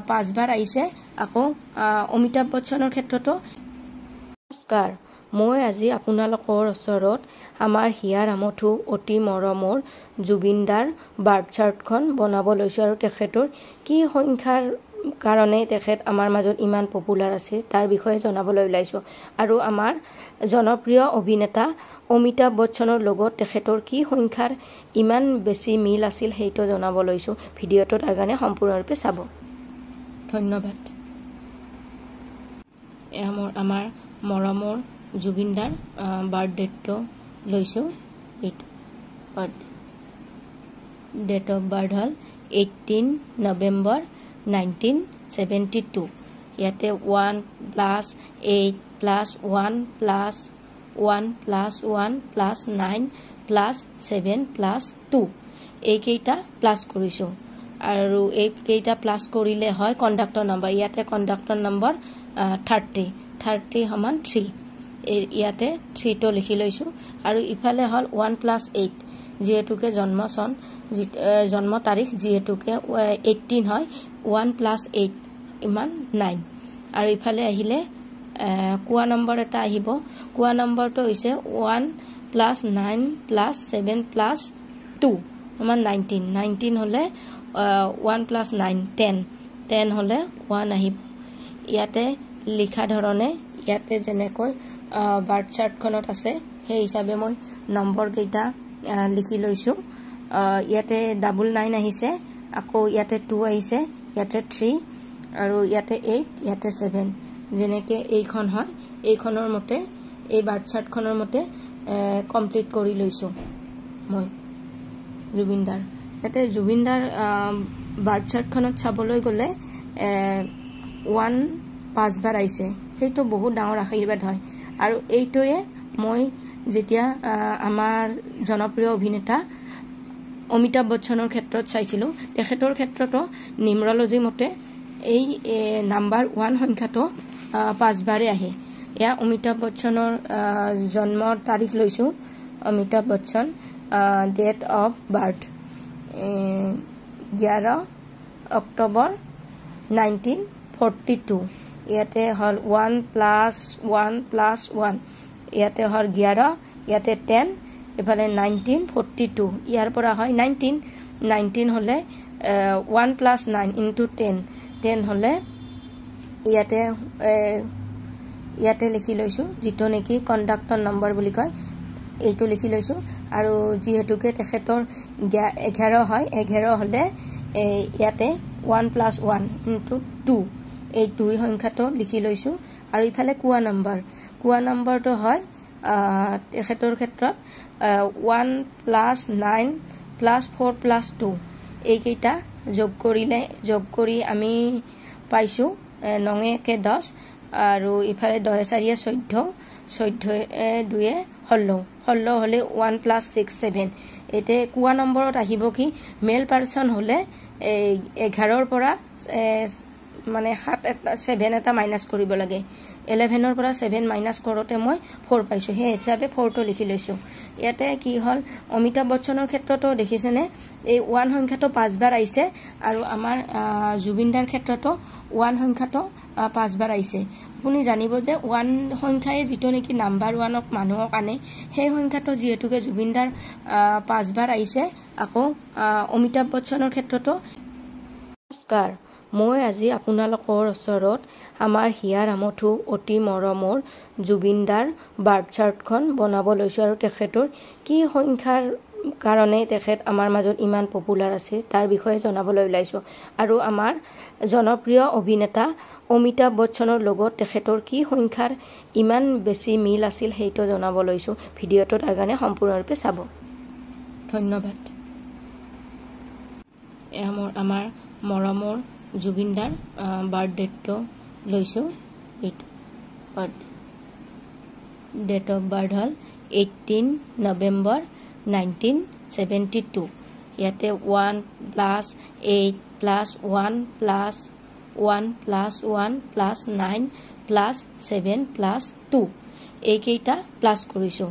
5 বাৰ আহিছে আকৌ অমিতাভ বচ্চনৰ ক্ষেত্ৰতো নমস্কাৰ মই আজি আপোনালোকৰ ওচৰত আমাৰ হিয়াৰ আমঠু অতি মৰমৰ জুবিনদাৰ বাৰ্থ চাৰ্টখন বনাব লৈছোঁ আৰু তেখেতৰ কি সংখ্যাৰ কাৰণে তেখেত আমাৰ মাজত ইমান পপুলাৰ আছে তাৰ বিষয়ে জনাবলৈ ওলাইছোঁ আৰু আমাৰ জনপ্ৰিয় অভিনেতা অমিতাভ বচ্চনৰ লগত তেখেতৰ কি সংখ্যাৰ ইমান বেছি মিল আছিল সেইটো জনাব লৈছোঁ ভিডিঅ'টো তাৰ কাৰণে সম্পূৰ্ণৰূপে চাব ধন্যবাদ আমাৰ মৰমৰ জুবিনদাৰ বাৰ্থডেটো লৈছোঁ এইটো ডেট অফ বাৰ্থ হল 18 নৱেম্বৰ 1972 ইয়াতে 1 + 8 + 1 + 1 + 1 + 9 + 7 + 2 এইকেইটা প্লাস কৰিছোঁ আৰু এইকেইটা প্লাস কৰিলে হয় কণ্ডাক্টৰ নম্বৰ ইয়াতে কণ্ডাক্টৰ নম্বৰ 30 সমান 3 ইয়াতে 3টো লিখি লৈছোঁ আৰু ইফালে হল 1 + 8 যেহেতুকে জন্ম তাৰিখ যেহেতুকে 18 হয় 1 + 8 ইমান 9 আৰু ইফালে আহিলে কোৱা নম্বৰ এটা আহিব কোৱা নম্বৰটো হৈছে 1 + 9 + 7 + 2 সমান 19 হলে 1 + 9 10 হলে 1 আহিব ইয়াতে লিখা ধৰণে ইয়াতে যেনেকৈ বাৰ্থ চাৰ্টখনত আছে সেই হিচাপে মই নম্বৰ কেইটা লিখি লৈছোঁ ইয়াতে 99 আহিছে আকৌ ইয়াতে 2 আহিছে ইয়াতে 3 আৰু ইয়াতে 8 ইয়াতে 7 যেনেকে এইখন হয় এইখনৰ মতে এই বাৰ্থ চাৰ্টখনৰ মতে কমপ্লিট কৰি লৈছোঁ মই জুবিনদাৰ ইয়াতে জুবিনদাৰ বাৰ্থ চাৰ্টখনত চাবলৈ গ'লে 1 5 বাৰ আহিছে সেইটো বহুত ডাঙৰ আশীৰ্বাদ হয় আৰু এইটোৱে মই যেতিয়া আমাৰ জনপ্ৰিয় অভিনেতা অমিতাভ বচ্চনৰ ক্ষেত্ৰত চাইছিলোঁ তেখেতৰ ক্ষেত্ৰতো নিউমেৰলজি মতে এই নাম্বাৰ 1 সংখ্যাটো 5 বাৰে আহে এয়া অমিতাভ বচ্চনৰ জন্মৰ তাৰিখ লৈছোঁ Amitabh Bachchan date of birth 11 October 1942 ইয়াতে হল 1 + 1 + 1 ইয়াতে হল 11 ইয়াতে 10 এফালে 1942 ইয়াৰ পৰা হয় 19 হলে 1 + 9 × 10 হলে ইয়াতে লিখি লৈছো যেটো নেকি কন্ডাক্টৰ নম্বৰ বুলি কয় এইটো লিখি লৈছো আৰু যেহেতুকে তেখেতৰ 11 হয় 11 হলে ইয়াতে 1 + 1 * 2 এই দুই সংখ্যাটো লিখি লৈছো আৰু ইফালে কুয়া নম্বৰটো হয় তেখেতৰ ক্ষেত্ৰত 1 + 9 + 4 + 2 এইকেইটা যোগ কৰি আমি পাইছো 9 * 10 আৰু ইফালে 10 * 4 = 14 2 16 হলে 1 + 6 7 এতে কুয়া নম্বৰত আহিব কি মেল পাৰসন হলে 11 ৰ পৰা মানে 7 এটা মাইনাস কৰিব লাগে 11 ৰ পৰা 7 মাইনাস কৰোতে মই 4 পাইছো হে হিচাপে 4 টো লিখি লৈছো ইয়াতে কি হল অমিতাভ বচ্চনৰ ক্ষেত্ৰতো দেখিছেনে এই 1 সংখ্যাটো 5 বাৰ আইছে আৰু আমাৰ জুবিনদাৰ ক্ষেত্ৰতো 1 সংখ্যাটো 5 বাৰ আইছে আপুনি জানিব যে 1 সংখ্যায়ে যেটো নেকি নাম্বাৰ 1ক মানুহক আনে সেই সংখ্যাটো যেহেতুকে জুবিনদাৰ 5 বাৰ আইছে আকৌ অমিতাভ বচ্চনৰ ক্ষেত্ৰতো নমস্কাৰ মই আজি আপোনালোকৰ ওচৰত আমাৰ হিয়াৰ আমঠু অতি মৰমৰ জুবিনদাৰ বাৰ্থ চাৰ্টখন বনাব লৈছো আৰু তেখেতৰ কি সংখ্যাৰ কাৰণে তেখেত আমাৰ মাজত ইমান পপুলাৰ আছে তাৰ বিষয়ে জনাবলৈ ওলাইছো আৰু আমাৰ জনপ্ৰিয় অভিনেতা অমিতাভ বচ্চনৰ লগত তেখেতৰ কি সংখ্যাৰ ইমান বেছি মিল আছিল হেইটো জনাব লৈছো ভিডিওটো তাৰ কাৰণে সম্পূৰ্ণৰূপে চাব ধন্যবাদ আমাৰ মৰমৰ জুবিনদাৰ বাৰ্থডেটো লৈছো এইটো ডেট অফ বাৰ্থ হল 18 নৱেম্বৰ 1972 ইয়াতে 1 + 8 + 1 + 1 + 1 + 9 + 7 + 2 এইকেইটা প্লাস কৰিছো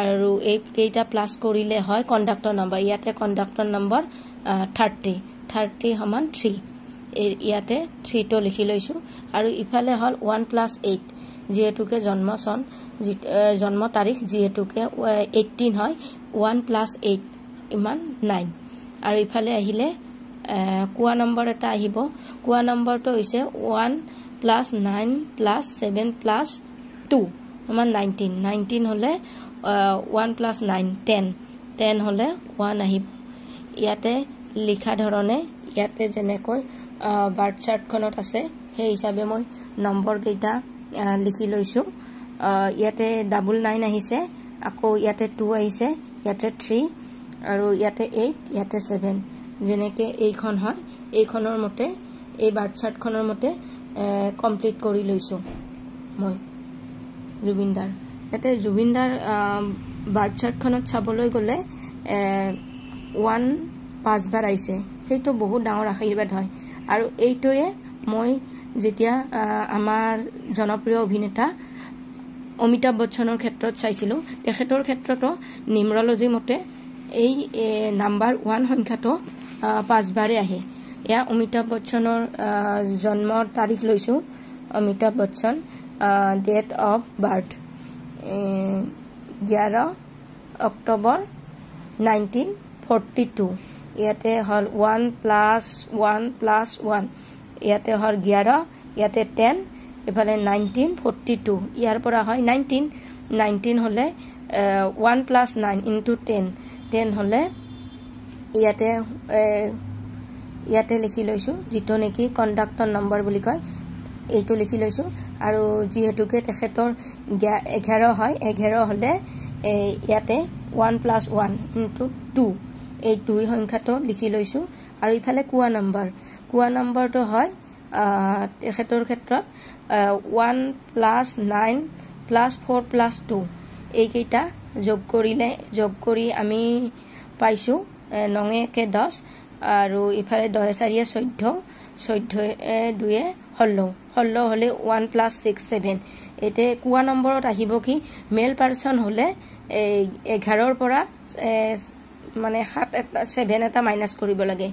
আৰু এইকেইটা প্লাস কৰিলে হয় কন্ডাক্টৰ নম্বৰ ইয়াতে কন্ডাক্টৰ নম্বৰ 30 সমান 3 ইয়াতে 3 টো লিখি লৈছো আৰু ইফালে হল 1 + 8 যেহেতুকে জন্ম তাৰিখ যেহেতুকে 18 হয় 1 + 8 ইমান 9 আৰু ইফালে আহিলে কুয়া নম্বৰ এটা আহিব কুয়া নম্বৰটো হৈছে 1 + 9 + 7 + 2 সমান 19 হলে 1 + 9 10 হলে 1 আহিব ইয়াতে লিখা ধৰণে ইয়াতে যেনেকৈ বাৰ্থ চাৰ্টখনত আছে সেই হিচাপে মই নম্বৰ কেইটা লিখি লৈছো ইয়াতে 99 আহিছে আকৌ ইয়াতে 2 আহিছে ইয়াতে 3 আৰু ইয়াতে 8 ইয়াতে 7 যেনেকে এইখন হয় এইখনৰ মতে এই বাৰ্থ চাৰ্টখনৰ মতে কমপ্লিট কৰি লৈছো মই জুবিনদাৰ ইয়াতে জুবিনদাৰ বাৰ্থ চাৰ্টখনত চাবলৈ গলে 1 5 বাৰ আইছে হেইটো বহুত ডাঙৰ আশীৰ্বাদ হয় আৰু এইটোৱে মই যেতিয়া আমাৰ জনপ্ৰিয় অভিনেতা অমিতাভ বচ্চনৰ ক্ষেত্ৰত চাইছিলো তেখেতৰ ক্ষেত্ৰতো নিউমৰলজি মতে এই নাম্বাৰ 1 সংখ্যাটো 5 বাৰে আহে ইয়া অমিতাভ বচ্চনৰ জন্মৰ তাৰিখ লৈছো Amitabh Bachchan date of birth 11 October 1942 ইয়াতে হল 1 + 1 + 1 ইয়াতে হল 11 ইয়াতে 10 এফালে 1942 ইয়াৰ পৰা হয় 19 হলে 1 + 9 * 10 হলে ইয়াতে লিখি লৈছো যেটো নেকি কন্ডাক্টৰ নম্বৰ বুলি কয় এইটো লিখি লৈছো আৰু যেহেতুকে তেখেতৰ 11 হয় 11 হলে ইয়াতে 1 + 1 * 2 এই দুই সংখ্যাটো লিখি লৈছো আৰু ইফালে কুয়া নম্বৰটো হয় তেখেতৰ ক্ষেত্ৰত 1 + 9 + 4 + 2 এইকেইটা যোগ কৰি আমি পাইছো 9 * 10 আৰু ইফালে 10 * 4 = 14 2 16 হলে 1 + 6 7 এতে কুয়া নম্বৰত আহিব কি মেল পাৰসন হলে 11 ৰ পৰা মানে 7 এটা মাইনাস কৰিব লাগে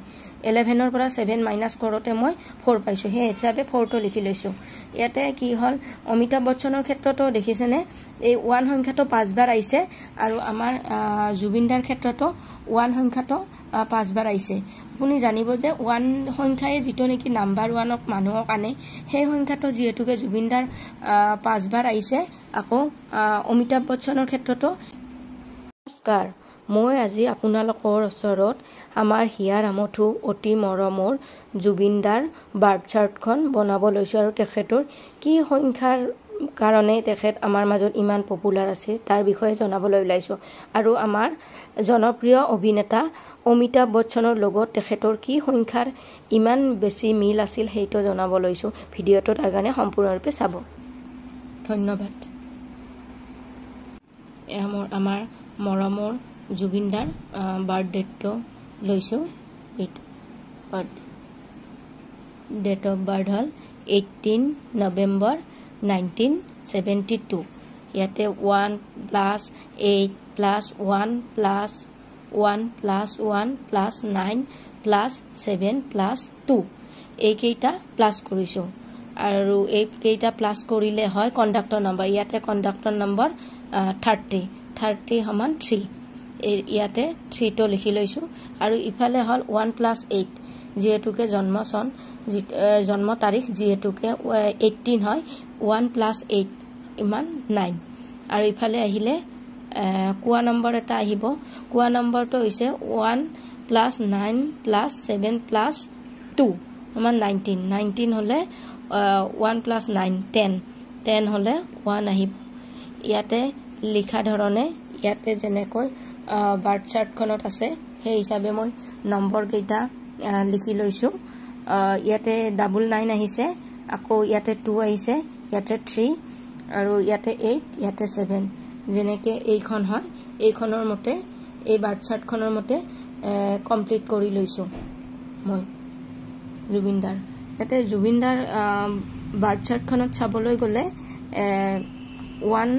11 পৰা 7 মাইনাস কৰোতে মই 4 পাইছো হে হিচাপে 4 টো লিখি লৈছো ইয়াতে কি হল অমিতাভ বচ্চনৰ ক্ষেত্ৰতো দেখিছেনে এই 1 সংখ্যাটো 5 বাৰ আইছে আৰু আমাৰ জুবিনদাৰ ক্ষেত্ৰতো 1 সংখ্যাটো 5 বাৰ আইছে আপুনি জানিব যে 1 সংখ্যায়ে যেটো নেকি নাম্বাৰ 1ক মানুহক আনে সেই সংখ্যাটো যেহেতুকে জুবিনদাৰ 5 বাৰ আইছে আকৌ অমিতাভ বচ্চনৰ ক্ষেত্ৰতো নমস্কাৰ মই আজি আপোনালোকৰ ওচৰত আমাৰ হিয়াৰ আমঠু অতি মৰমৰ জুবিনদাৰ বাৰ্থ চাৰ্টখন বনাব লৈছো আৰু তেখেতৰ কি সংখ্যাৰ কাৰণে তেখেত আমাৰ মাজত ইমান পপুলাৰ আছে তাৰ বিষয়ে জনাবলৈ ওলাইছো আৰু আমাৰ জনপ্ৰিয় অভিনেতা অমিতাভ বচ্চনৰ লগত তেখেতৰ কি সংখ্যাৰ ইমান বেছি মিল আছিল হেইটো জনাব লৈছো ভিডিঅটো তাৰ কাৰণে সম্পূৰ্ণৰূপে চাব ধন্যবাদ আমাৰ মৰমৰ জুবিনদাৰ বাৰ্থডেটো লৈছো এইটো ডেট অফ বাৰ্থ হল 18 নৱেম্বৰ 1972 ইয়াতে 1 + 8 + 1 + 1 + 1 + 9 + 7 + 2 এইকেইটা প্লাস কৰিছো আৰু এইকেইটা প্লাস কৰিলে হয় কণ্ডাক্টৰ নম্বৰ ইয়াতে কণ্ডাক্টৰ নম্বৰ 30 সমান 3 ইয়াতে 3 টো লিখি লৈছো আৰু ইফালে হল 1 + 8 যেহেতুকে জন্ম তাৰিখ যেহেতুকে 18 হয় 1 + 8 ইমান 9 আৰু ইফালে আহিলে কোৱা নম্বৰ এটা আহিব কোৱা নম্বৰটো হৈছে 1 + 9 + 7 + 2 সমান 19 হলে 1 + 9 10 হলে 1 আহিব ইয়াতে লিখা ধৰণে ইয়াতে যেনেকৈ বাৰ্থ চাৰ্টখনত আছে সেই হিচাপে মই নম্বৰ কেইটা লিখি লৈছো ইয়াতে 99 আহিছে আকৌ ইয়াতে 2 আহিছে ইয়াতে 3 আৰু ইয়াতে 8 ইয়াতে 7 যেনেকে এইখন হয় এইখনৰ মতে এই বাৰ্থ চাৰ্টখনৰ মতে কমপ্লিট কৰি লৈছো মই জুবিনদাৰ ইয়াতে জুবিনদাৰ বাৰ্থ চাৰ্টখনত চাবলৈ গলে 1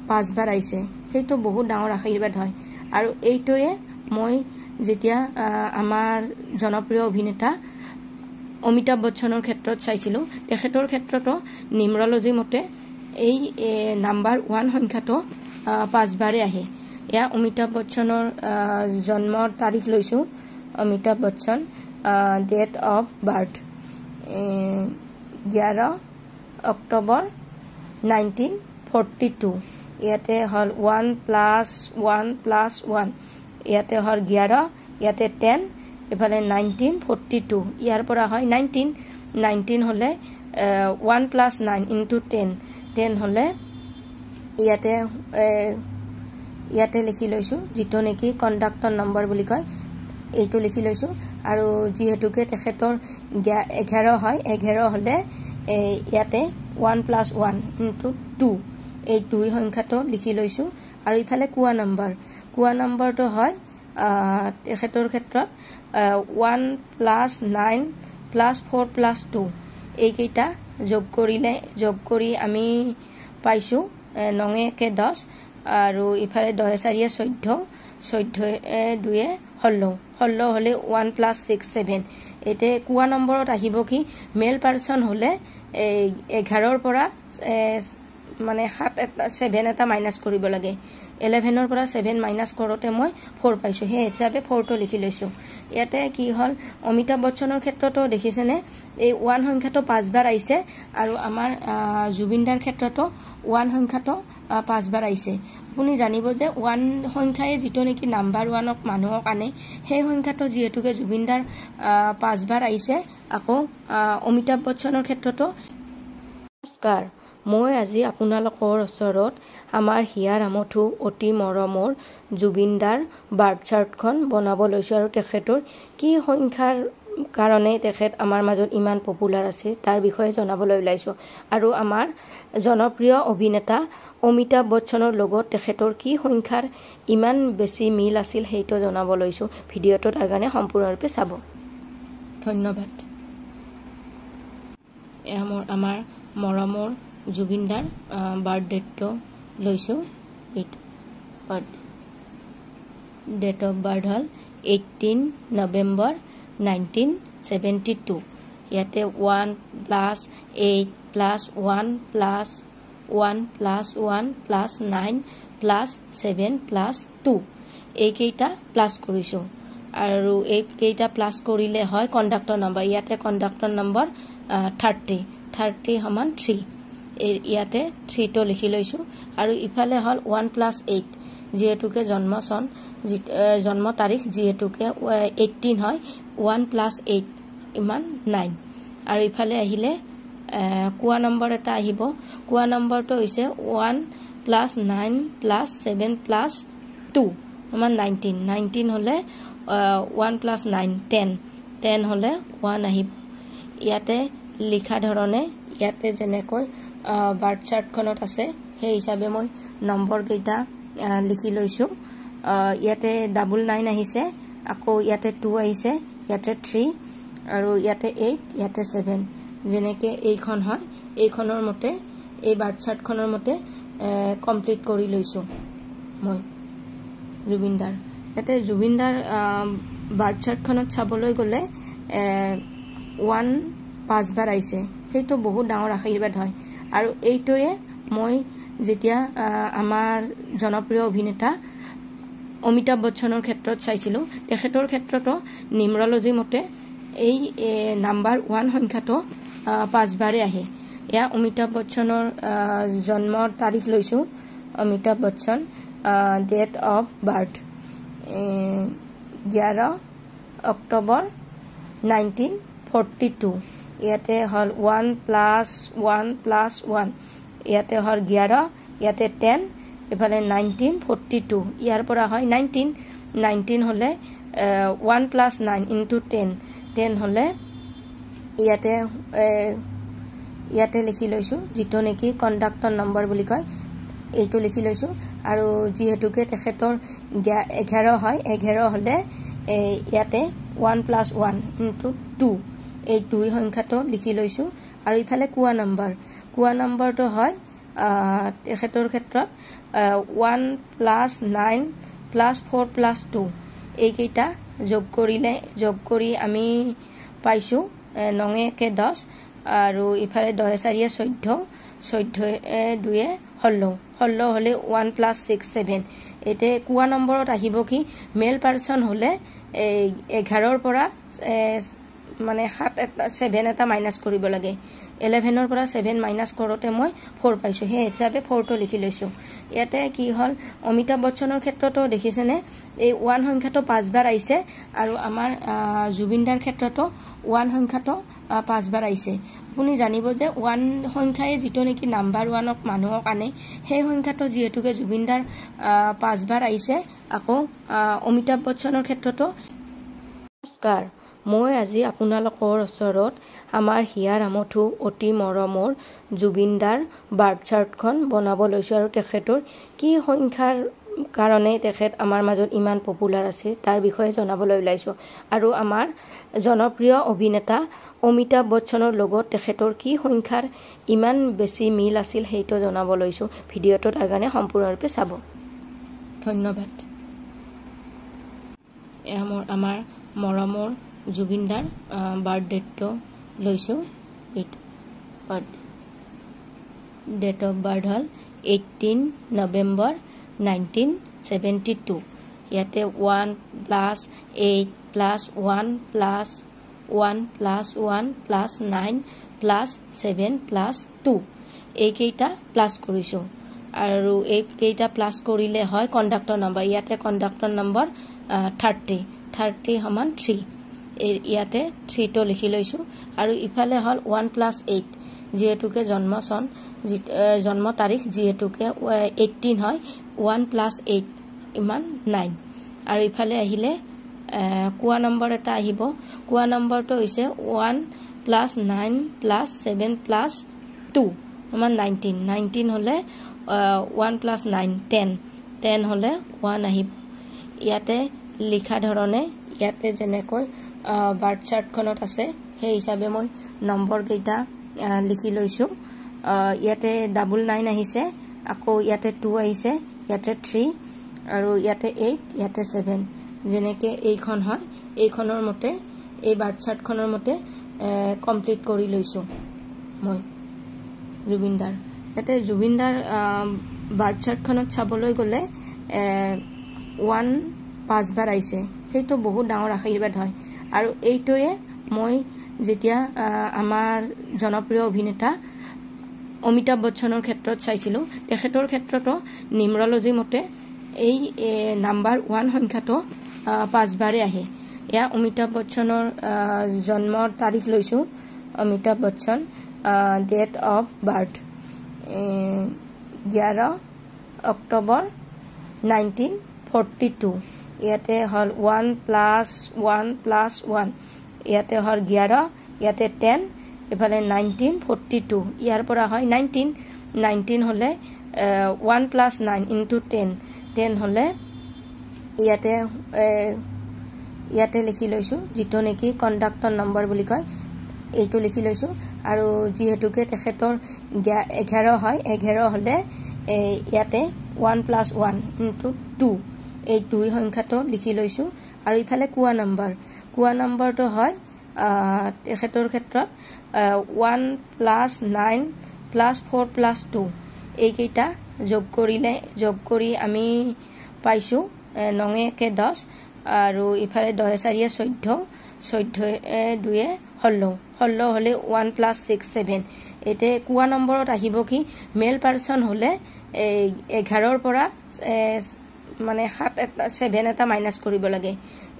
5 বাৰ আইছে হেইটো বহুত ডাঙৰ আশীৰ্বাদ হয় আৰু এইটোৱে মই যেতিয়া আমাৰ জনপ্ৰিয় অভিনেতা অমিতাভ বচ্চনৰ ক্ষেত্ৰত চাইছিলো তেখেতৰ ক্ষেত্ৰতো নিউমৰলজি মতে এই নাম্বাৰ 1 সংখ্যাটো 5 বাৰে আহে ইয়া অমিতাভ বচ্চনৰ জন্ম তাৰিখ লৈছো Amitabh Bachchan date of birth 11 October 1942 ইয়াতে হল 1 + 1 + 1 ইয়াতে হল 11 ইয়াতে 10 এফালে 1942 ইয়াৰ পৰা হয় 19 হলে 1 + 9 * 10 হলে ইয়াতে লিখি লৈছো যেটো নেকি কণ্ডাক্টৰ নম্বৰ বুলি কয় এইটো লিখি লৈছো আৰু যেহেতুকে তেখেতৰ 11 হয় 11 হলে ইয়াতে 1 + 1 * 2 এই 2 সংখ্যাটো লিখি লৈছো আৰু ইফালে কোৱা নম্বৰটো হয় তেখেতৰ ক্ষেত্ৰত 1 + 9 + 4 + 2 এইকেইটা যোগ কৰি আমি পাইছো 9 * 10 আৰু ইফালে 10 * 4 = 14 2 16 হলে 1 + 6 7 এতে কোৱা নম্বৰত আহিব কি মেল পাৰসন হলে 11 পৰা মানে 7 এটা মাইনাস কৰিব লাগে 11 পৰা 7 মাইনাস কৰোতে মই 4 পাইছো হে হিচাপে 4 টো লিখি লৈছো ইয়াতে কি হল অমিতাভ বচ্চনৰ ক্ষেত্ৰতো দেখিছেনে এই 1 সংখ্যাটো 5 বাৰ আইছে আৰু আমাৰ জুবিনদাৰ ক্ষেত্ৰতো 1 সংখ্যাটো 5 বাৰ আইছে আপুনি জানিব যে 1 সংখ্যায়ে যেটো নেকি নাম্বাৰ 1ক মানুহক আনে সেই সংখ্যাটো যেহেতুকে জুবিনদাৰ 5 বাৰ আইছে আকৌ অমিতাভ বচ্চনৰ ক্ষেত্ৰতো নমস্কাৰ মই আজি আপোনালোকৰ ওচৰত আমাৰ হিয়াৰ আমঠু অতি মৰমৰ জুবিনদাৰ বাৰ্থ চাৰ্টখন বনাব লৈছো আৰু তেখেতৰ কি সংখ্যাৰ কাৰণে তেখেত আমাৰ মাজত ইমান পপুলাৰ আছে তাৰ বিষয়ে জনাবলৈ ওলাইছো আৰু আমাৰ জনপ্ৰিয় অভিনেতা অমিতাভ বচ্চনৰ লগত তেখেতৰ কি সংখ্যাৰ ইমান বেছি মিল আছিল হেইটো জনাব লৈছো ভিডিঅটো তাৰ কাৰণে সম্পূৰ্ণৰূপে চাব ধন্যবাদ আমাৰ মৰমৰ জুবিনদাৰ বাৰ্থডেটো লৈছো এইটো ডেট অফ বাৰ্থ হ'ল 18 নৱেম্বৰ 1972 ইয়াতে 1 + 8 + 1 + 1 + 1 + 9 + 7 + 2 এইকেইটা প্লাছ কৰিছোঁ আৰু এইকেইটা প্লাছ কৰিলে হয় কণ্ডাক্টৰ নম্বৰ ইয়াতে কণ্ডাক্টৰ নম্বৰ 30 সমান 3 ইয়াতে 3 টো লিখি লৈছোঁ আৰু ইফালে হ'ল 1 + 8 যেহেতুকে জন্ম তাৰিখ যেহেতুকে 18 হয় 1 + 8 ইমান 9 আৰু ইফালে আহিলে কোৱা নম্বৰ এটা আহিব কোৱা নম্বৰটো হৈছে 1 + 9 + 7 + 2 সমান 19 হলে 1 + 9 10 হলে 1 আহিব ইয়াতে লিখা ধৰণে ইয়াতে যেনেকৈ বাৰ্থ চাৰ্টখনত আছে সেই হিচাপে মই নম্বৰ কেইটা লিখি লৈছোঁ ইয়াতে 99 আহিছে আকৌ ইয়াতে 2 আহিছে ইয়াতে 3 আৰু ইয়াতে 8 ইয়াতে 7 যেনেকৈ এইখন হয় এইখনৰ মতে এই বাৰ্থ চাৰ্টখনৰ মতে কমপ্লিট কৰি লৈছোঁ মই জুবিনদাৰ ইয়াতে জুবিনদাৰ বাৰ্থ চাৰ্টখনত চাবলৈ গ'লে 1 5 বাৰ আহিছে সেইটো বহুত ডাঙৰ আশীৰ্বাদ হয় আৰু এইটোৱে মই যেতিয়া আমাৰ জনপ্ৰিয় অভিনেতা অমিতাভ বচ্চনৰ ক্ষেত্ৰত চাইছিলোঁ তেখেতৰ ক্ষেত্ৰতো নিউমৰলজি মতে এই নাম্বাৰ 1 সংখ্যাটো 5 বাৰে আহে এয়া অমিতাভ বচ্চনৰ জন্মৰ তাৰিখ লৈছোঁ Amitabh Bachchan date of birth 11 October 1942 ইয়াতে হ'ল 1 + 1 + 1 ইয়াতে হ'ল 11 ইয়াতে 10 এফালে 1942 ইয়াৰ পৰা হয় 19 হলে 1 + 9 × 10 হলে ইয়াতে লিখি লৈছোঁ যিটো নেকি কণ্ডাক্টৰ নম্বৰ বুলি কয় এইটো লিখি লৈছোঁ আৰু যেহেতুকে তেখেতৰ 11 হয় 11 হলে ইয়াতে 1 + 1 × 2 এই 2 সংখ্যাটো লিখি লৈছোঁ আৰু ইফালে কোৱা নম্বৰটো হয় তেখেতৰ ক্ষেত্ৰত 1 + 9 + 4 + 2 এইকেইটা যোগ কৰি আমি পাইছোঁ 9 × 10 আৰু ইফালে 10 × 4 = 14 14 × 2 = 16 হলে 1 + 6 7 এতে কোৱা নম্বৰত আহিব কি মেল পাৰ্সন হলে 11ৰ পৰা মানে 7 এটা মাইনাস কৰিব লাগে 11ৰ পৰা 7 মাইনাস কৰোতে মই 4 পাইছোঁ সেই হিচাপে 4 টো লিখি লৈছোঁ ইয়াতে কি হ'ল অমিতাভ বচ্চনৰ ক্ষেত্ৰতো দেখিছেনে এই 1 সংখ্যাটো 5 বাৰ আহিছে আৰু আমাৰ জুবিনদাৰ ক্ষেত্ৰতো 1 সংখ্যাটো 5 বাৰ আহিছে আপুনি জানিব যে 1 সংখ্যাই যেটো নেকি নাম্বাৰ 1ক মানুহক আনে সেই সংখ্যাটো যেহেতুকে জুবিনদাৰ 5 বাৰ আহিছে আকৌ অমিতাভ বচ্চনৰ ক্ষেত্ৰতো নমস্কাৰ মই আজি আপোনালোকৰ ওচৰত আমাৰ হিয়াৰ আমঠু অতি মৰমৰ জুবিনদাৰ বাৰ্থ চাৰ্টখন বনাব লৈছোঁ আৰু তেখেতৰ কি সংখ্যাৰ কাৰণে তেখেত আমাৰ মাজত ইমান পপুলাৰ আছে তাৰ বিষয়ে জনাবলৈ ওলাইছোঁ আৰু আমাৰ জনপ্ৰিয় অভিনেতা অমিতাভ বচ্চনৰ লগত তেখেতৰ কি সংখ্যাৰ ইমান বেছি মিল আছিল সেইটো জনাব লৈছোঁ ভিডিঅ'টো তাৰ কাৰণে সম্পূৰ্ণৰূপে চাব ধন্যবাদ আমাৰ মৰমৰ জুবিনদাৰ বাৰ্থডেটো লৈছোঁ এইটো ডেট অফ বাৰ্থ হ'ল 18 নৱেম্বৰ 1972 ইয়াতে 1 + 8 + 1 + 1 + 1 + 9 + 7 + 2 এইকেইটা প্লাছ কৰিছোঁ আৰু এইকেইটা প্লাছ কৰিলে হয় কণ্ডাক্টৰ নম্বৰ ইয়াতে কণ্ডাক্টৰ নম্বৰ 30 সমান 3 ইয়াতে 3 টো লিখি লৈছোঁ আৰু ইফালে হ'ল 1 + 8 যেহেতুকে জন্ম তাৰিখ যেহেতুকে 18 হয় 1 + 8 ইমান 9 আৰু ইফালে আহিলে কোৱা নম্বৰ এটা আহিব কোৱা নম্বৰটো হৈছে 1 + 9 + 7 + 2 সমান 19 হলে 1 + 9 10 হলে 1 আহিব ইয়াতে লিখা ধৰণে ইয়াতে যেনেকৈ বাৰ্থ চাৰ্টখনত আছে সেই হিচাপে মই নম্বৰ কেইটা লিখি লৈছোঁ ইয়াতে 99 আহিছে আকৌ ইয়াতে 2 আহিছে ইয়াতে 3 আৰু ইয়াতে 8 ইয়াতে 7 যেনেকে এইখন হয় এইখনৰ মতে এই বাৰ্থ চাৰ্টখনৰ মতে কমপ্লিট কৰি লৈছো মই জুবিনদাৰ ইয়াতে জুবিনদাৰ বাৰ্থ চাৰ্টখনত চাবলৈ গলে 1 5 বাৰ আইছে হেইটো বহুত ডাঙৰ আশীৰ্বাদ হয় আৰু এইটোৱে মই যেতিয়া আমাৰ জনপ্ৰিয় অভিনেতা অমিতাভ বচ্চনৰ ক্ষেত্ৰত চাইছিলো তেখেতৰ ক্ষেত্ৰতো নিউমৰলজি মতে এই নাম্বাৰ 1 সংখ্যাটো 5 বাৰে আহে या अमिताभ बच्चनर जन्म तारीख लैसु Amitabh Bachchan date of birth 11 October 1942 ইয়াতে হল 1 + 1 ইয়াতে হল 11 ইয়াতে 10 এফালে 1942 ইয়াৰ পৰা হয় 19 হলে 1 + 9 * 10 হলে ইয়াতে লিখি লৈছো যেটো নেকি কন্ডাক্টৰ নম্বৰ বুলি কয় এইটো লিখি লৈছো আৰু যেহেতুকে তেখেতৰ 11 হয় 11 হলে ইয়াতে 1 + 1 * 2 এই দুই সংখ্যাটো লিখি লৈছো আৰু ইফালে কুয়া নম্বৰটো হয় তেখেতৰ ক্ষেত্ৰত 1 + 9 + 4 + 2 এই কেইটা যোগ কৰি আমি পাইছো 9 কে 10 আৰু ইফালে 10 4 14 2 16 হলে 1 + 6 7 এতে কুয়া নম্বৰত আহিব কি মেল পাৰসন হলে 11 ৰ পৰা মানে 7 এটা মাইনাস কৰিব লাগে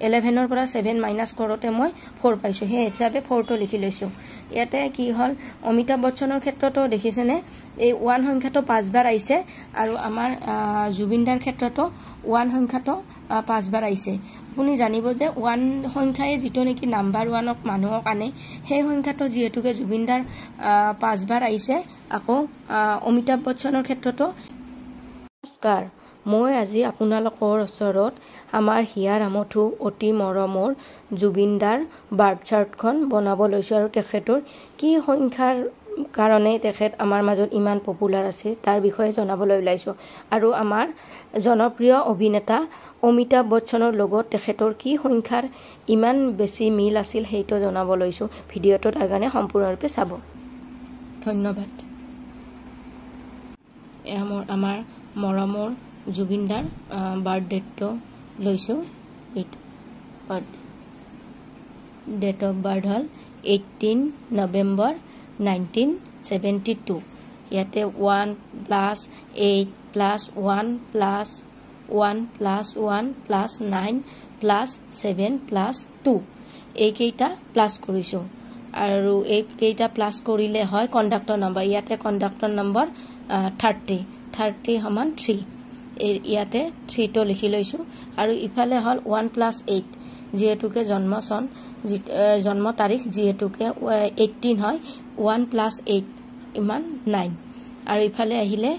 11 ৰ পৰা 7 মাইনাস কৰোতে মই 4 পাইছো হে হিচাপে 4 টো লিখি লৈছো ইয়াতে কি হল অমিতাভ বচ্চনৰ ক্ষেত্ৰতো দেখিছেনে এই 1 সংখ্যাটো 5 বাৰ আইছে আৰু আমাৰ জুবিনদাৰ ক্ষেত্ৰতো 1 সংখ্যাটো 5 বাৰ আইছে আপুনি জানিব যে 1 সংখ্যায়ে যেটো নেকি নাম্বাৰ 1ক মানুহক আনে সেই সংখ্যাটো যেহেতুকে জুবিনদাৰ 5 বাৰ আইছে আকৌ অমিতাভ বচ্চনৰ ক্ষেত্ৰতো নমস্কাৰ মই আজি আপোনালোকৰ ওচৰত আমাৰ হিয়াৰ আমঠু অতি মৰমৰ জুবিনদাৰ বাৰ্থ চাৰ্টখন বনাব লৈছো আৰু তেখেতৰ কি সংখ্যাৰ কাৰণে তেখেত আমাৰ মাজত ইমান পপুলাৰ আছে তাৰ বিষয়ে জনাবলৈ ওলাইছো আৰু আমাৰ জনপ্ৰিয় অভিনেতা অমিতাভ বচ্চনৰ লগত তেখেতৰ কি সংখ্যাৰ ইমান বেছি মিল আছিল হেইটো জনাব লৈছো ভিডিওটো তাৰ কাৰণে সম্পূৰ্ণৰূপে চাব ধন্যবাদ আমাৰ মৰমৰ জুবিনদাৰ বাৰ্থডেটো লৈছো এইটো ডেট অফ বাৰ্থ হল 18 নৱেম্বৰ 1972 ইয়াতে 1 + 8 + 1 + 1 + 1 + 9 + 7 + 2 এই কেইটা প্লাস কৰিছো আৰু এই কেইটা প্লাস কৰিলে হয় কন্ডাক্টৰ নম্বৰ ইয়াতে কন্ডাক্টৰ নম্বৰ 30 সমান 3 ইয়াতে 3 টো লিখি লৈছো আৰু ইফালে হল 1 + 8 যেহেতুকে জন্ম তাৰিখ যেহেতুকে 18 হয় 1 + 8 ইমান 9 আৰু ইফালে আহিলে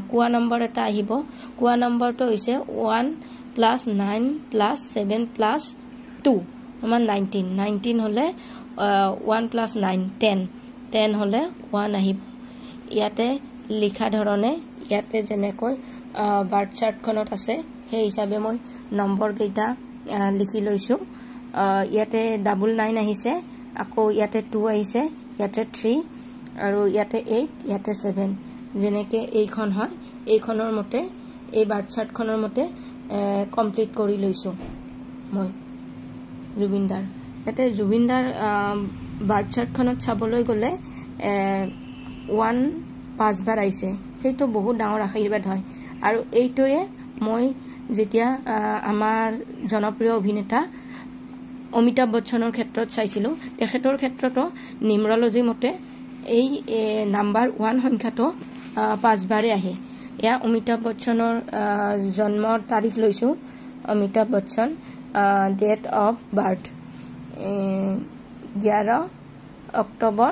কুয়া নম্বৰ এটা আহিব কুয়া নম্বৰটো হৈছে 1 + 9 + 7 + 2 সমান 19 হলে 1 + 9 10 হলে 1 আহিব ইয়াতে লিখা ধৰণে ইয়াতে যেনেকৈ বাৰ্থ চাৰ্টখনত আছে সেই হিচাপে মই নম্বৰ কেইটা লিখি লৈছো ইয়াতে 99 আহিছে আকৌ ইয়াতে 2 আহিছে ইয়াতে 3 আৰু ইয়াতে 8 ইয়াতে 7 যেনেকে এইখন হয় এইখনৰ মতে এই বাৰ্থ চাৰ্টখনৰ মতে কমপ্লিট কৰি লৈছো মই জুবিনদাৰ ইয়াতে জুবিনদাৰ বাৰ্থ চাৰ্টখনত চাবলৈ গলে 1 5 বাৰ আইছে হেইটো বহুত ডাঙৰ আশীৰ্বাদ হয় আৰু এইটোৱে মই যেতিয়া আমাৰ জনপ্ৰিয় অভিনেতা অমিতাভ বচ্চনৰ ক্ষেত্ৰত চাইছিলো তেখেতৰ ক্ষেত্ৰতো নিউমৰলজি মতে এই নাম্বাৰ 1 সংখ্যাটো 5 বাৰে আহে या अमिताभ बच्चनर जन्म तारीख लैसु Amitabh Bachchan date of birth 11 October